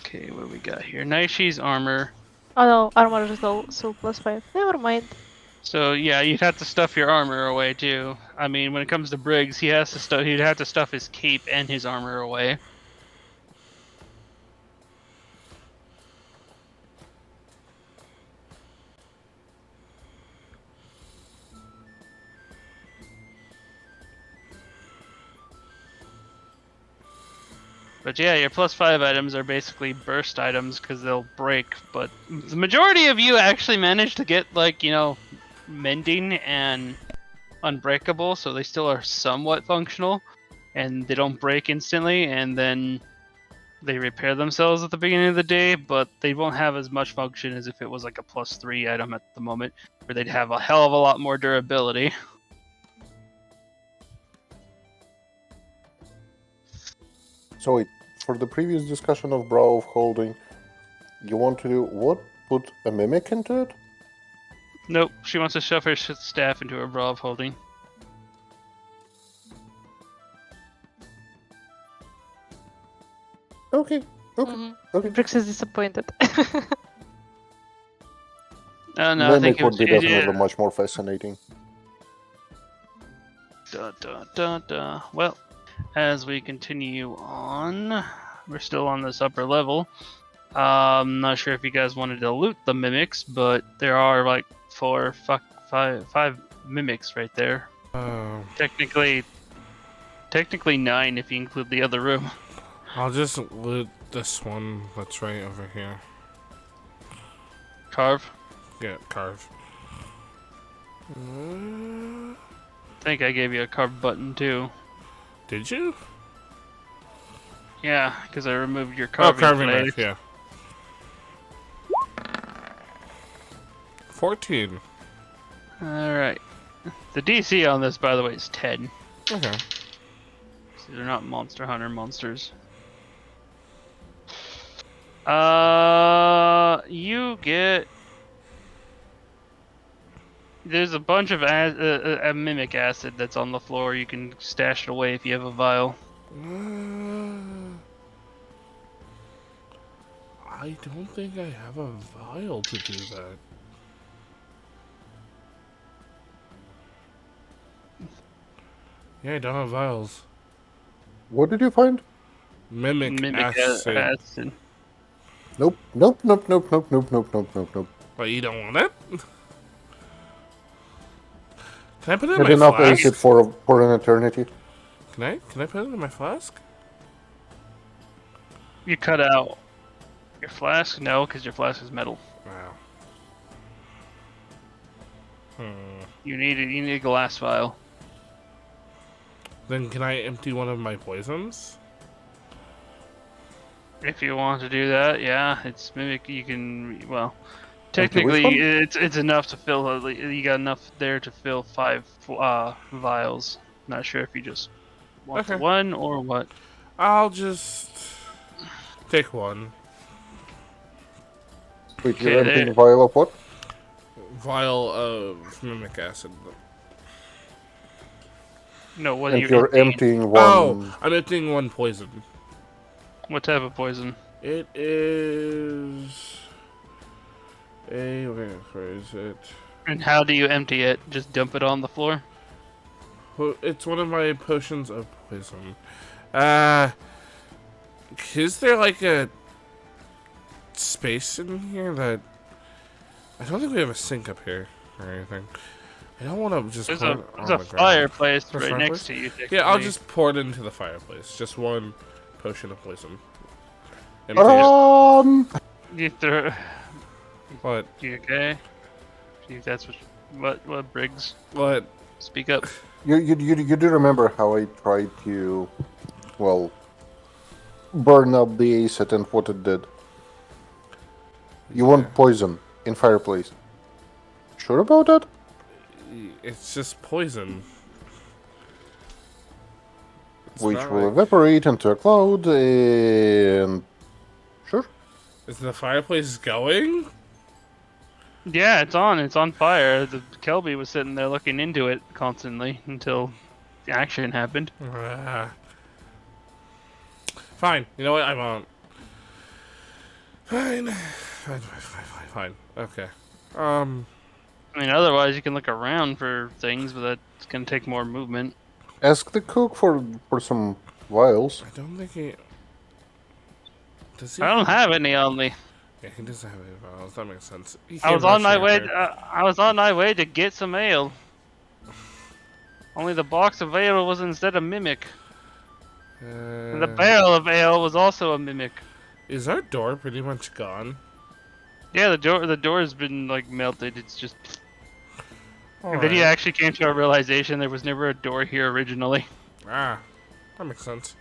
Okay, what do we got here? Naishi's armor. Oh no, armor is also +5. Never mind. So yeah, you'd have to stuff your armor away too. I mean, when it comes to Briggs, he'd have to stuff his cape and his armor away. But yeah, your +5 items are basically burst items because they'll break. But the majority of you actually manage to get, like, you know, mending and unbreakable, so they still are somewhat functional, and they don't break instantly, and then they repair themselves at the beginning of the day, but they won't have as much function as if it was like a +3 item at the moment, where they'd have a hell of a lot more durability. So wait, for the previous discussion of Brow of Holding, you want to do what? Put a mimic into it? Nope, she wants to shove her staff into her bra of holding. Okay, okay, Mhm. okay. Brix is disappointed. No, I think Mimic would be it, definitely much more fascinating. Well, as we continue on, we're still on this upper level. I'm not sure if you guys wanted to loot the mimics, but there are like five mimics right there. Technically 9 if you include the other room. I'll just loot this one that's right over here. Carve. Yeah, carve. I think I gave you a carve button too. Did you? Yeah, because I removed your Oh, carving carving blade. knife, yeah. 14. Alright. The DC on this, by the way, is 10. Okay. So they're not Monster Hunter monsters. You get... There's a bunch of mimic acid that's on the floor. You can stash it away if you have a vial. I don't think I have a vial to do that. Yeah, I don't have vials. What did you find? Mimic acid. acid. Nope, nope, nope, nope, nope, nope, nope, nope, nope, nope. But you don't want it? Can I put it in Had my enough flask? acid for an eternity. Can I put it in my flask? You cut out your flask? No, because your flask is metal. Wow. You need a glass vial. Then can I empty one of my poisons? If you want to do that, yeah, it's mimic. You can, well, Empty which technically one? it's enough to fill. You got enough there to fill 5 vials. Not sure if you just want the Okay. one or what. I'll just take one. Wait, you're Okay, emptying there- vial of what? Vial of mimic acid. No, what And you're you're emptying one. Oh, I'm emptying one poison. What type of poison? It is where is it? And how do you empty it? Just dump it on the floor? It's one of my potions of poison. Is there like a space in here that I don't think we have a sink up here or anything. I don't want to just There's pour a, it on there's a the ground. fireplace There's a right fireplace? next to you. Yeah, I'll technically. just pour it into the fireplace. Just one potion of poison. Empty it. You throw. What? You okay? See, that's what Briggs. What? Speak up. You do remember how I tried to, well, burn up the acid and what it did? You want poison in fireplace. Sure about that? It's just poison. It's Which not will like- evaporate into a cloud and... Sure. Is the fireplace going? Yeah, it's on. It's on fire. The Kelby was sitting there looking into it constantly until the action happened. Ah. Fine. You know what? I won't. Fine. Okay. I mean, otherwise you can look around for things, but that's gonna take more movement. Ask the cook for some vials. I don't think he. Does he? I don't have any on me. Yeah, he doesn't have any vials. That makes sense. He I came was on my rushing way. up here. I was on my way to get some ale. Only the box of ale was instead a mimic, and the barrel of ale was also a mimic. Is our door pretty much gone? Yeah, the door's been like melted. It's just. And then he Alright. actually came to a realization there was never a door here originally. Ah, that makes sense.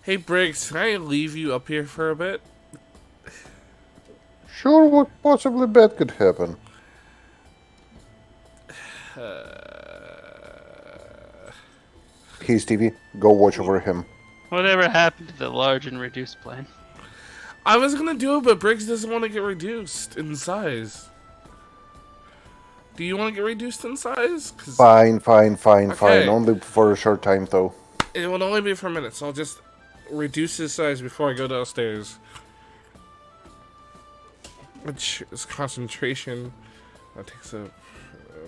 Hey Briggs, can I leave you up here for a bit? Sure, what possibly bad could happen? Hey, Stevie, go watch over him. Whatever happened to the large and reduced plan? I was gonna do it, but Briggs doesn't want to get reduced in size. Do you want to get reduced in size? 'Cause Fine, fine. Okay. Only for a short time, though. it will only be for a minute, so I'll just reduce his size before I go downstairs. Which is concentration. That takes a...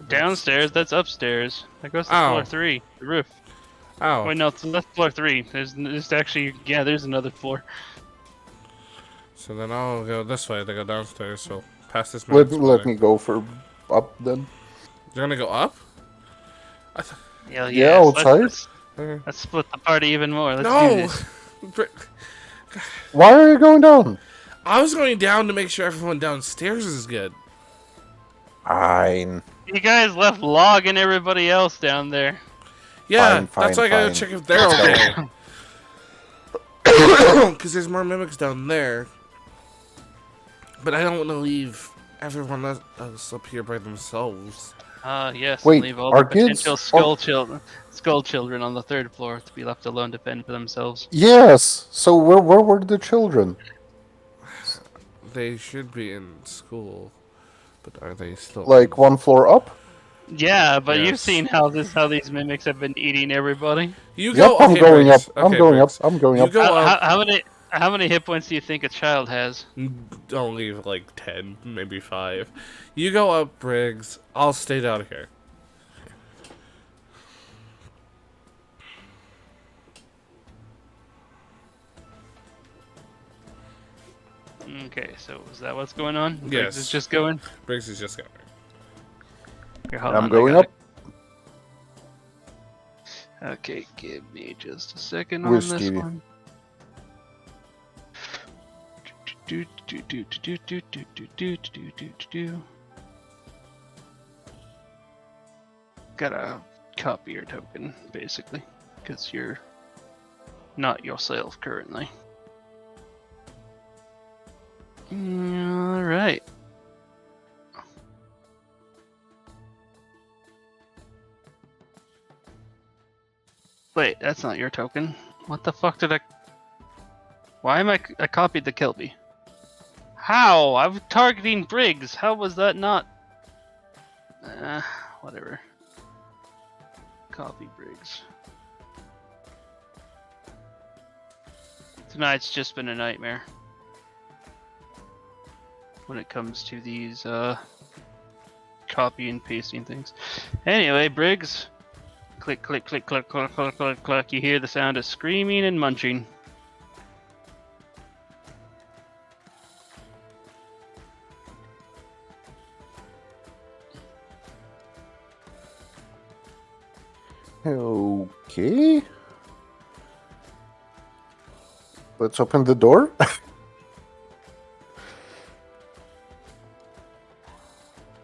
Downstairs, that's upstairs. That goes to Ow. floor 3, the roof. Ow. Wait, no, that's floor 3. There's actually, yeah, there's another floor. So then I'll go this way to go downstairs, so past this Let man's me go for up then. You're gonna go up? Yeah, Yeah, outside. Let's split the party even more. Let's do No! this. Why are you going down? I was going down to make sure everyone downstairs is good. Fine. You guys left Log and everybody else down there. Yeah, Fine, that's why I gotta fine. check if they're okay. Because there's more mimics down there. But I don't want to leave everyone else up here by themselves. Yes, Wait, and leave all our the kids potential skull children on the 3rd floor to be left alone to fend for themselves. Yes. So where were the children? They should be in school. But are they still... Like one floor up? Yeah, but you've Yes. seen how these mimics have been eating everybody. You Yep, go... I'm okay, going Briggs. up. I'm Okay, going Briggs. up. I'm going You up. go up. How many hit points do you think a child has? Only like 10, maybe 5. You go up, Briggs. I'll stay down here. Okay, so is that what's going on? Yes. Briggs is just going. Briggs is just going. Here, hold I'm on, I going gotta- up. Okay, give me just a second With on this Stevie. one. Gotta copy your token, basically, because you're not yourself currently. Alright. Wait, that's not your token. What the fuck did I... Why am I copied the Kelby? How? I'm targeting Briggs. How was that not... whatever. Copy Briggs. Tonight's just been a nightmare. When it comes to these, copy and pasting things. Anyway, Briggs. Click, click, click, click, click, click, click, click. You hear the sound of screaming and munching. Okay. Let's open the door.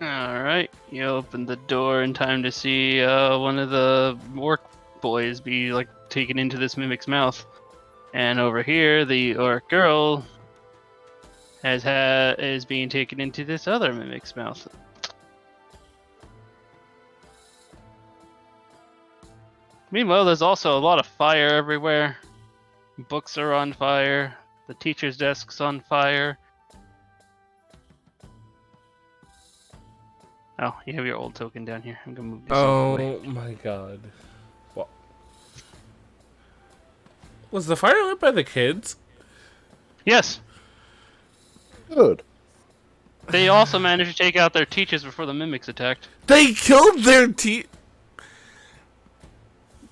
Alright, you open the door in time to see one of the orc boys be like taken into this mimic's mouth. And over here, the orc girl is being taken into this other mimic's mouth. Meanwhile, there's also a lot of fire everywhere. Books are on fire. The teacher's desk's on fire. Oh, you have your old token down here. I'm gonna move this out of the way. Oh my god. What? Was the fire lit by the kids? Yes, Good. they also managed to take out their teachers before the mimics attacked. They killed their They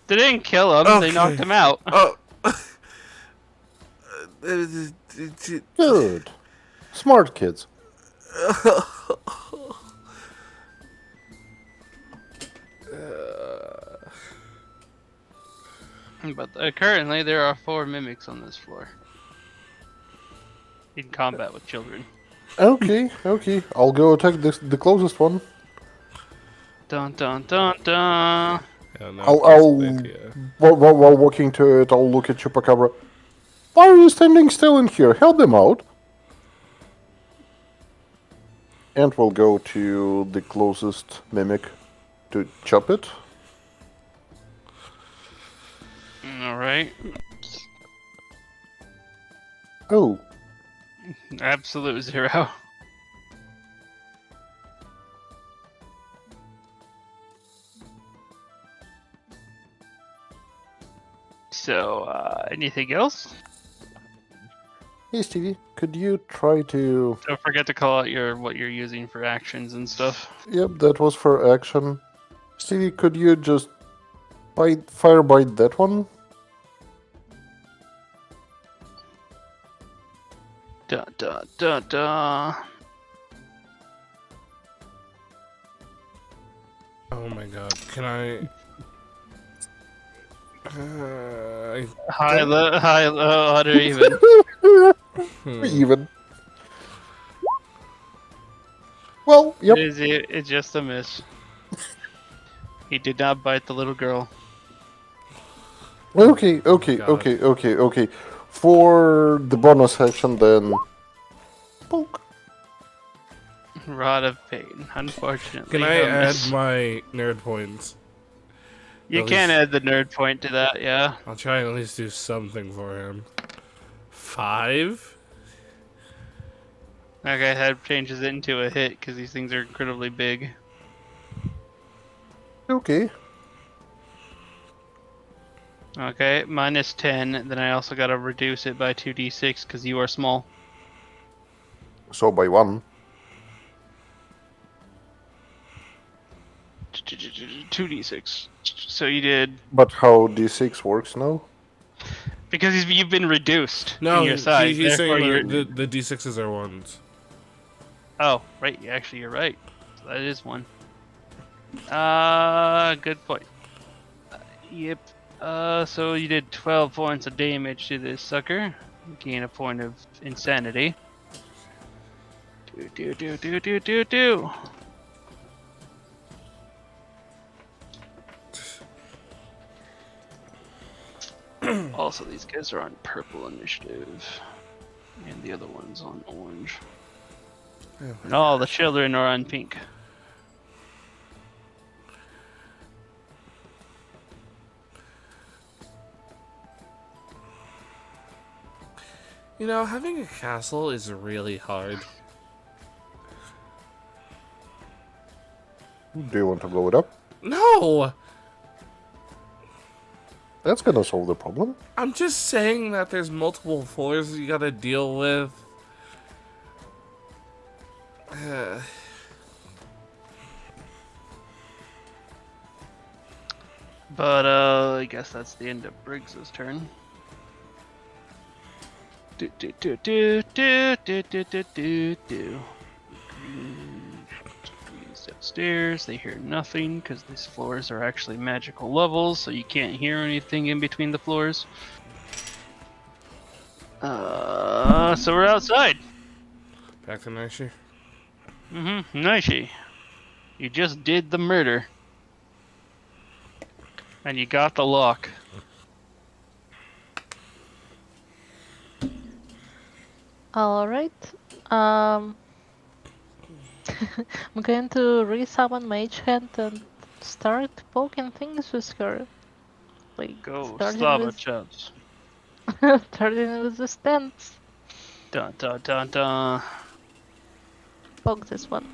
didn't kill them. They Okay. knocked them out. Oh. Good. Smart kids. But currently, there are 4 mimics on this floor. In combat with children. Okay, okay. I'll go attack the closest one. Dun dun dun dun. Yeah, no, I'll that's the idea. while walking to it, I'll look at Chupacabra. Why are you standing still in here? Help them out. And we'll go to the closest mimic to chop it. Alright. Oh, Absolute 0. So, anything else? hey Stevie, could you try to... Don't forget to call out what you're using for actions and stuff. Yep, that was for action. Stevie, could you just fire bite that one? Dun dun dun dun. Oh my god. Can I? High, low, odd, or even. Even. Well, yep. It's just a miss. He did not bite the little girl. Okay, okay, God. okay, okay, okay. For the bonus action, then. Poke. Rod of Pain, unfortunately. Can I a add miss. my nerd points? You at can least- add the nerd point to that, yeah. I'll try and at least do something for him. 5? Okay, that changes it into a hit because these things are incredibly big. Okay. Okay, minus 10. Then I also gotta reduce it by 2d6 because you are small. So by 1. 2d6. So you did But how d6 works now? because you've been reduced No, in your size. he's therefore saying you're- the d6s are 1s. Oh, right. Actually, you're right. So that is 1. Good point. Yep. So you did 12 points of damage to this sucker. Gain a point of insanity. Do. Also, these guys are on purple initiative, and the other one's on orange. And all the children are on pink. You know, having a castle is really hard. Do you want to blow it up? No! That's gonna solve the problem. I'm just saying that there's multiple floors you gotta deal with. But I guess that's the end of Briggs's turn. Do. Greens upstairs. They hear nothing because these floors are actually magical levels, so you can't hear anything in between the floors. So we're outside. Back to Naishi. Nishi. You just did the murder. And you got the lock. Alright. I'm going to resummon Mage Hand and start poking things with her. Like, Go, starting Slava with, Chubbs. starting with the stance. Dun dun dun dun. Poke this one.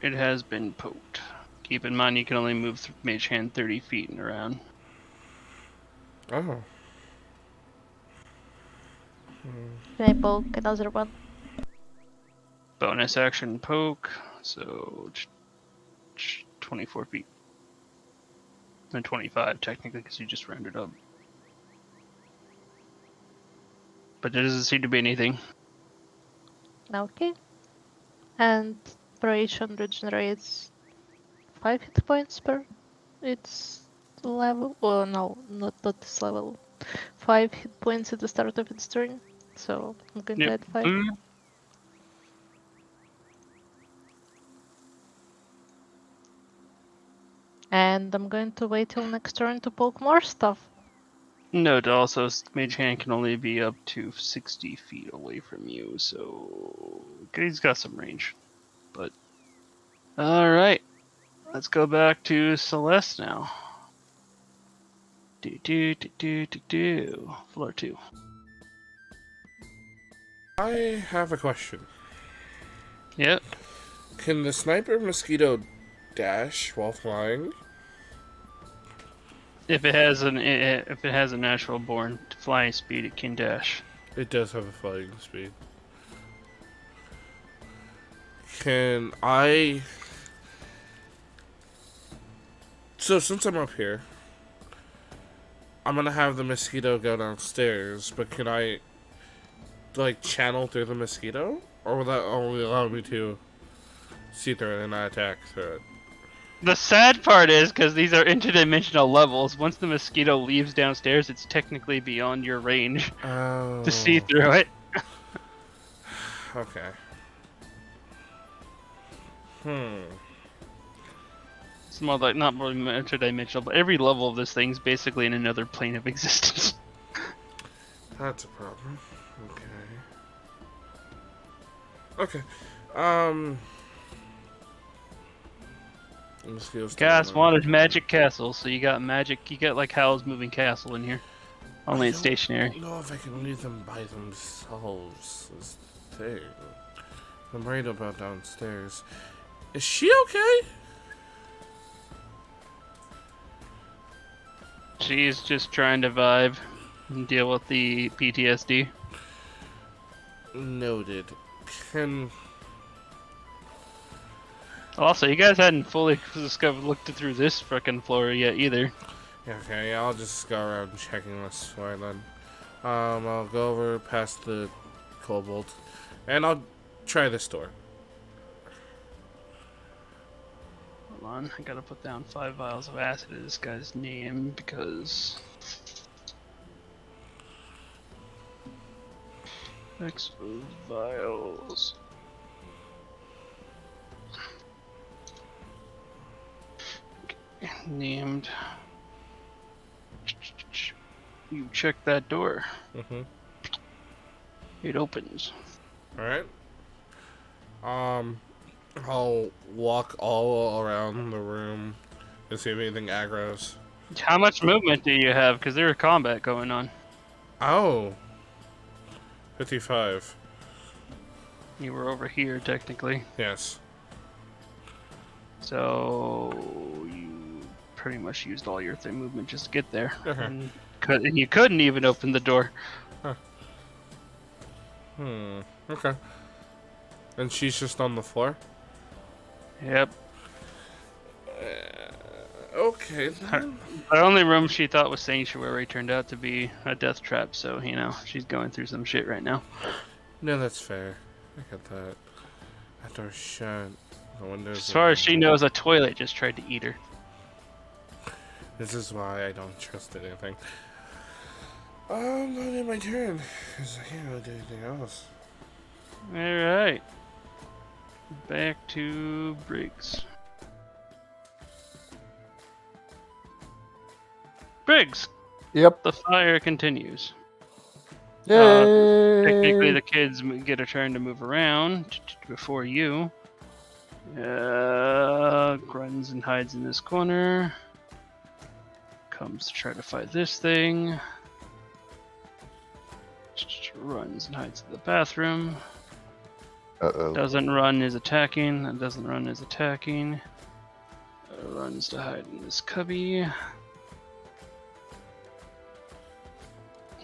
It has been poked. Keep in mind you can only move Mage Hand 30 feet and around. Oh. Can I poke another one? Bonus action poke, so 24 feet. And 25 technically because you just rounded up. But there doesn't seem to be anything. Okay. And Duration regenerates 5 hit points per its level. Oh no, not this level. 5 hit points at the start of its turn. So I'm going to Yep. add 5. And I'm going to wait till next turn to poke more stuff. Note also, Mage Hand can only be up to 60 feet away from you, so he's got some range. But all right, let's go back to Celeste now. Floor 2. I have a question. Yep. Can the sniper mosquito dash while flying? If it has a natural born flying speed, it can dash. It does have a flying speed. Can I... So since I'm up here, I'm gonna have the mosquito go downstairs, but can I, like, channel through the mosquito? Or will that only allow me to see through it and not attack through it? The sad part is, because these are interdimensional levels, once the mosquito leaves downstairs, it's technically beyond your range Oh. to see through it. Okay. It's more like, not more interdimensional, but every level of this thing's basically in another plane of existence. That's a problem. Okay. Mosquitoes Cast don't wanted know. magic castle, so you got like Howl's Moving Castle in here. Only it's stationary. I don't know if I can leave them by themselves. This thing. I'm worried about downstairs. Is she okay? She's just trying to vibe and deal with the PTSD. Noted. Can... Also, you guys hadn't fully looked through this frickin' floor yet either. Okay, I'll just go around checking this floor then. I'll go over past the cobalt, and I'll try this door. Hold on, I gotta put down 5 vials of acid in this guy's name because... X vials. Okay, named. You check that door. Mm-hmm. It opens. Alright. I'll walk all around the room to see if anything aggro's. How much movement do you have? Because there's combat going on. Oh. 55. You were over here, technically. Yes. So you pretty much used all your movement just to get there. Uh-huh. And you couldn't even open the door. Okay. And she's just on the floor? Yep. Okay. Then. The only room she thought was sanctuary turned out to be a death trap, so, you know, she's going through some shit right now. No, that's fair. I get that. That door's shut. The windows. As far as she knows, a toilet just tried to eat her. This is why I don't trust anything. I'm not in my turn, because I can't really do anything else. Alright. Back to Briggs. Briggs! Yep. The fire continues. Yay! Technically, the kids get a turn to move around before you. Grunts and hides in this corner. Comes to try to fight this thing. Runs and hides in the bathroom. Uh-oh. Doesn't run is attacking. That doesn't run is attacking. Runs to hide in this cubby.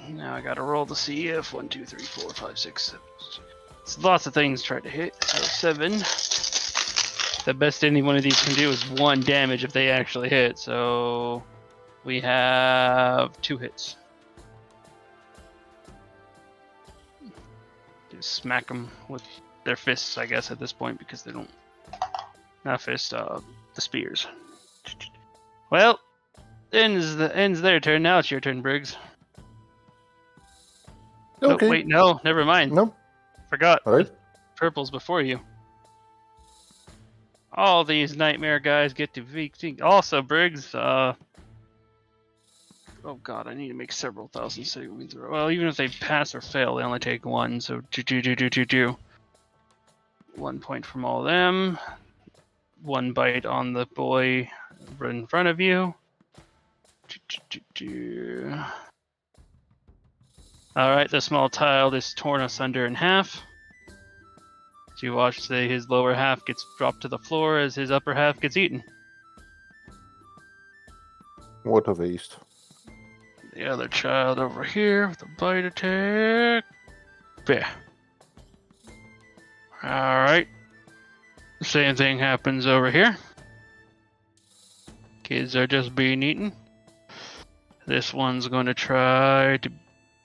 Now I gotta roll to see if 1, 2, 3, 4, 5, 6, 7. It's lots of things try to hit. So 7. The best any one of these can do is 1 damage if they actually hit. So we have 2 hits. Just smack them with their fists, I guess, at this point, because they don't. Not fists, the spears. Well, ends their turn. Now it's your turn, Briggs. Okay. Oh, wait, no, never mind. Nope. Forgot. Alright. Purple's before you. All these nightmare guys get to think. Also, Briggs, oh god, I need to make several thousand saving throws. Well, even if they pass or fail, they only take 1, so do. 1 point from all of them. 1 bite on the boy right in front of you. Alright, the small tile is torn asunder in half. So you watch, say, his lower half gets dropped to the floor as his upper half gets eaten. What a waste. The other child over here with a bite attack. Yeah. Alright. Same thing happens over here. Kids are just being eaten. This one's going to try to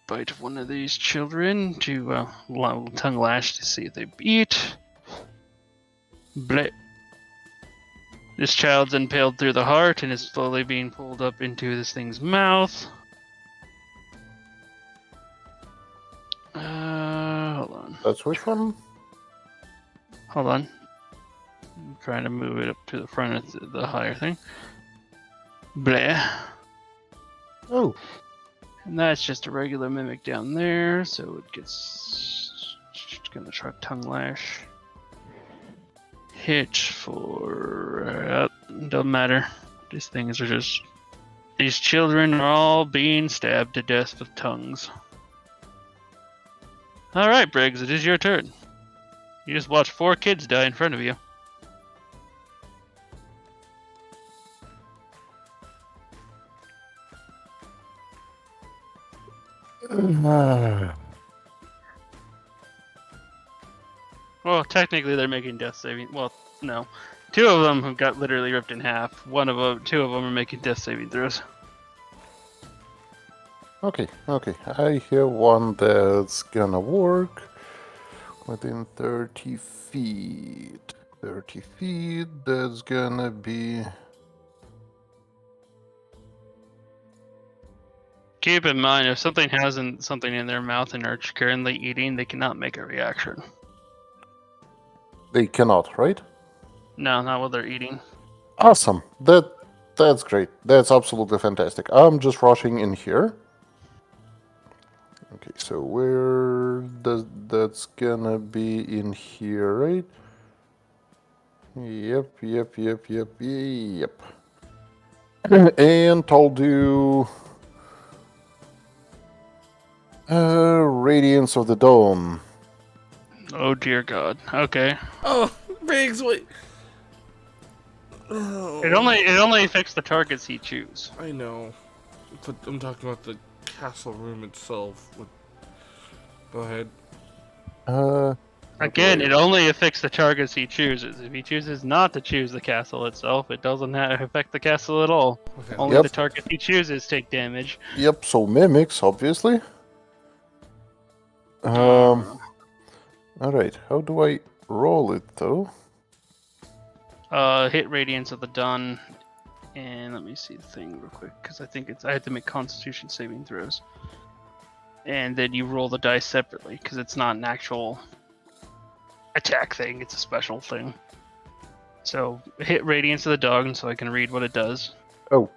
bite one of these children to tongue lash to see if they eat. Bleh. This child's impaled through the heart and is slowly being pulled up into this thing's mouth. Hold on. That's which one? Hold on. I'm trying to move it up to the front of the higher thing. Bleh. Oh. And that's just a regular mimic down there, so it gets. It's gonna try tongue lash. Hit for. Doesn't matter. These things are just. These children are all being stabbed to death with tongues. Alright, Briggs, it is your turn. You just watched 4 kids die in front of you. Well, technically they're making death saving. Well, no. 2 of them have got literally ripped in half. 2 of them are making death saving throws. Okay. I have one that's gonna work within 30 feet. 30 feet, that's gonna be. Keep in mind, if something has something in their mouth and are currently eating, they cannot make a reaction. They cannot, right? No, not while they're eating. Awesome. That's great. That's absolutely fantastic. I'm just rushing in here. Okay, so where does that's gonna be in here, right? Yep. And I'll do Radiance of the Dawn. Oh dear God. Okay. Oh, Briggs, wait. Oh, It only affects the targets he chooses. I know, but I'm talking about the castle room itself. Go ahead. Again, okay. it only affects the targets he chooses. If he chooses not to choose the castle itself, it doesn't affect the castle at all. Okay. Only Yep. the targets he chooses take damage. Yep, so mimics, obviously. Alright, how do I roll it though? Hit Radiance of the Dawn, and let me see the thing real quick, because I think I have to make Constitution saving throws. And then you roll the dice separately, because it's not an actual attack thing, it's a special thing. So, hit Radiance of the Dawn so I can read what it does. Oh.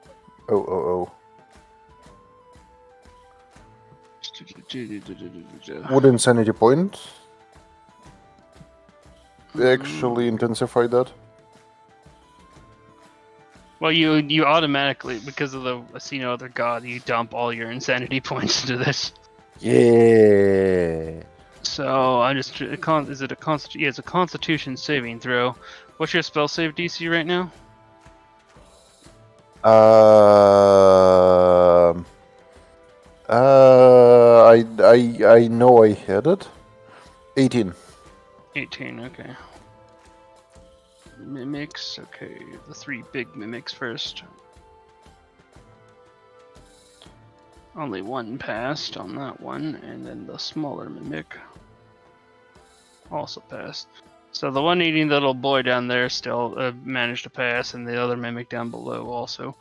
Would insanity point actually intensify that? Well, you automatically, because of the see no other god, you dump all your insanity points into this. Yeah. So I just is it a yeah, it's a Constitution saving throw. What's your spell save DC right now? Um. I know I had it. 18. 18. Okay. Mimics. Okay, the 3 big mimics first. Only 1 passed on that one, and then the smaller mimic also passed. So the one eating the little boy down there still managed to pass, and the other mimic down below also.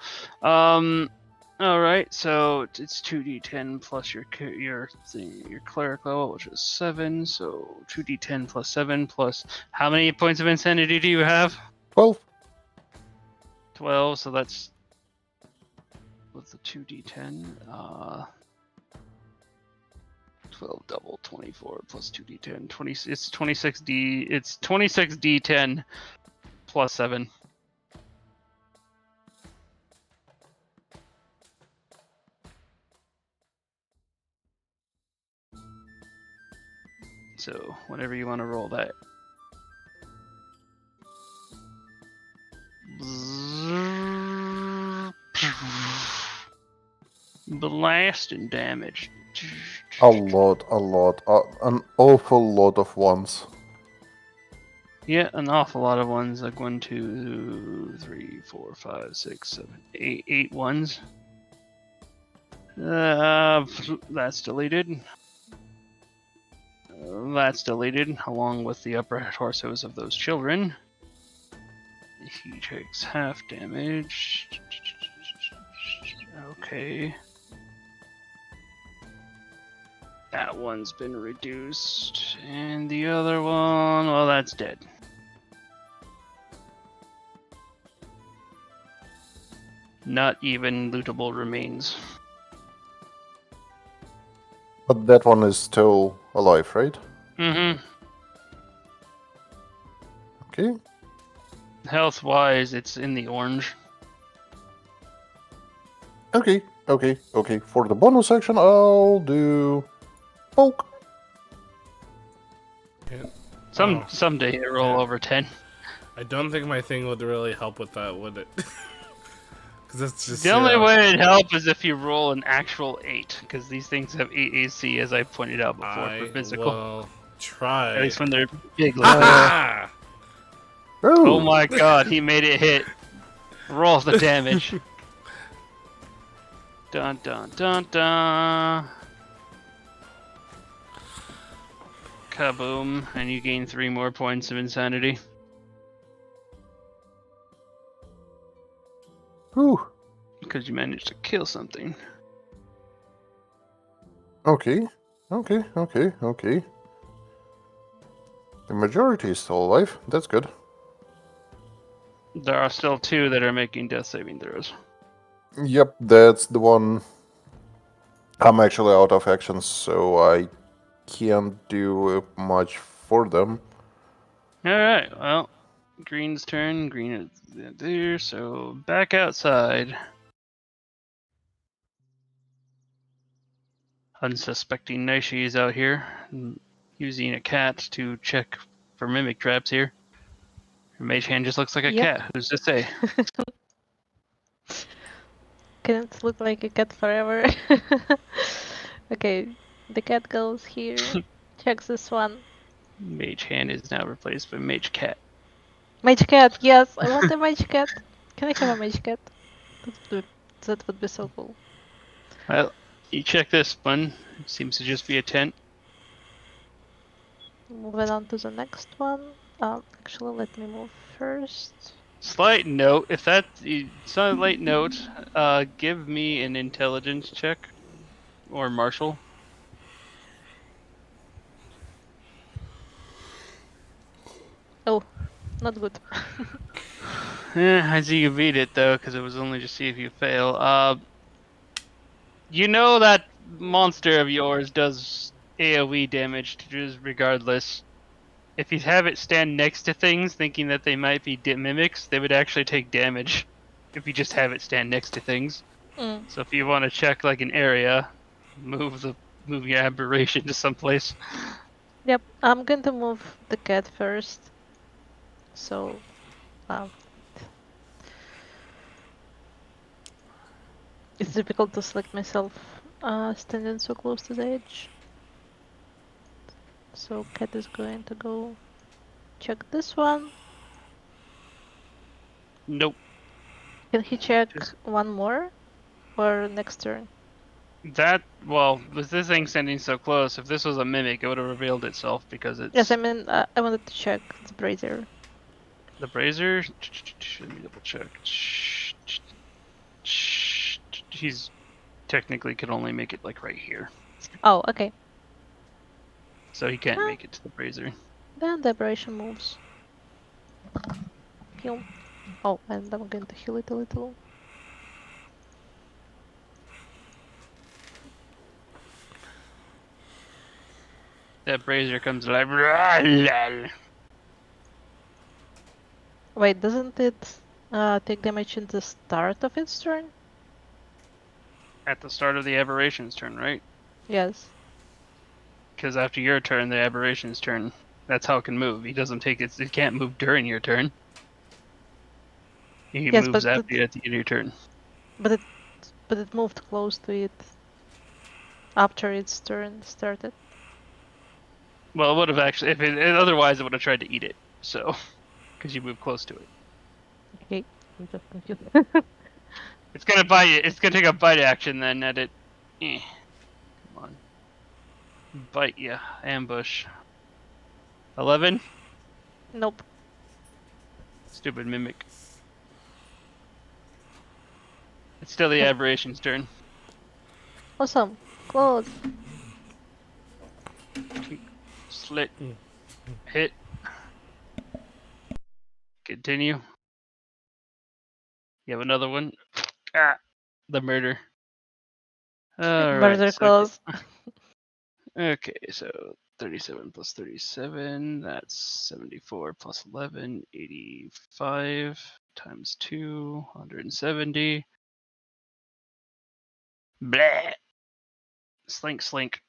All right, so it's 2d10 plus your cleric level, which is 7. So 2d10 plus 7 plus how many points of insanity do you have? 12. 12. So that's with the 2d10. 12 double 24 plus 2d10 20. It's 26d. It's 26d10 plus 7. So whenever you want to roll that. Blasting damage. A lot. An awful lot of ones. Yeah, an awful lot of ones. Like 1, 2, 3, 4, 5, 6, 7, 8, 8 ones. That's deleted. That's deleted, along with the upper torsos of those children. He takes half damage. Okay. That one's been reduced. And the other one, well, that's dead. Not even lootable remains. But that one is still alive, right? Mm-hmm. Okay. Health-wise, it's in the orange. Okay. For the bonus action, I'll do poke. Someday it roll over 10. I don't think my thing would really help with that, would it? Because that's just The only way it'd help is if you roll an actual 8, because these things have 8 AC, as I pointed out before, I for physical. will try. At least when they're big like this. Ah! Oh my god, he made it hit. Roll the damage. Dun dun dun dun. Kaboom, and you gain 3 more points of insanity. Whew. Because you managed to kill something. Okay. The majority is still alive. That's good. There are still 2 that are making death saving throws. Yep, that's the one. I'm actually out of actions, so I can't do much for them. Alright, well, green's turn. Green is there, so back outside. Unsuspecting Naishi is out here, using a cat to check for mimic traps here. Her mage hand just looks like a Yep. cat, who's to say? Can it look like a cat forever? Okay, the cat goes here, checks this one. Mage hand is now replaced by mage cat. Mage cat, yes, I want a mage cat. Can I have a mage cat? That would be so cool. Well, you check this one. It seems to just be a tent. Moving on to the next one. Actually, let me move first. Slight note, if it's not a late note, give me an intelligence check. Or martial. Oh, not good. I see you beat it though, because it was only to see if you fail. You know that monster of yours does AoE damage just regardless. If you have it stand next to things, thinking that they might be mimics, they would actually take damage. If you just have it stand next to things. Mm. So if you want to check like an area, move the move your aberration to someplace. Yep, I'm going to move the cat first. So, um, it's difficult to select myself standing so close to the edge. So cat is going to go check this one. Nope. Can he check Just- one more or next turn? That, well, with this thing standing so close, if this was a mimic, it would have revealed itself because it's Yes, I mean I wanted to check the brazier. the brazier. Let me double check. He's technically could only make it like right here, Oh, okay. so he can't Ah. make it to the brazier. Then the aberration moves. Heal. Oh, and I'm going to heal it a little. That brazier comes alive. Rah, lol. Wait, doesn't it take damage in the start of its turn? At the start of the aberration's turn, right? Yes. Because after your turn, the aberration's turn. That's how it can move. He doesn't take it. It can't move during your turn. He Yes, moves but after you at the end of your turn. But it moved close to it after its turn started. Well, it would have actually. If it otherwise, it would have tried to eat it. So, because you move close to it, Okay, I'm just confused. it's gonna bite it. It's gonna take a bite action then at it. Come on, bite ya. Ambush. 11. Nope. Stupid mimic. It's still the aberration's turn. Awesome. Close. Slit. Hit. Continue. You have another one. Ah, the murder. All Murder right. close. Okay, so 37 plus 37, that's 74 plus 11, 85 times 2, 170. Blah. Slink, slink.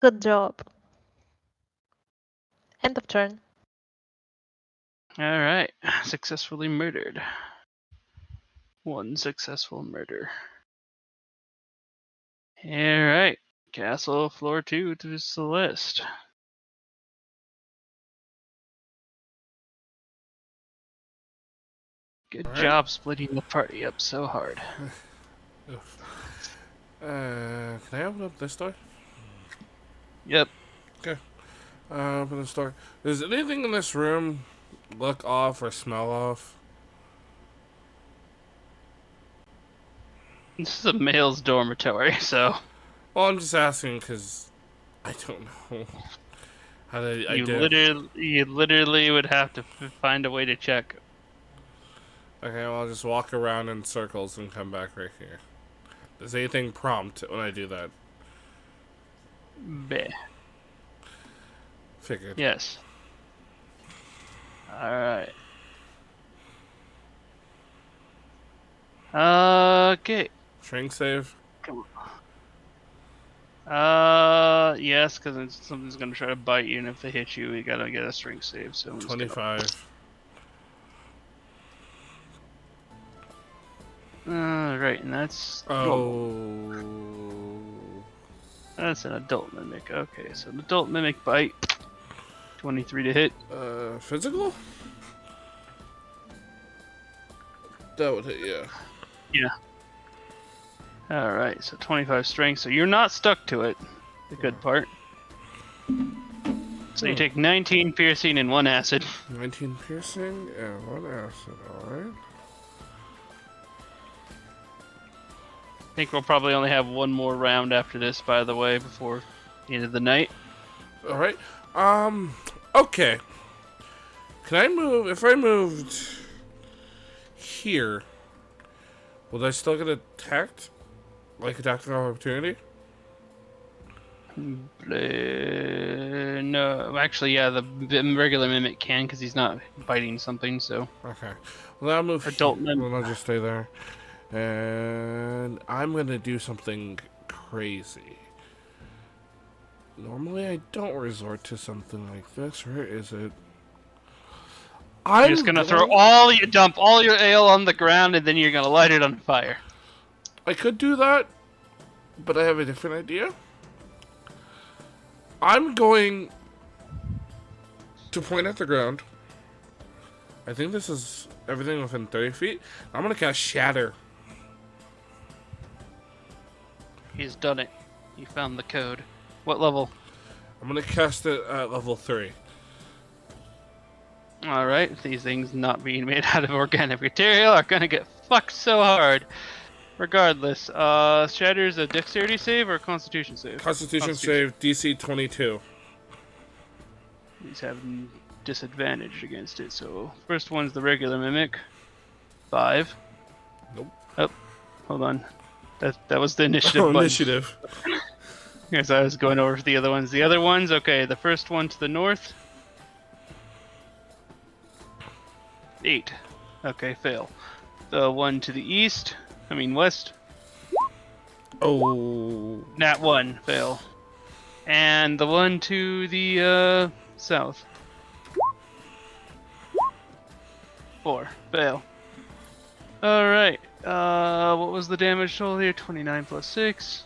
Good job. End of turn. All right, successfully murdered. One successful murder. All right, castle floor 2 to Celeste. Good All right. job splitting the party up so hard. Can I open up this door? Yep. Open this door. Does anything in this room look off or smell off? This is a male's dormitory, so Well, I'm just asking because I don't know how to. you literally would have to find a way to check. Okay, well, I'll just walk around in circles and come back right here. Does anything prompt when I do that? Bleh. Figured. Yes. Alright. Okay. Shrink save. Yes, because something's gonna try to bite you, and if they hit you, you gotta get a strength save. So I'm just gonna- 25. Right, and that's normal. Oh. That's an adult mimic. Okay, so an adult mimic bite. 23 to hit. Physical? That would hit, yeah. Yeah. Alright, so 25 strength. So you're not stuck to it. The good part. So you take 19 piercing and 1 acid. 19 piercing and 1 acid, alright. I think we'll probably only have one more round after this, by the way, before the end of the night. Alright. Okay. Can I move? If I moved here, would I still get attacked? Like attacked of opportunity? No, actually, yeah, the regular mimic can, because he's not biting something, so. Okay. Well, I'll move. Adult here. mimic. Well, I'll just stay there. And I'm going to do something crazy. Normally I don't resort to something like this. Where is it? You're just gonna dump all your ale on the ground, and then you're gonna light it on fire. I could do that, but I have a different idea. I'm going to point at the ground. I think this is everything within 30 feet. I'm gonna cast Shatter. He's done it. He found the code. What level? I'm gonna cast it at level 3. Alright, these things not being made out of organic material are gonna get fucked so hard. Regardless, Shatter's a dexterity save or a constitution save? Constitution save, DC 22. He's having disadvantage against it, so first one's the regular mimic. 5. Nope. Oh, hold on. That was the initiative Oh, button. initiative. Yes, I was going over the other ones. The other ones, okay, the first one to the north. 8. Okay, fail. The one to the west. Oh. Nat 1, fail. And the one to the south. 4, fail. Alright, what was the damage total here? 29 plus 6.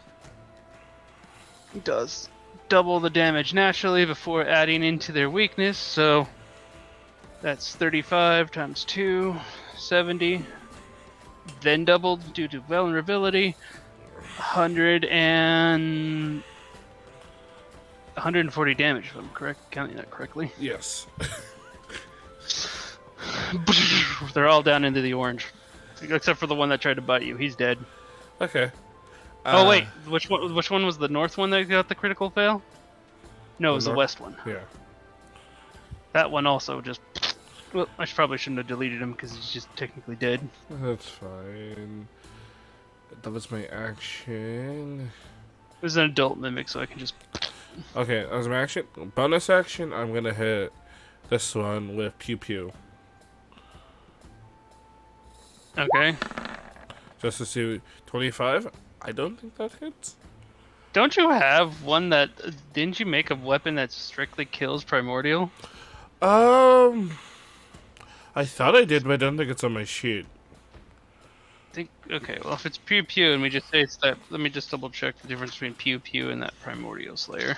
It does double the damage naturally before adding into their weakness, so that's 35 times 2, 70. Then doubled due to vulnerability, 140 damage, if I'm counting that correctly. Yes. They're all down into the orange, except for the one that tried to bite you. He's dead. Okay. Oh wait, which one was the north one that got the critical fail? No, it was the west one. Yeah. That one also just. Well, I probably shouldn't have deleted him because he's just technically dead. That's fine. That was my action. It was an adult mimic, so I can just. Okay, that was my action. Bonus action, I'm gonna hit this one with Pew Pew. Okay. Just to see 25. I don't think that hits. Don't you have one that? Didn't you make a weapon that strictly kills primordial? I thought I did, but I don't think it's on my sheet. Okay, well if it's Pew Pew and we just say it's that, let me just double check the difference between Pew Pew and that Primordial Slayer.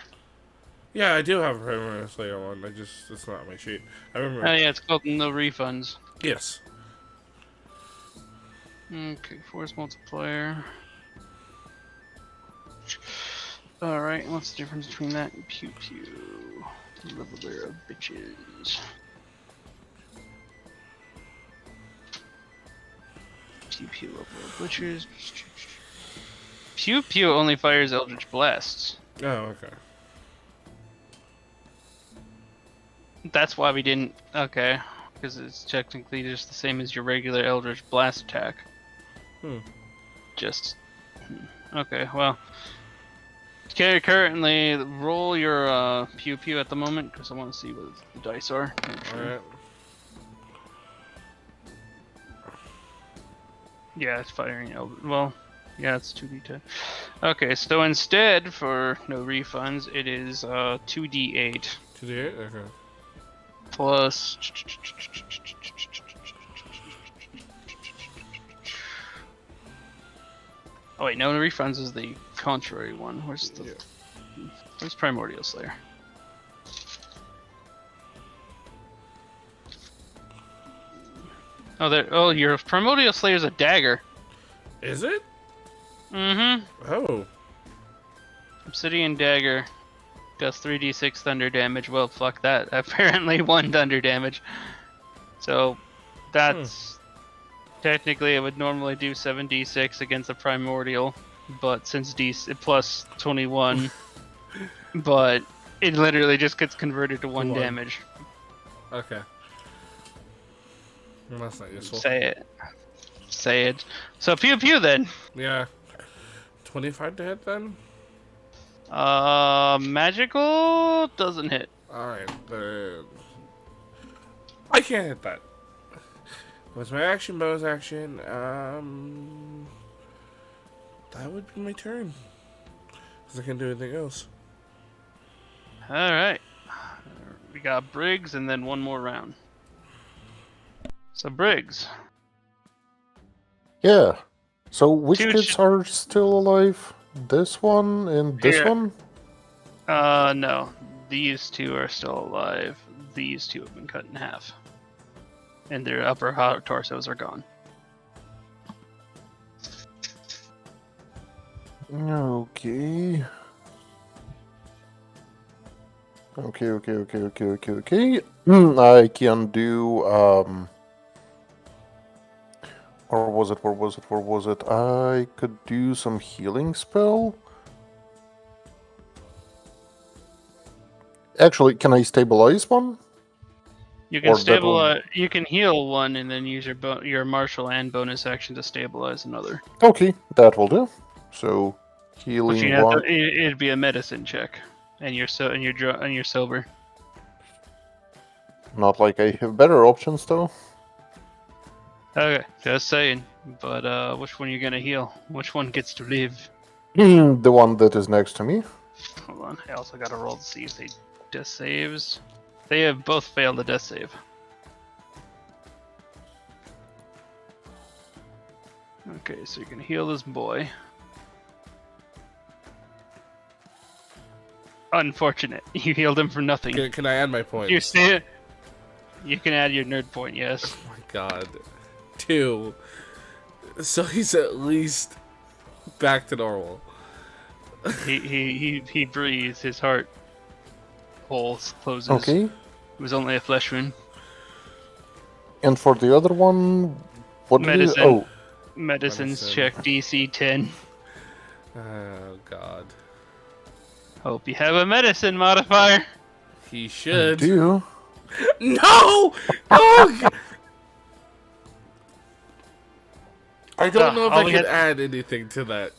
Yeah, I do have a Primordial Slayer one. It's not on my sheet. I remember. Oh yeah, it's called No Refunds. Yes. Okay, force multiplier. Alright, what's the difference between that and Pew Pew? Leveler of bitches. Pew Pew level of bitches. Pew Pew only fires Eldritch Blasts. Oh, okay. That's why we didn't. Okay, because it's technically just the same as your regular Eldritch Blast attack. Just. Okay, well. Currently, roll your Pew Pew at the moment, because I want to see what the dice are. Alright. Yeah, it's firing well, yeah, it's 2d10. Okay, so instead, for no refunds, it is 2d8. 2d8? Okay. Plus... Oh wait, no refunds is the contrary one. Where's Primordial Slayer? Oh, there. Oh, your Primordial Slayer's a dagger. Is it? Mm-hmm. Oh. Obsidian dagger. Does 3d6 thunder damage. Well, fuck that. Apparently 1 thunder damage. So, that's... Technically, it would normally do 7d6 against a Primordial. But since plus 21... but it literally just gets converted to 1 damage. Okay. Well, that's not useful. Say it. So Pew Pew then. Yeah. 25 to hit then? Magical doesn't hit. Alright, then. I can't hit that. What's my action? Bonus action. That would be my turn. Because I can't do anything else. All right. We got Briggs and then one more round. So Briggs. Yeah. So which Two kids are still alive? This one and this Here. one? No. These two are still alive. These two have been cut in half. And their upper torsos are gone. Okay. Okay. I can do or was it? I could do some healing spell. Actually, can I stabilize one? You can Or that will- stabilize. You can heal one and then use your martial and bonus action to stabilize another. Okay, that will do. So But healing you have one. to, it'd be a medicine check, and you're sober. Not like I have better options though. Okay, just saying. But which one are you gonna heal? Which one gets to live? The one that is next to me. Hold on. I also gotta roll to see if they death saves. They have both failed the death save. Okay, so you can heal this boy. Unfortunate. You healed him for nothing. Can I add my points? You can add your nerd point, yes. Oh my god. 2. So he's at least back to normal. He breathes. His heart hole closes. Okay. It was only a flesh wound. And for the other one, what did Medicine. you? Oh, Medicines Medicine. check DC 10. Oh god. Hope you have a medicine modifier. He I should. do. No! Oh! I don't know if all I we can had- add anything to that.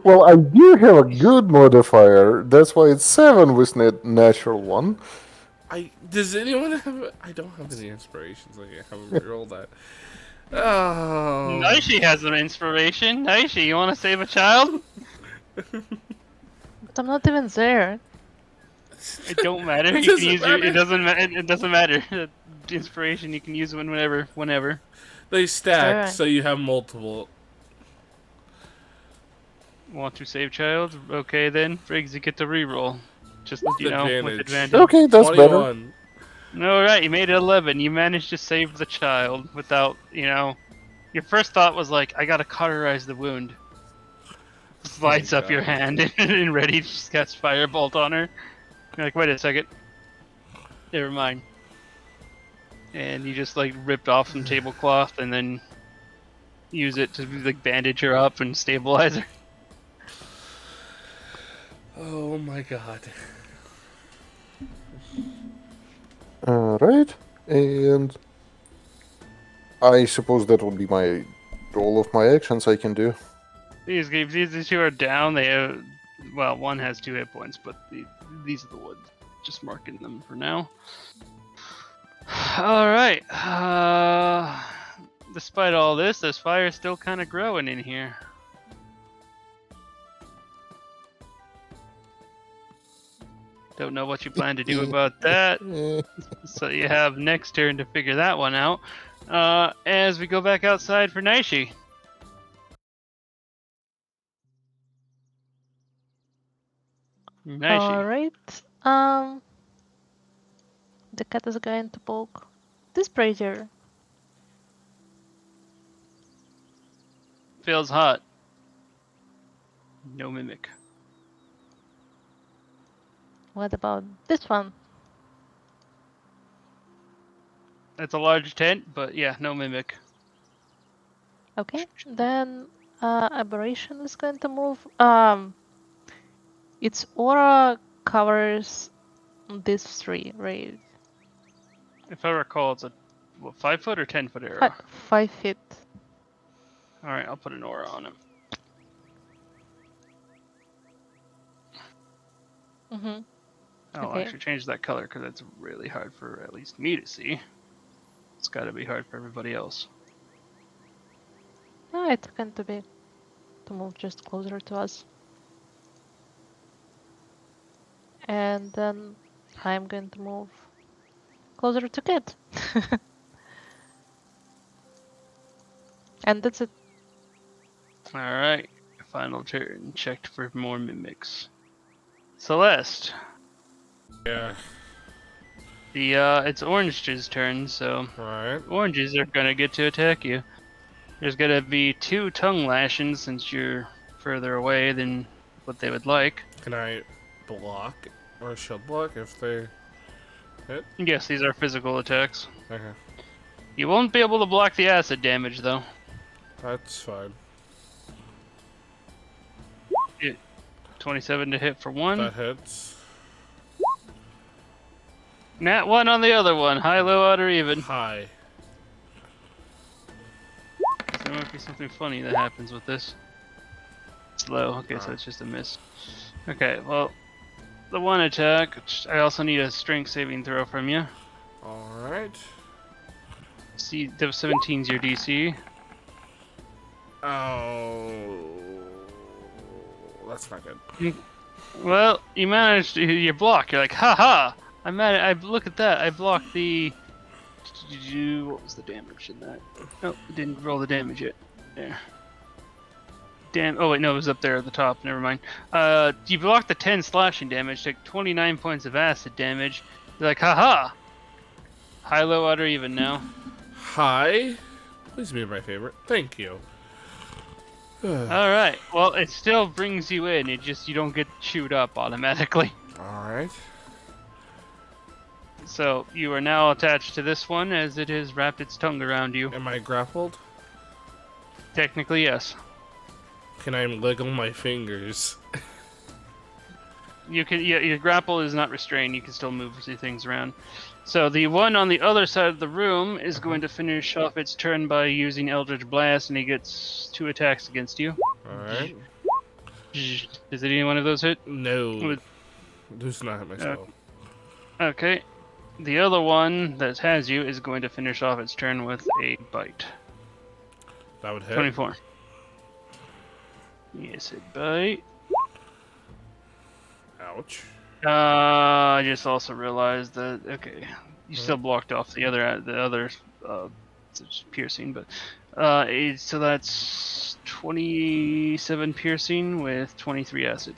Well, I do have a good modifier. That's why it's 7 with natural one. Does anyone have? I don't have any inspirations. Like I haven't rolled that. Oh. Naishi has an inspiration. Naishi, you want to save a child? But I'm not even there. It don't matter. It You can doesn't use matter. it doesn't matter. It doesn't matter. Inspiration you can use whenever. They stack, Alright. so you have multiple. Want to save child? Okay then, Briggs, you get to reroll. Just With with advantage. advantage. Okay, that's better. 21. All right, you made it 11. You managed to save the child without, Your first thought was like, I gotta cauterize the wound. Slides up your God. hand and ready to cast firebolt on her. You're like, wait a second. Never mind. And you just like ripped off some tablecloth and then use it to like bandage her up and stabilize her. Oh my god. Alright. And I suppose that would be all of my actions I can do. These two are down. They have, well, one has 2 hit points, but these are the ones. Just marking them for now. All right. Despite all this fire's still kind of growing in here. Don't know what you plan to do about that. Eh, So you have next turn to figure that one out. As we go back outside for Naishi. Naishi. Alright. The cat is going to poke this brazier. Feels hot. No mimic. What about this one? It's a large tent, but yeah, no mimic. Okay. Then aberration is going to move. Its aura covers these 3, right? If I recall, it's a 5 foot or 10 foot arrow. 5 feet. All right, I'll put an aura on him. Mm-hmm. I'll Okay. actually change that color because it's really hard for at least me to see. It's got to be hard for everybody else. Ah, it's going to be to move just closer to us. And then I'm going to move closer to Kid. And that's it. Alright. Final turn. Checked for more mimics. Celeste. Yeah. It's Orange's turn, so Alright. Oranges are gonna get to attack you. There's gonna be 2 tongue lashings since you're further away than what they would like. Can I block or shield block if they hit? Yes, these are physical attacks. Okay. You won't be able to block the acid damage though. That's fine. 27 to hit for one. That hits. Nat 1 on the other one. High, low, odd, or even. High. There might be something funny that happens with this. It's low. Okay, so Oh. it's just a miss. Okay, well, the one attack. I also need a strength saving throw from you. Alright. See, Div 17's your DC. Oh. That's not good. Well, you managed. You block. You're like, haha. Look at that. I blocked the. What was the damage in that? Oh, it didn't roll the damage yet. There. Damn. Oh wait, no, it was up there at the top. Never mind. You blocked the 10 slashing damage. Took 29 points of acid damage. You're like, haha. High, low, odd, or even now. High. Please be my favorite. Thank you. All right. Well, it still brings you in. It just you don't get chewed up automatically. Alright. So you are now attached to this one as it has wrapped its tongue around you. Am I grappled? Technically, yes. Can I wiggle my fingers? You can. Yeah, your grapple is not restrained. You can still move things around. So the one on the other side of the room is going to finish off its turn by using Eldritch Blast, and he gets 2 attacks against you. Alright. Does any one of those hit? No. With- Does not hit myself. Okay. The other one that has you is going to finish off its turn with a bite. That would hit. 24. Yes, it bite. Ouch. I just also realized that you still blocked off the other piercing, but so that's 27 piercing with 23 acid.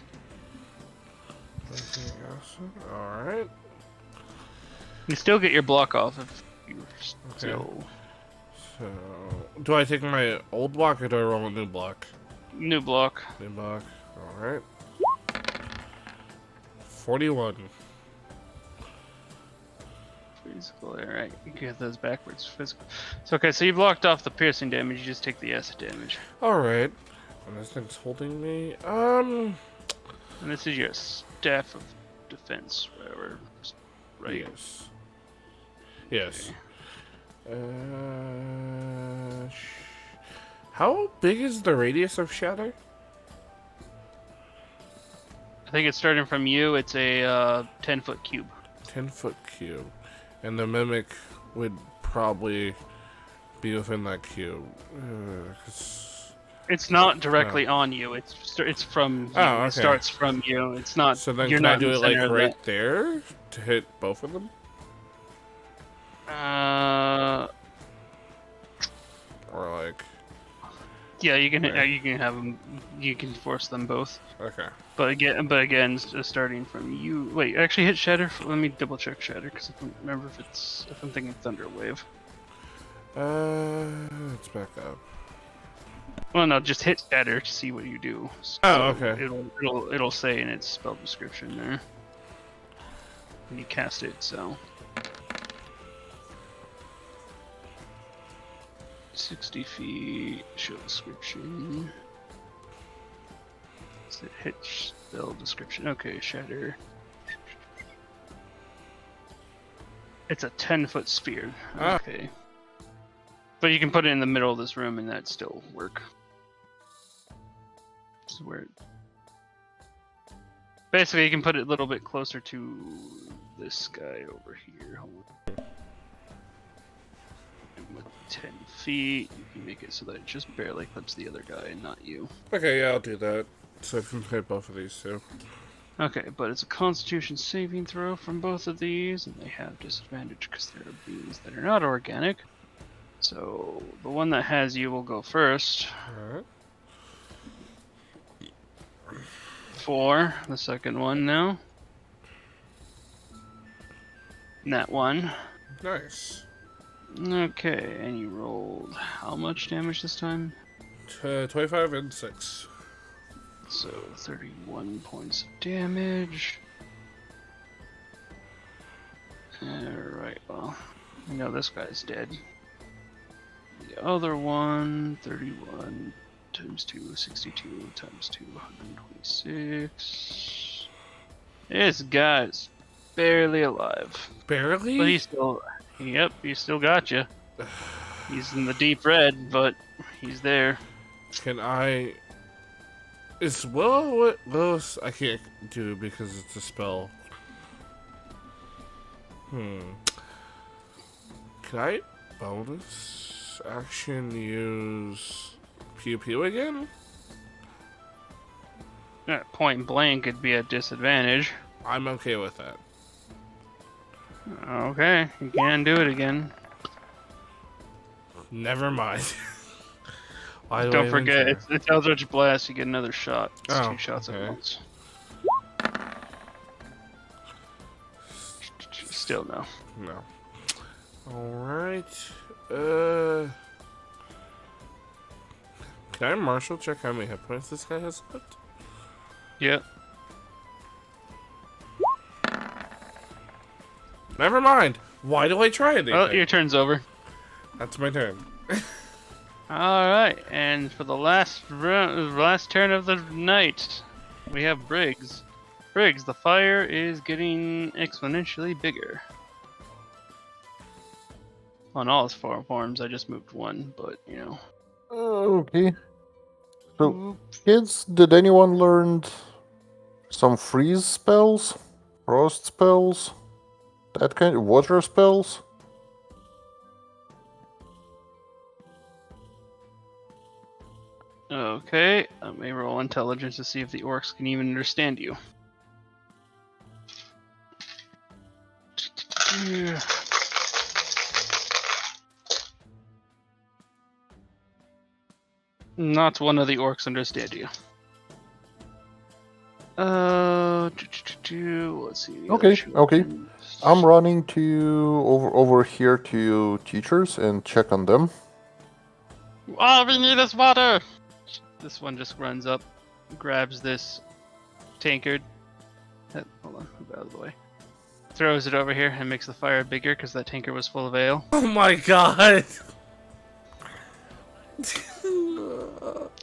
Alright. You still get your block off if you Okay. still So, do I take my old block or do I roll a new block? new block. New block. Alright. 41. Physical, alright. You get those backwards. Physical. So okay, so you blocked off the piercing damage. You just take the acid damage, Alright. And this thing's holding me. and this is your staff of defense, whatever. Right. Yes. Yes. How big is the radius of shatter? I think it's starting from you. It's a 10-foot cube. 10-foot cube. And the mimic would probably be within that cube. 'Cause- It's not directly on you. It's from you. Oh, It okay. starts from you. It's not. so then you're can I not do in it the like center of right there to hit both of them? that. Or like... Yeah, you can. Right. You can have them. You can force them both. Okay. But again, starting from you. Wait, actually hit Shatter. Let me double check Shatter because I don't remember if I'm thinking Thunder Wave. Let's back up. Well, no, just hit Shatter to see what you do. Oh, okay. It'll say in its spell description there when you cast it. So 60 feet. Show description. Is it hit spell description? Okay, Shatter. It's a 10-foot sphere. Ah. Okay. But you can put it in the middle of this room and that'd still work. This is where basically you can put it a little bit closer to this guy over here. Hold on. 10 feet. You can make it so that it just barely clips the other guy and not you. Okay, yeah, I'll do that. So I can hit both of these two. Okay, but it's a Constitution saving throw from both of these, and they have disadvantage because they're beings that are not organic. So the one that has you will go first. Alright. 4, the second one now. That one. Nice. Okay, and you rolled how much damage this time? 25 and 6. So 31 points of damage. Alright, well, I know this guy's dead. The other one, 31 times 2, 62 times 2, 126. This guy's barely alive. Barely? But he's still, yep, he still got you. He's in the deep red, but he's there. Can I... Is Willow what Willow's I can't do because it's a spell. Can I bonus action use Pew Pew again? At point blank, it'd be a disadvantage. I'm okay with that. Okay, you can do it again. Never mind. Why do I Don't even forget, care? it's Eldritch Blast, you get another shot. It's Oh, 2 shots okay. at once. Still no. No. Alright. Can I martial check how many hit points this guy has left? Yep. Never mind. Why do I try anything? Well, your turn's over. That's my turn. Alright, and for the last turn of the night, we have Briggs. Briggs, the fire is getting exponentially bigger. On all its 4 forms, I just moved one, but you know. Okay. So, kids, did anyone learn some freeze spells? Frost spells? That kind of water spells? Okay, I may roll intelligence to see if the orcs can even understand you. Not one of the orcs understand you. Let's see. the other Okay, two okay. ones. I'm running to over here to teachers and check on them. All we need is water! This one just runs up, grabs this tankard. Hold on, move out of the way. Throws it over here and makes the fire bigger because that tankard was full of ale. Oh my god!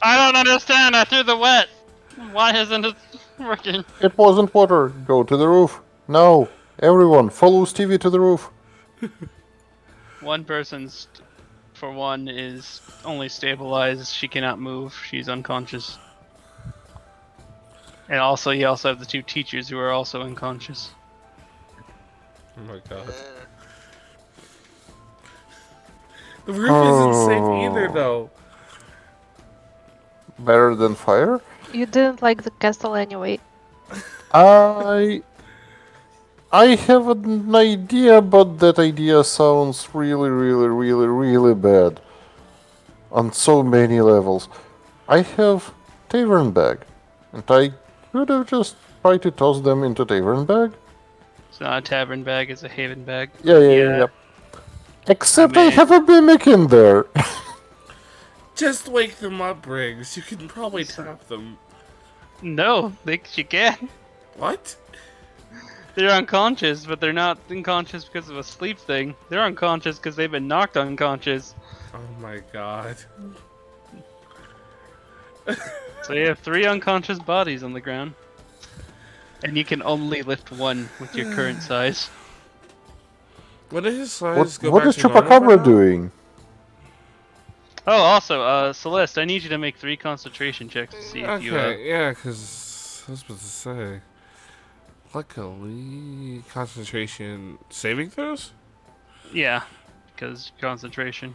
I don't understand. I threw the wet. Why isn't it working? It wasn't water. Go to the roof. No. Everyone, follow Stevie to the roof. One person's, for one, is only stabilized. She cannot move. She's unconscious. And also, you also have the 2 teachers who are also unconscious. Oh my god. The roof isn't safe either, though. Better than fire? You didn't like the castle anyway. I have an idea, but that idea sounds really, really, really, really bad. On so many levels. I have tavern bag. And I could have just tried to toss them into tavern bag. It's not a tavern bag, it's a haven bag. Yeah. Except I mean- have a mimic in there. Just wake them up, Briggs. You can probably tap them. No, she can't. What? They're unconscious, but they're not unconscious because of a sleep thing. They're unconscious because they've been knocked unconscious. Oh my god. So you have 3 unconscious bodies on the ground. And you can only lift one with your current size. What did his size go What back is to normal Chupacabra now? doing? Oh, also, Celeste, I need you to make 3 concentration checks to see if you, Okay, yeah, because I was supposed to say. Luckily, concentration saving throws? yeah, because concentration.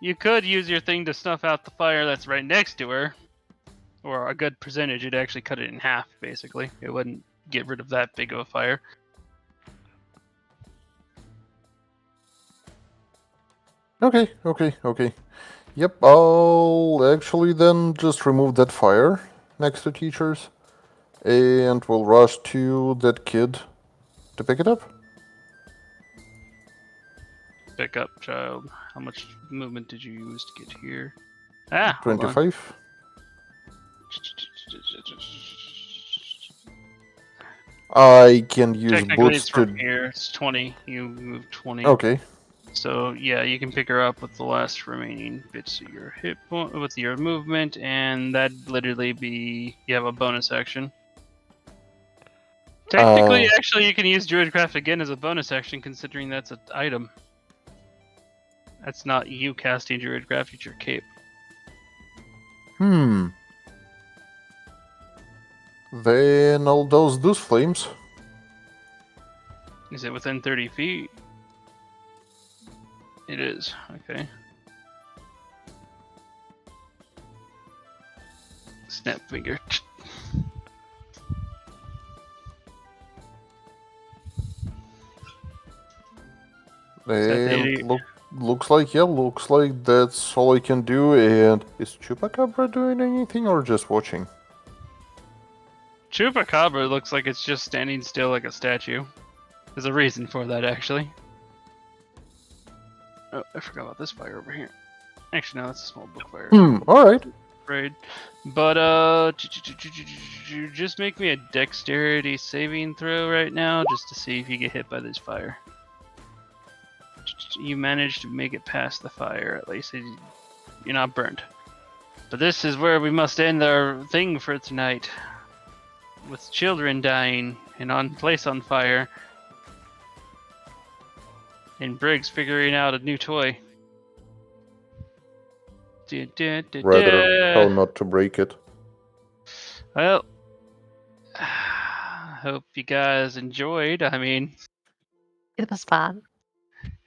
You could use your thing to snuff out the fire that's right next to her, or a good percentage. It'd actually cut it in half, basically. It wouldn't get rid of that big of a fire. Okay, okay, okay. Yep, I'll actually then just remove that fire next to teachers, and we'll rush to that kid to pick it up. Pick up, child. How much movement did you use to get here? Ah, hold on. 25. I can use Technically, boots it's from to. here. It's 20. You moved 20. Okay. So yeah, you can pick her up with the last remaining bits of your hit point with your movement, and that'd literally be you have a bonus action. Technically, actually, you can use Druidcraft again as a bonus action, considering that's an item. That's not you casting Druidcraft; it's your cape. Then I'll dose those flames. Is it within 30 feet? It is. Okay. Snap finger. And looks like that's all I can do. And is Chupacabra doing anything or just watching? Chupacabra looks like it's just standing still like a statue. There's a reason for that, actually. Oh, I forgot about this fire over here. Actually, no, that's a small book fire. Alright. Afraid. But, just make me a dexterity saving throw right now, just to see if you get hit by this fire. You managed to make it past the fire, at least. You're not burned. But this is where we must end our thing for tonight. With children dying and on fire. And Briggs figuring out a new toy. Rather, how not to break it. Well, hope you guys enjoyed. I mean, It was fun.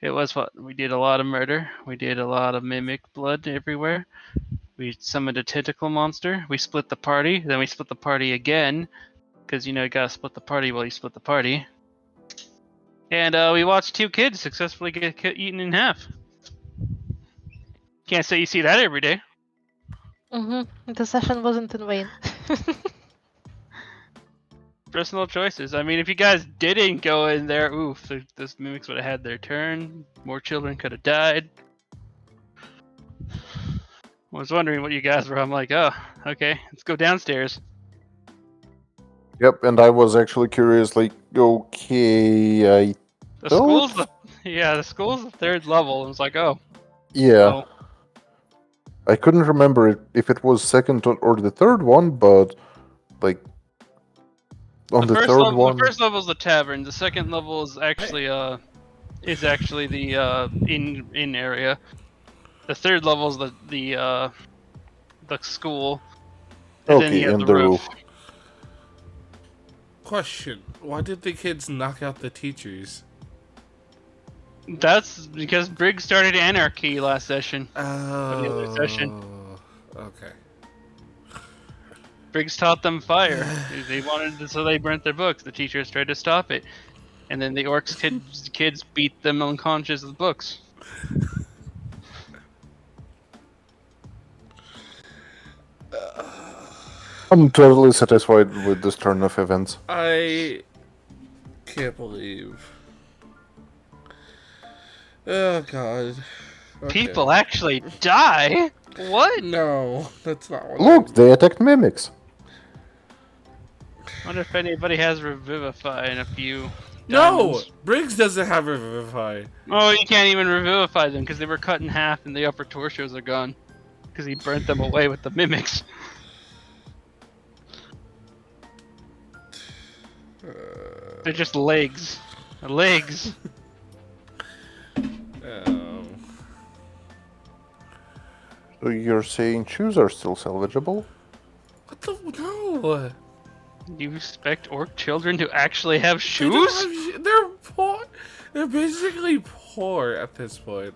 it was fun. We did a lot of murder. We did a lot of mimic blood everywhere. We summoned a tentacle monster. We split the party. Then we split the party again. Because, you gotta split the party while you split the party. And we watched 2 kids successfully get eaten in half. Can't say you see that every day. The session wasn't in vain. Personal choices. I mean, if you guys didn't go in there, oof, those mimics would have had their turn. More children could have died. I was wondering what you guys were. I'm like, oh, okay, let's go downstairs. Yep, and I was actually curious, like, okay, The school's the 3rd level. I was like, oh. Yeah. Oh. I couldn't remember if it was second or the third one, but, like, on the third one... The first level is the tavern. The second level is actually the inn area. The third level is the school. And then you have the roof. Question: why did the kids knock out the teachers? That's because Briggs started anarchy last session. Oh. The other session. Okay. Briggs taught them fire. They wanted so they burnt their books. The teachers tried to stop it, and then the orcs kids beat them unconscious with books. I'm totally satisfied with this turn of events. I can't believe. Oh god. Okay. People actually die? What? No, that's not what. Look, they attacked mimics. Wonder if anybody has Revivify in a few. No, diamonds. Briggs doesn't have Revivify. Oh, you can't even Revivify them because they were cut in half and the upper torsos are gone. Because he burnt them away with the mimics. They're just legs. Legs. So you're saying shoes are still salvageable? What the no? You expect orc children to actually have They shoes? don't have they're poor. They're basically poor at this point.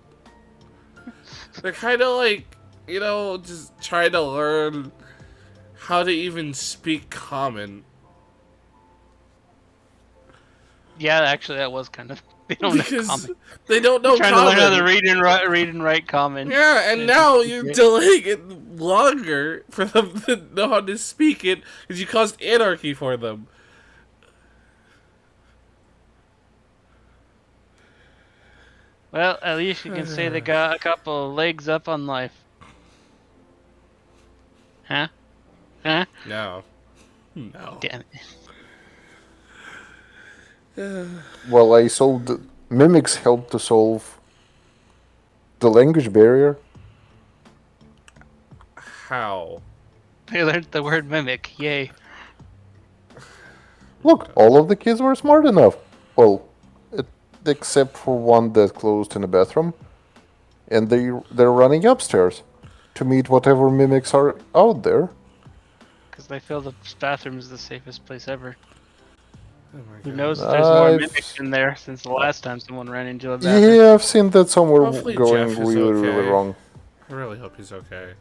They're kind of like, just trying to learn how to even speak common. Yeah, actually, that was kind of. They don't know Because common. they don't know Trying common. to learn how to read and write common. Yeah, and Yeah, now just you're speak it. delaying it longer for them to know how to speak it because you caused anarchy for them. Well, at least you can say they got a couple of legs up on life. Huh? Huh? No. No. Damn it. Well, I solved. Mimics helped to solve the language barrier. How? They learned the word mimic. Yay. Look, all of the kids were smart enough. Well, except for one that closed in the bathroom, and they're running upstairs to meet whatever mimics are out there. Because they feel the bathroom is the safest place ever. Oh my Who God. knows if there's more I've- mimics in there since the last time someone ran into a bathroom. Yeah, I've seen that somewhere Hopefully going Jeff is really okay. wrong. I really hope he's okay.